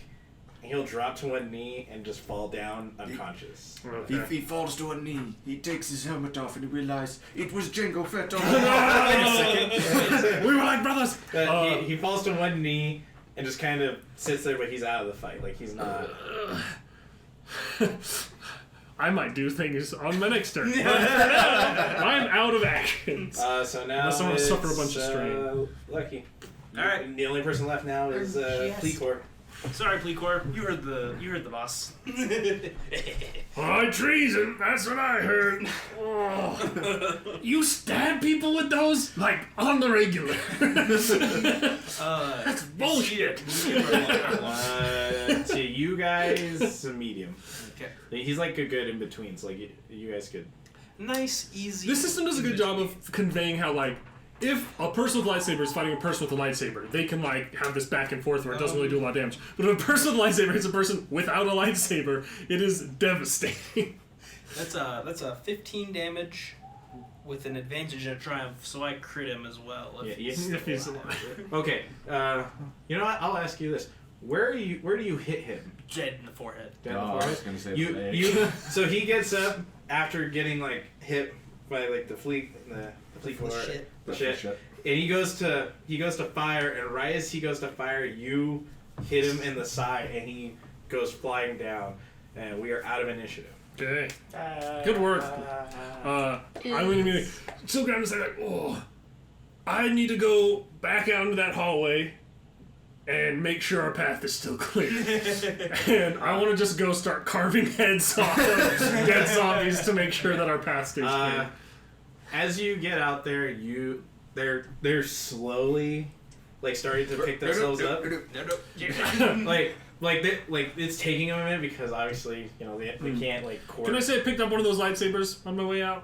and he'll drop to one knee and just fall down unconscious. Okay. If he falls to a knee, he takes his helmet off and he realizes it was Jango Fett all We were like brothers! He falls to one knee and just kind of sits there, but he's out of the fight. Like he's not. I might do things on my next turn. But for now, I'm out of actions. So now Unless I wanna it's, suffer a bunch of strain. Lucky. All right. The only person left now is Yes. Plecor. Sorry, Plecor. You heard the boss. High treason, that's what I heard. Oh. You stab people with those? Like, on the regular. That's bullshit. To you guys, a medium. Okay. He's like a good in between. So like you guys could. Nice, easy. This system does a good job of conveying how, like, if a person with a lightsaber is fighting a person with a lightsaber, they can, like, have this back and forth where it doesn't really do a lot of damage. But if a person with a lightsaber hits a person without a lightsaber, it is devastating. That's a 15 damage with an advantage and a triumph, so I crit him as well. Yeah, If If he's alive. Okay. You know what? I'll ask you this. Where do you hit him? Dead in the forehead. Down the I forehead? was gonna say You leg. so he gets up after getting like hit by like the fleet or Shit. the That's shit. the shit. And he goes to fire, and right as he goes to fire, you hit him in the side, and he goes flying down, and we are out of initiative. Okay. Good work. I'm going to be still going to say, like, oh, I need to go back out into that hallway and make sure our path is still clear. And I want to just go start carving heads off of dead zombies to make sure that our path stays clear. As you get out there, they're slowly like starting to pick themselves up. like it's taking them a minute because obviously they can't like court. Can I say I picked up one of those lightsabers on my way out?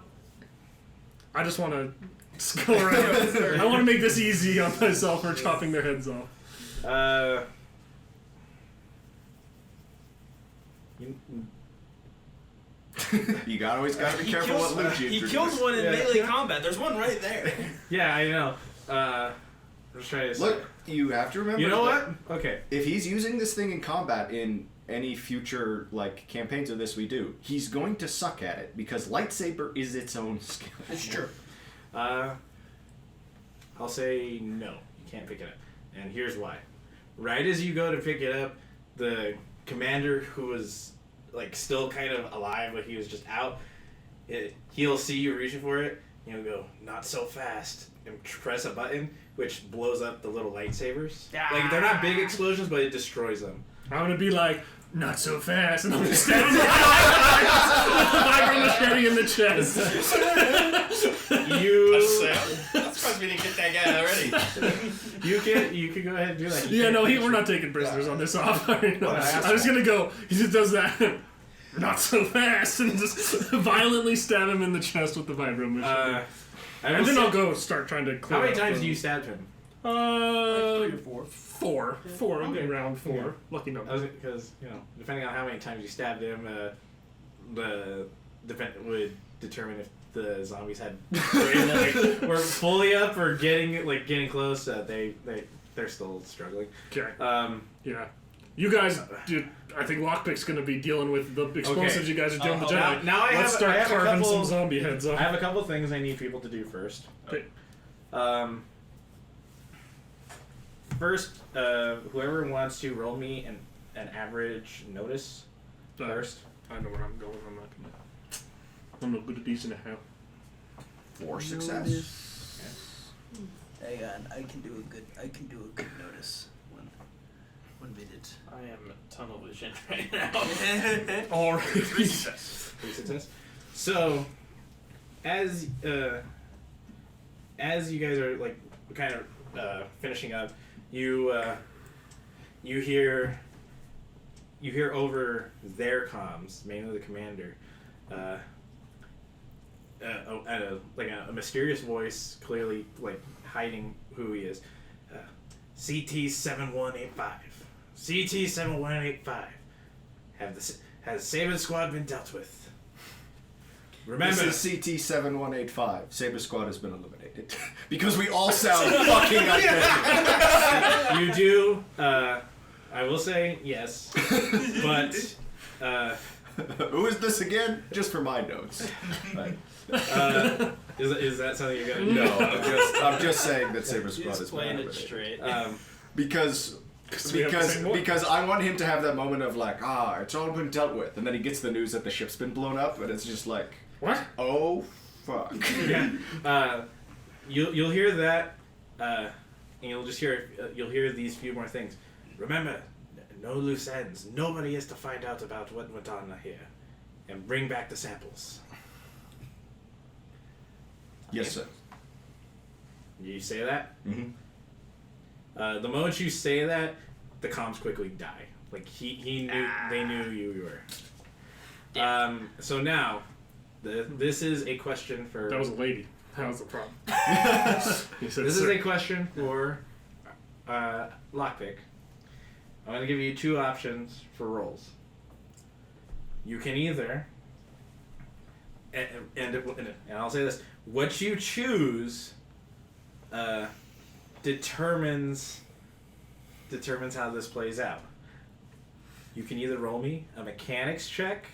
I just want to go around. I want to make this easy on myself for chopping their heads off. You always gotta be careful what loot you He introduce. kills one in Yeah. melee combat. There's one right there. Yeah, I know. I'm just trying to say. Look, you have to remember. You know that what? Okay. If he's using this thing in combat in any future like campaigns of this we do, he's going to suck at it because lightsaber is its own skill. It's true. I'll say no. You can't pick it up, and here's why. Right as you go to pick it up, the commander who was like still kind of alive, but he was just out. He'll see you reaching for it. And he'll go, "Not so fast," and press a button, which blows up the little lightsabers. Like they're not big explosions, but it destroys them. I'm gonna be like, not so fast, and I'm just standing there with the vibro machete in the chest. That's supposed we didn't get that guy already. You can go ahead and do that. You Yeah, can't no, finish we're it. not taking prisoners on this off. I that's was gonna go. He just does that. Not so fast, and just violently stab him in the chest with the vibro machete. And then I'll go start trying to clear. How many up times the- do you stab him? 3 or 4. Four. I'm Okay. around 4. Lucky number. Because depending on how many times you stabbed him, the defendant would determine if the zombies were fully up or getting close. They're still struggling. Okay. Yeah. You guys, dude, I think Lockpick's gonna be dealing with the explosives Okay. you guys are dealing with Jedi. Now Let's start I have carving a couple, some zombie heads off. I have a couple things I need people to do first. Okay. First, whoever wants to roll me an average notice first. I know where I'm going. I'm not good at these in a half. 4 success. Hang on, I can do a good notice. One minute. I am tunnel vision right now. All right. 3 success. 3 success. So, as you guys are like kind of finishing up, you hear over their comms, mainly the commander, a mysterious voice, clearly like hiding who he is. CT-7185. CT-7185. Has Sabre Squad been dealt with? Remember, This is CT-7185. Sabre Squad has been eliminated. Because we all sound fucking identical. you do. I will say yes, but Who is this again? Just for my notes. Right. is that something you're gonna do? No, I'm just saying that Sabre Squad He's has been playing it eliminated. straight. Because we have the same one. because I want him to have that moment of like, it's all been dealt with, and then he gets the news that the ship's been blown up, and it's just like, What? oh fuck. Yeah. You'll hear that, and you'll hear these few more things. Remember, no loose ends. Nobody is to find out about what went on here, and bring back the samples. Yes, sir. You say that. Mm-hmm. The moment you say that, the comms quickly die. Like he knew they knew you were. So now, this is a question for. That was a lady. That was the problem. He said, This is "Sir." a question for Lockpick. I'm going to give you 2 options for rolls. You can either, and I'll say this: what you choose determines how this plays out. You can either roll me a mechanics check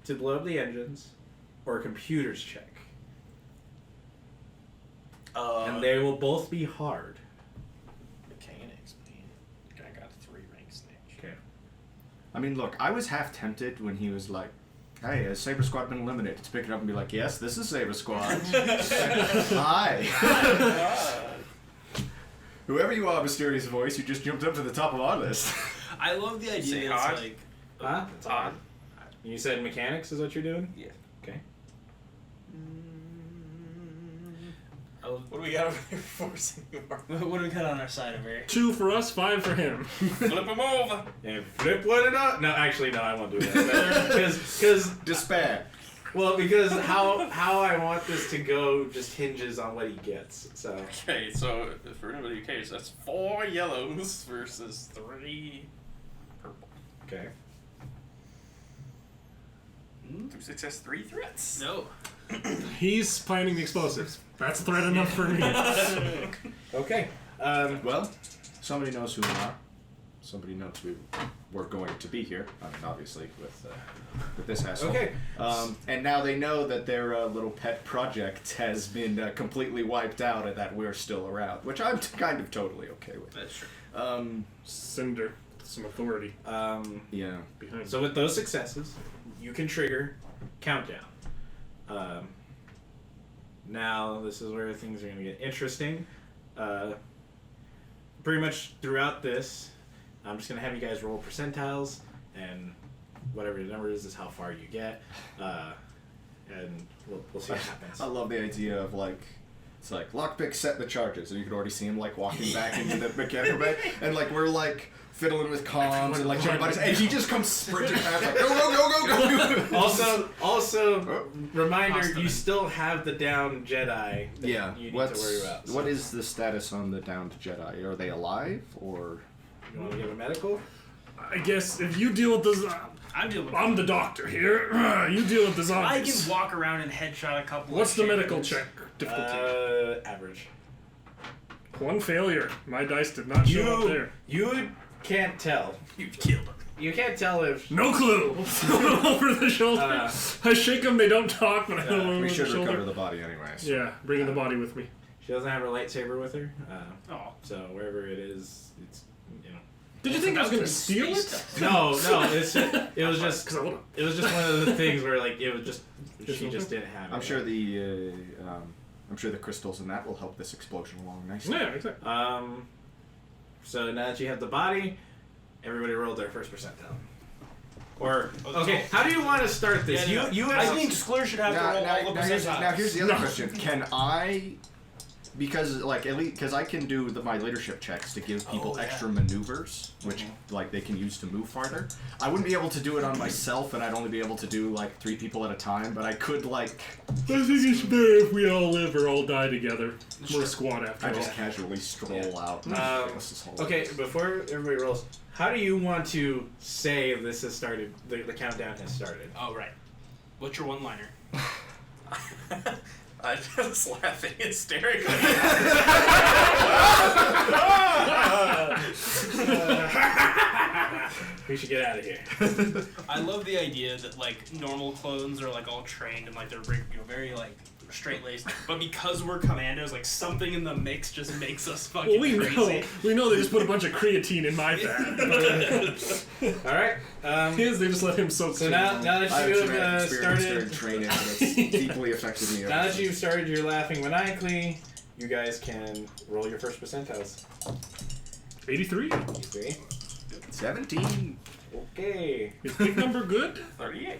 to blow up the engines, or a computers check. And they will both be hard. Mechanics, man. I got 3 ranks there. Okay. I mean, look, I was half tempted when he was like, hey, has Sabre Squad been eliminated? To pick it up and be like, yes, this is Sabre Squad. Hi. Whoever you are, mysterious voice, you just jumped up to the top of our list. I love the idea Say that hi. it's like Huh? It's odd. You said mechanics is what you're doing? Yeah. Okay. What do we got over there forcing you? what do we got on our side over here? 2 for us, 5 for him. Flip him over. And flip one and up. No, actually, no, I won't do that. Because Despair. because how I want this to go just hinges on what he gets. So Okay, so for anybody who cares, that's 4 yellows versus 3 purple. okay. 2 success, 3 threats. No. He's planning the explosives. That's threat enough for me. Okay. Well, somebody knows who we are. somebody knows we were going to be here. I mean, obviously with this hassle. Okay. And now they know that their little pet project has been completely wiped out and that we're still around, which I'm kind of totally okay with. That's true. Cinder, some authority Yeah. behind. So with those successes, you can trigger countdown. Now this is where things are going to get interesting. Pretty much throughout this, I'm just going to have you guys roll percentiles, and whatever the number is how far you get, and we'll see what happens. I love the idea of like, it's like lockpick set the charges, and you can already see him like walking back into the mechanical bay, and like we're like fiddling with comms and like trying to, and he just comes sprinting past like go. Also, reminder: you still have the down Jedi. That Yeah. you need to worry about. So What is the status on the downed Jedi? Are they alive or? you want to give a medical? I guess if you deal with this, I'm dealing with I'm the doctor here. You deal with the I zombies. can walk around and headshot a couple What's of the medical shavings. check difficulty? Average. One failure. My dice did not show up there. You can't tell. You've killed him. You can't tell if. No clue. Over the shoulder. I shake them. They don't talk, but I know over We the should shoulder. recover the body anyways. Yeah, bringing the body with me. She doesn't have her lightsaber with her. Oh. So wherever it is, it's Did you think I was gonna About steal space it? stuff. No, it was just Because I would. it was just one of the things where like it was just she just didn't have it. I'm sure the crystals in that will help this explosion along nicely. Yeah, exactly. So now that you have the body, everybody rolled their first percentile. Or okay, how do you want to start this? Yeah, You I have think Sklur should have to roll all the percentiles. Now here's the other question: can I? Because like at least because I can do my leadership checks to give people yeah. extra maneuvers, which like they can use to move farther. I wouldn't be able to do it on myself, and I'd only be able to do like 3 people at a time. But I could like. I think it's better if we all live or all die together. We're a squad after I all. just casually stroll out. This is hilarious. okay. Before everybody rolls, how do you want to say this has started? The countdown has started. Oh, right. What's your one-liner? I'm just laughing hysterically. We should get out of here. I love the idea that like normal clones are like all trained and like they're very like straight laced, but because we're commandos, like something in the mix just makes us fucking Well, we crazy. know. We know they just put a bunch of creatine in my fat. All right. His, they just let him soak. So now that I have you traumatic have experience during started, training, and it's deeply affected me. now that you've started your laughing maniacally, you guys can roll your first percentiles. 83. You see? 17. Okay. Is big number good? 38.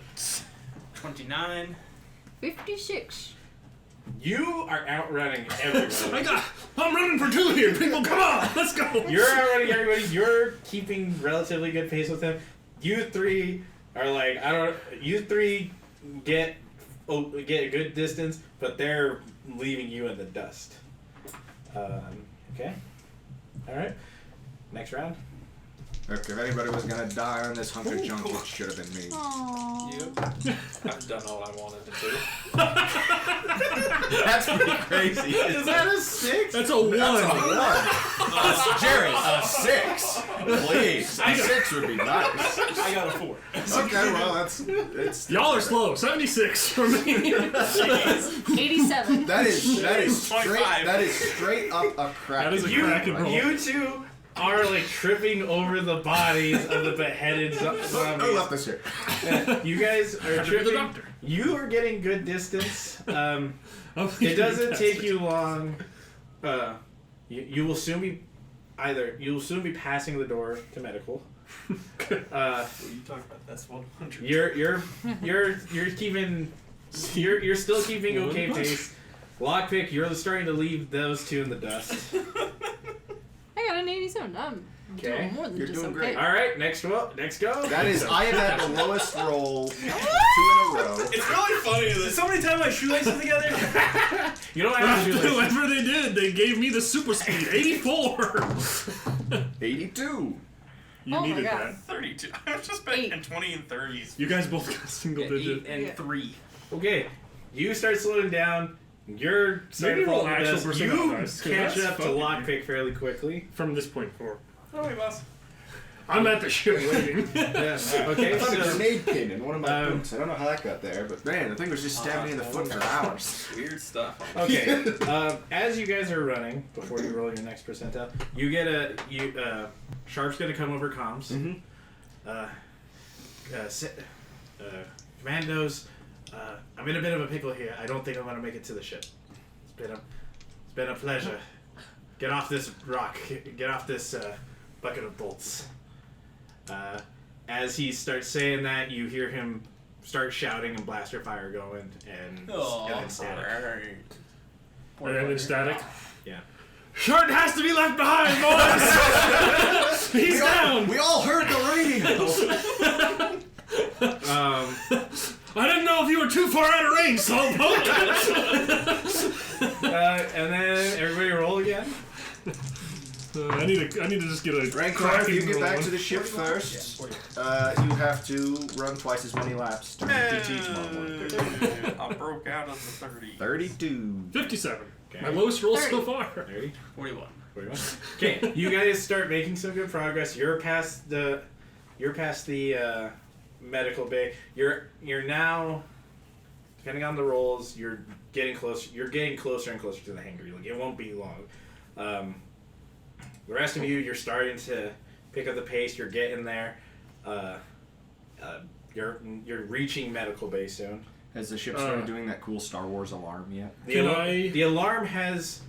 29. 56. You are outrunning everybody. I'm running for 2 here. People, come on, let's go. You're outrunning everybody. You're keeping relatively good pace with him. You 3 are like You 3 get a good distance, but they're leaving you in the dust. Okay. All right. Next round. Look, if anybody was gonna die on this hunk of junk, it should have been me. Aww. I've done all I wanted to do. That's pretty crazy. Is that a 6? That's a 1. Jerry, a 6. Please, a 6 would be nice. I got a 4. Okay, well it's Y'all are slow. 76 for me. 87. that is straight 25. that is straight up a crack. That is a crack and roll. You 2 are like tripping over the bodies of the beheaded I zombies. left this here. You guys are You're the tripping. doctor. You are getting good distance. It It doesn't take you long. You will soon be you'll soon be passing the door to medical. What are you talking about? That's 100. You're keeping you're still keeping okay pace. Lockpick, you're starting to leave those 2 in the dust. I got an 87. I'm Okay. doing more than You're just doing okay. great. All right, next go. That is, I have had the lowest roll 2 in a row. It's really funny that Somebody tie my shoelaces together? You don't have to do this. Whatever they did, they gave me the super speed. 84. 82. You Oh my needed God. that. 32. I've just been in 20 and 30s. You guys both got single 8 digit. and Yeah. 3. Okay, you start slowing down. You're starting to roll fall into actual this. percentile You dice, 'cause catch that's up to fucking Lockpick fairly quickly. From this point forward. Oh, wait, boss. I'm at the ship waiting. Yeah. Okay. I found a So grenade pin in one of my Um, boots. I don't know how that got there, but man, the thing was just stabbing me in the foot for hours. Weird stuff. okay. As you guys are running, before you roll your next percentile, you get Sharp's gonna come over comms. Commandos, I'm in a bit of a pickle here. I don't think I'm gonna make it to the ship. It's been a pleasure. Get off this rock. Get off this bucket of bolts. As he starts saying that, you hear him start shouting and blaster fire going, and then static. And then static. Yeah. Short has to be left behind, boys! He's down! We all heard the radio! I didn't know if you were too far out of range, Slowpoke! And then everybody roll again. I need to just get a Rancor, if you get roll back one. to the ship first, you have to run twice as many laps during TT tomorrow morning. I broke out of the 30. 32. Okay. 57. My lowest roll so 30. far. 30. 41. 41. Okay, you guys start making some good progress. You're past the medical bay. You're now, depending on the rolls, you're getting closer. You're getting closer and closer to the hangar. Like, it won't be long. The rest of you, you're starting to pick up the pace. You're getting there. You're reaching medical bay soon. Has the ship started doing that cool Star Wars alarm yet? The alarm has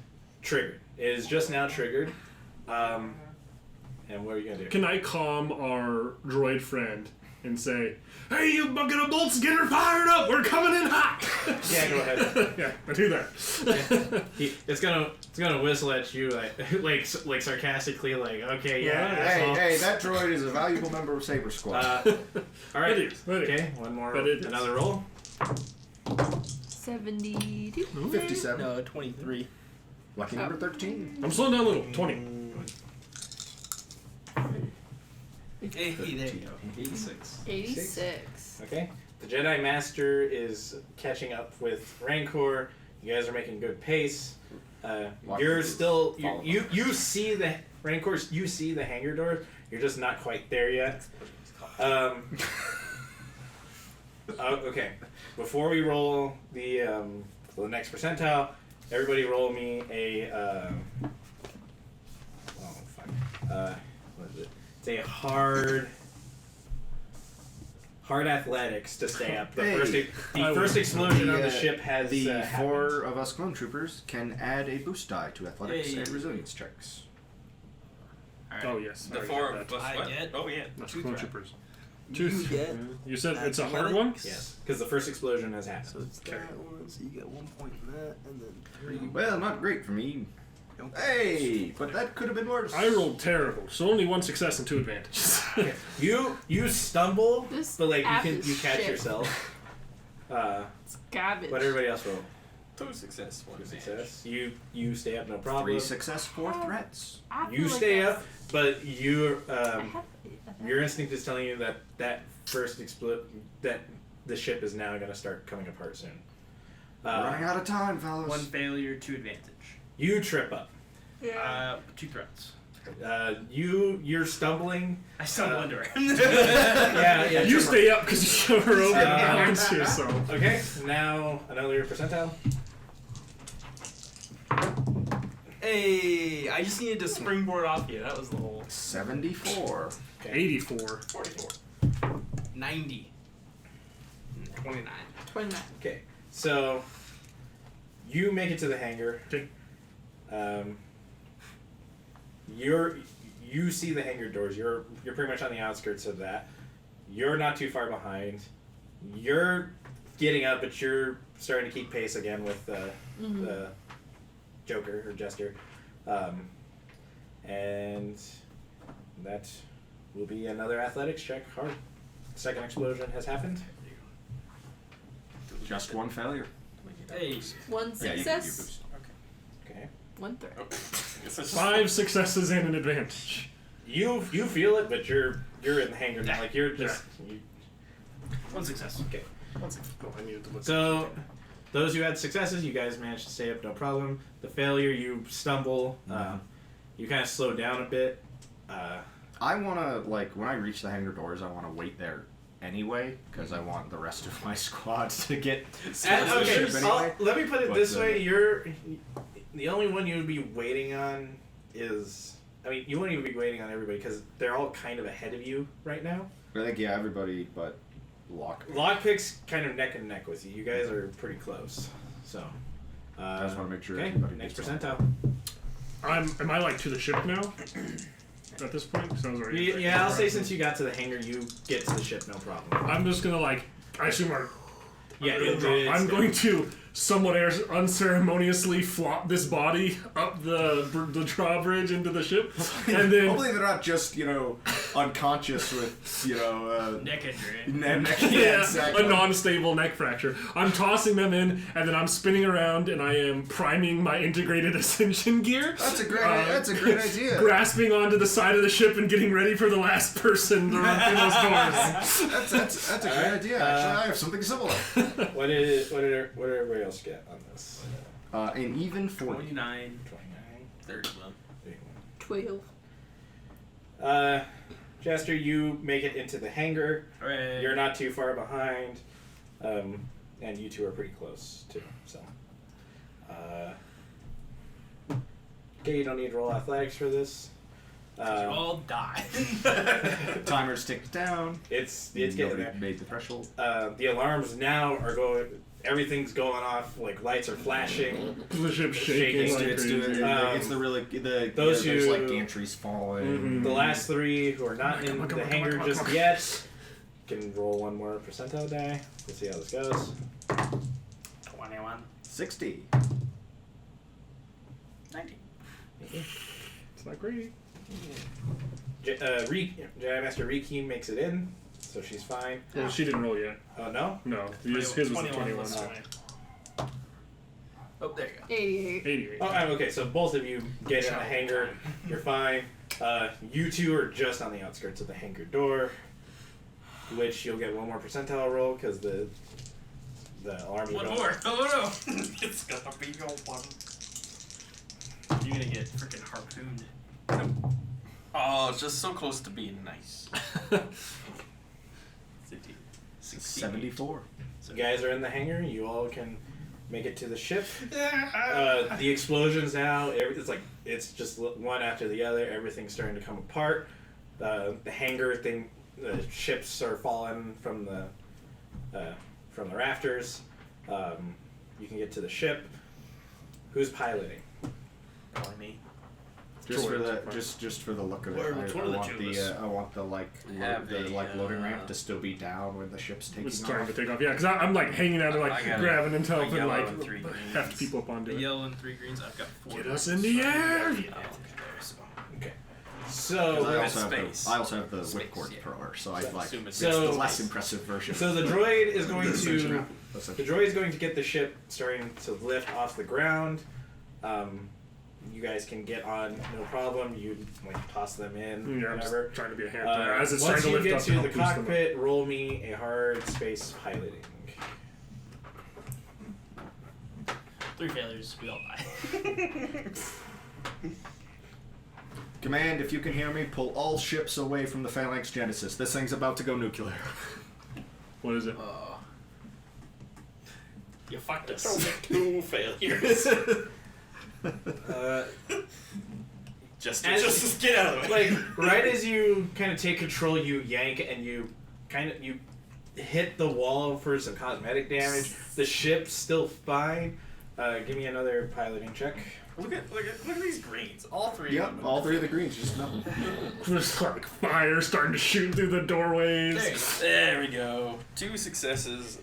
triggered. It is just now triggered. And what are you gonna do? Can I calm our droid friend and say, "Hey, you bucket of bolts, get her fired up! We're coming in hot!" Yeah, go ahead. Yeah, I do that. It's gonna whistle at you like sarcastically, like, okay, yeah. Hey, that droid is a valuable member of Sabre Squad. All right. It is. Okay, one more. But it is. Another roll. 72. 57. No, 23. Lucky number 13. I'm slowing down a little. 20. Hey, there you go. 86. 86. Okay. The Jedi Master is catching up with Rancor. You guys are making good pace. You're still you see the Rancors. You see the hangar doors. You're just not quite there yet. Okay. Before we roll the next percentile, everybody roll me a what is it? It's a hard athletics to stay up. The first explosion on the ship has the happened. 4 of us clone troopers can add a boost die to athletics Hey. and resilience checks. Alright. Oh, yes. The I 4 got of that. us. I What? get- Oh, yeah. That's Two clone threat. troopers. You get You said it's a hard athletics. one? Yes, because the first explosion has happened. So it's that one, so you get 1 point in that, and then 3. Well, not great for me. Hey, but that could have been worse. I rolled terrible, so only 1 success and 2 advantages. Okay. You stumble, This but like app you is catch shit. yourself. It's garbage. But everybody else roll. 2 success, 1 Success. You stay up, no problem. 3 success, 4 threats. I feel You like stay that's- up, but you I have- your instinct is telling you that first that the ship is now going to start coming apart soon. Running out of time, fellas. 1 failure, 2 advantage. You trip up. Yeah. 2 threats. You're stumbling. I stumble into her. Yeah. You stay up because you shove her over and balance yourself. Okay. Now another percentile. Hey, I just needed to springboard off you. That was the whole 74. 84. 44. 90. 29. 29. Okay. So you make it to the hangar. Okay. You see the hangar doors. You're pretty much on the outskirts of that. You're not too far behind. You're getting up, but you're starting to keep pace again with the Joker or Jester, and that will be another athletics check. Hard. Second explosion has happened. Just 1 failure. Hey. 1 Yeah, you success. boost. Okay. 1 threat. Oh. Guess I just- 5 successes and an advantage. You feel it, but you're in the hangar now. Like you're just. 1 success. Okay. Oh, I needed to look. So, those who had successes, you guys managed to stay up, no problem. The failure, you stumble. You kind of slow down a bit. I want to, like, when I reach the hangar doors, I want to wait there anyway, because I want the rest of my squad to get to the ship anyway. Let me put it But, this way: the only one you would be waiting on is. I mean, you wouldn't even be waiting on everybody because they're all kind of ahead of you right now. I think, yeah, everybody but Lockpick. Lockpick's kind of neck and neck with you. You guys are pretty close. So. I just want to make sure Okay, everybody next gets on. percentile. Am I like to the ship now? At this point? 'Cause I was already Yeah, I'll say since you got to the hangar, you get to the ship, no problem. I'm just gonna I assume Yeah, I'm going to somewhat unceremoniously flop this body up the drawbridge into the ship, and then Hopefully they're not just, unconscious with, Neck injury. yeah, exactly. a non-stable neck fracture. I'm tossing them in, and then I'm spinning around, and I am priming my integrated ascension gear. That's a great idea. Grasping onto the side of the ship and getting ready for the last person to run through those doors. That's a great idea. Actually, I have something similar. What did everybody else get on this? An even 40. 29, 29. 31. 12. Jester, you make it into the hangar. Hooray. You're not too far behind, and you two are pretty close too. So, okay, you don't need to roll athletics for this. You all die. Timer's ticked down. It's getting Nobody there. made the threshold. The alarms now are going. Everything's going off. Like lights are flashing. The ship's Shaking. shaking. It's like crazy. it's the really those there's who- like gantries falling. The last three who are not in the hangar just yet can roll one more percentile die. We'll see how this goes. 21. 60. 19. It's not great. Jedi Master Riki makes it in, so she's fine. Well, she didn't roll yet. Oh no? No, his was 21 a 21. plus 20. Oh, there you go. 88. 88. Oh, okay. So both of you get in the hangar. You're fine. You two are just on the outskirts of the hangar door, which you'll get one more percentile roll because the alarm. One more. Oh no. It's gonna be your one. You're gonna get freaking harpooned. Oh, it's just so close to being nice. 74. So you guys are in the hangar. You all can make it to the ship. The explosions now. It's just one after the other. Everything's starting to come apart. The hangar thing. The ships are falling from the rafters. You can get to the ship. Who's piloting? Probably me. Just for Droids, the just for the look of it, Or which one of the two of us? I want the Have a, loading ramp to still be down when the ship's taking It's off. starting to take off. Yeah, because I'm like hanging out and I like got grabbing and a helping yellow like and 3 half greens. people up onto The it. yellow and 3 greens. I've got 4. Get us in the air! Okay. I So also have the Space, whipcord yeah. thrower, so I So like assume it's So- the less impressive version. So the droid is going Essentially. to the droid is going to get the ship starting to lift off the ground. You guys can get on, no problem. You toss them in, Yeah, I'm just whatever. trying to be a hand to her. As it's Once trying to you lift get up to to the help boost them up. cockpit, roll me a hard space piloting. 3 failures. We all die. Command, if you can hear me, pull all ships away from the Phalanx Genesis. This thing's about to go nuclear. What is it? You fucked us. 2 failures. Just get out of the way. Like right as you kind of take control, you yank and you hit the wall for some cosmetic damage. The ship's still fine. Give me another piloting check. Look at these greens. All 3 Yep, of them. all 3 of the greens, just nothing. There's like fire starting to shoot through the doorways. There we go. 2 successes,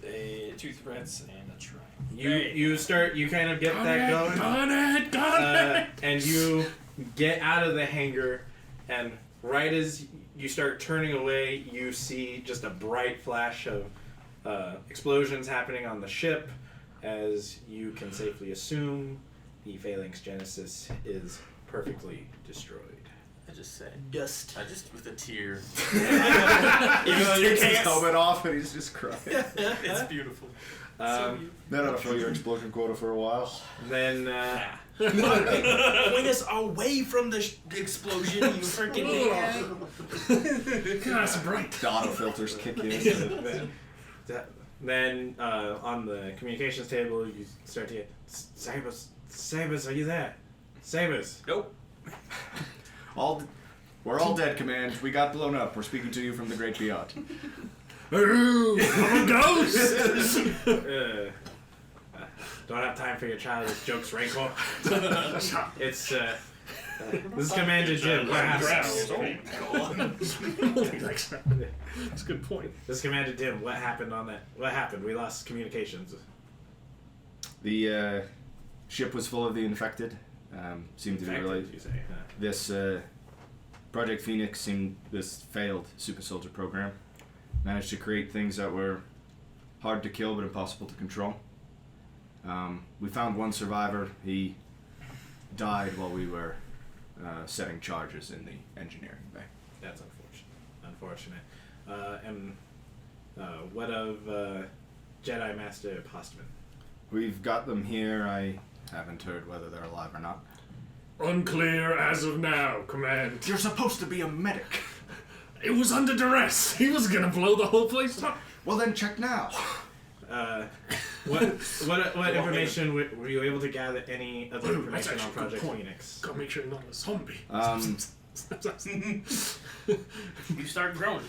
2 threats, and a try. You kind of get that going. Got it! And you get out of the hangar, and right as you start turning away, you see just a bright flash of explosions happening on the ship. As you can safely assume, the Phalanx Genesis is perfectly destroyed. I just said. Dust. I just, with a tear. He just takes his helmet off and he's just crying. It's beautiful. That ought to fill your explosion quota for a while. Then Point us away from the explosion, you freaking maniac. God, that's bright. The auto filters kick in. then on the communications table, you start to get Sabres, are you there? Sabres. Nope. We're all dead, Command. We got blown up. We're speaking to you from the great beyond. Ooh, I'm a ghost! Don't have time for your childish jokes, Rancor. It's this is Commander Jim. What happened? That's a good point. This is Commander Dim. What happened on that? What happened? We lost communications. The ship was full of the infected. Seemed to be related. You say? Huh? This Project Phoenix this failed super soldier program managed to create things that were hard to kill but impossible to control. We found one survivor. He died while we were setting charges in the engineering bay. That's unfortunate. And what of Jedi Master Postman? We've got them here. I haven't heard whether they're alive or not. Unclear as of now, Command. You're supposed to be a medic. It was under duress. He was gonna blow the whole place up. Well, then check now. What information were you able to gather? Any other information on actually a good Project point. Phoenix? Gotta make sure you're not a zombie. You start growing.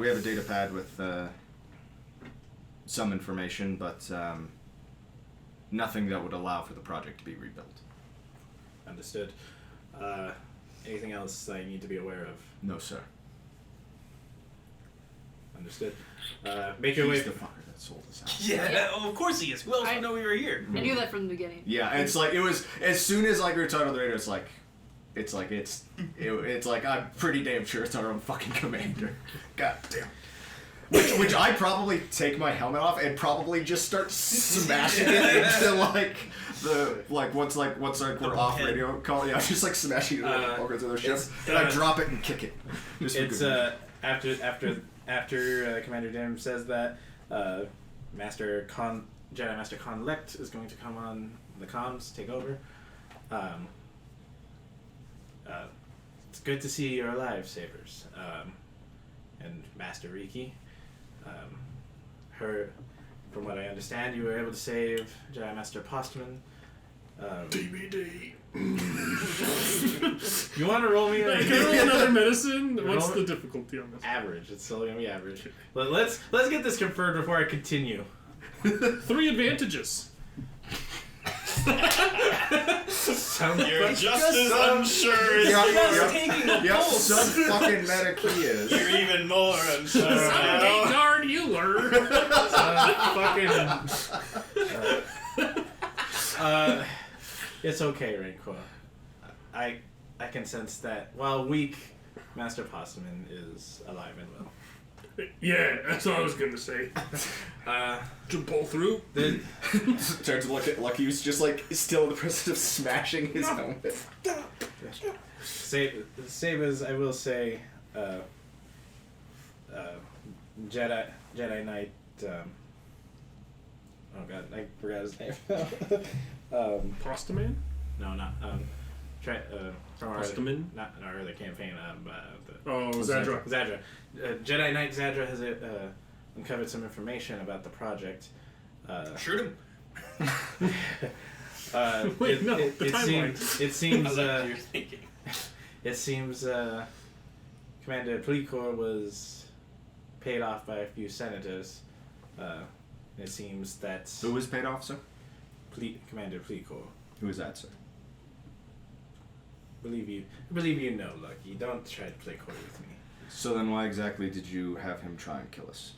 We have a data pad with some information, but nothing that would allow for the project to be rebuilt. Understood. Anything else I need to be aware of? No, sir. Understood. Make your way. He's the fucker that sold us out. Yeah, oh, of course he is. Who else would know we were here? I knew that from the beginning. Yeah, and it's like it was as soon as like we were talking on the radio. It's like I'm pretty damn sure it's our own fucking commander. God damn. Which I probably take my helmet off and probably just start smashing it into once we're off radio call. Yeah, I'm just like smashing it into all kinds of other ships, and I drop it and kick it. Just for It's good after Commander Dim says that Jedi Master Conlect is going to come on the comms, take over. It's good to see you're alive, Sabres. And Master Riki. From what I understand, you were able to save Jedi Master Postman. DVD. You want to roll me Can I roll another medicine? What's Roll the it. difficulty on this? average? It's still gonna be average. But let's get this confirmed before I continue. 3 advantages. You're just as unsure as Taking a Yep, pulse. some fucking medic he is. you're even more unsure Someday, now. darn you were. It's okay, Rancor. I can sense that while weak, Master Postman is alive and well. Yeah, that's what I was gonna say. To pull through? Turns to look at Lucky, who's just like still in the process of smashing his helmet. Sabres, I will say, Jedi Knight. Oh god, I forgot his name. Postaman? No, not from our Postaman? not in our early campaign. Zadra. Zadra. Jedi Knight Zadra has uncovered some information about the project. Shoot him. Wait, no, the timeline. It seems. I like what you're thinking. It seems Commander Plecor was paid off by a few senators. It seems that Who was paid off, sir? Commander Plecor. Who is that, sir? Believe you know, Lucky. Don't try to play coy with me. So then why exactly did you have him try and kill us?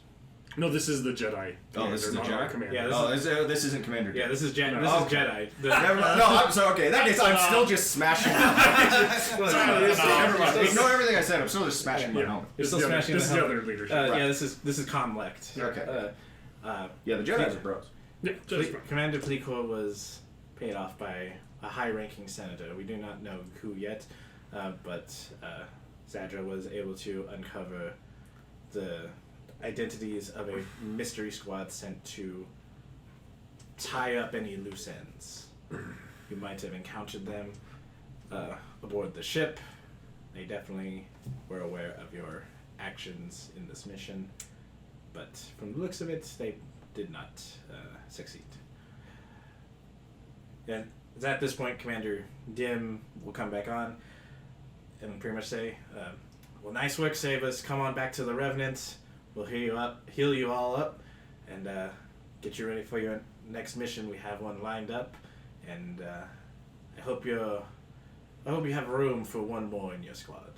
No, this is the Jedi. Oh, this is the Not our Jedi? commander. Yeah, This isn't Commander Yeah, this is Jedi. No. This is Jedi. Never mind. No, I'm sorry. Okay, in that case, I'm still just smashing my helmet. Never mind. Ignore everything I said. I'm still just smashing my helmet. You're still This is the other- smashing This is the the helmet. other leadership. Right. Yeah, this is Comlect. Okay. Yeah, the Jedi's are bros. Yeah, just fine. Commander Plecor was paid off by a high-ranking senator. We do not know who yet, but Zadra was able to uncover the identities of a mystery squad sent to tie up any loose ends. You might have encountered them aboard the ship. They definitely were aware of your actions in this mission, but from the looks of it, they did not succeed. And at this point, Commander Dim will come back on and pretty much say, well, nice work, Sabers. Come on back to the Revenant. We'll heal you all up, and get you ready for your next mission. We have one lined up, and I hope you have room for one more in your squad.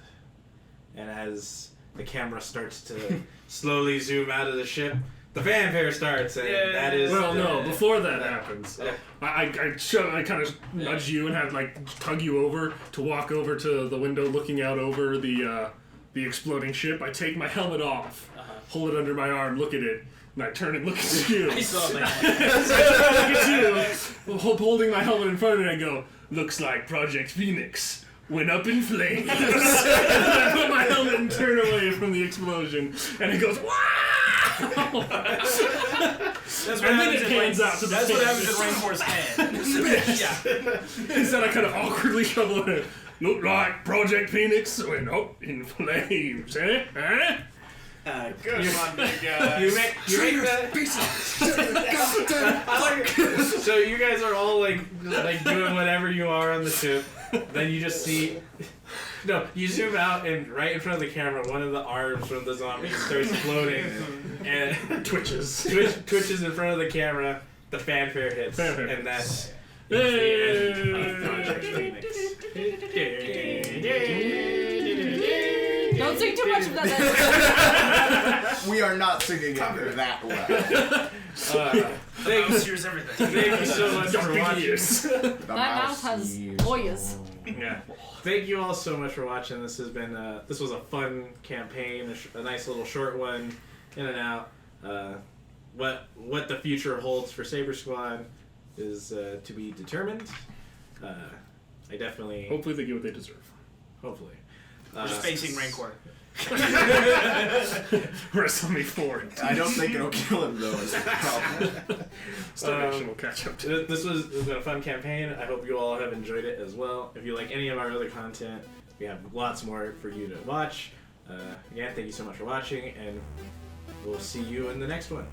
And as the camera starts to slowly zoom out of the ship, the fanfare starts, and that is. Well, no. Before that happens, I kind of nudge you and have tug you over to walk over to the window, looking out over the exploding ship. I take my helmet off, hold it under my arm, look at it, and I turn and look at you. I saw that. I look at you, holding my helmet in front of me, and I go, "Looks like Project Phoenix went up in flames." And I put my helmet and turn away from the explosion, and it goes, "Wow!" That's what And then happens it in pans out to the That's what face. happens in Rancor's head. Yeah. Instead, I kind of awkwardly shovel it. Look like Project Phoenix went up in flames, eh? Huh? Good one, big guy. You make that. So you guys are all like doing whatever you are on the ship. Then you just see. No, you zoom out and right in front of the camera, one of the arms from the zombie starts floating and twitches in front of the camera. The fanfare hits, and that's the end of Project Phoenix. Don't sing too much of that. We are not singing it that well. Here's everything. Thank you so much for watching. The That mouse has lawyers. Yeah. Thank you all so much for watching. This has been this was a fun campaign, a nice little short one, in and out. What the future holds for Sabre Squad is to be determined. I definitely Hopefully, they get what they deserve. hopefully. We're just facing Rancor. WrestleMania 4. I don't think it'll kill him though. Is the problem. Starvation will catch up to it. This has been a fun campaign. I hope you all have enjoyed it as well. If you like any of our other content, we have lots more for you to watch. Again, thank you so much for watching, and we'll see you in the next one.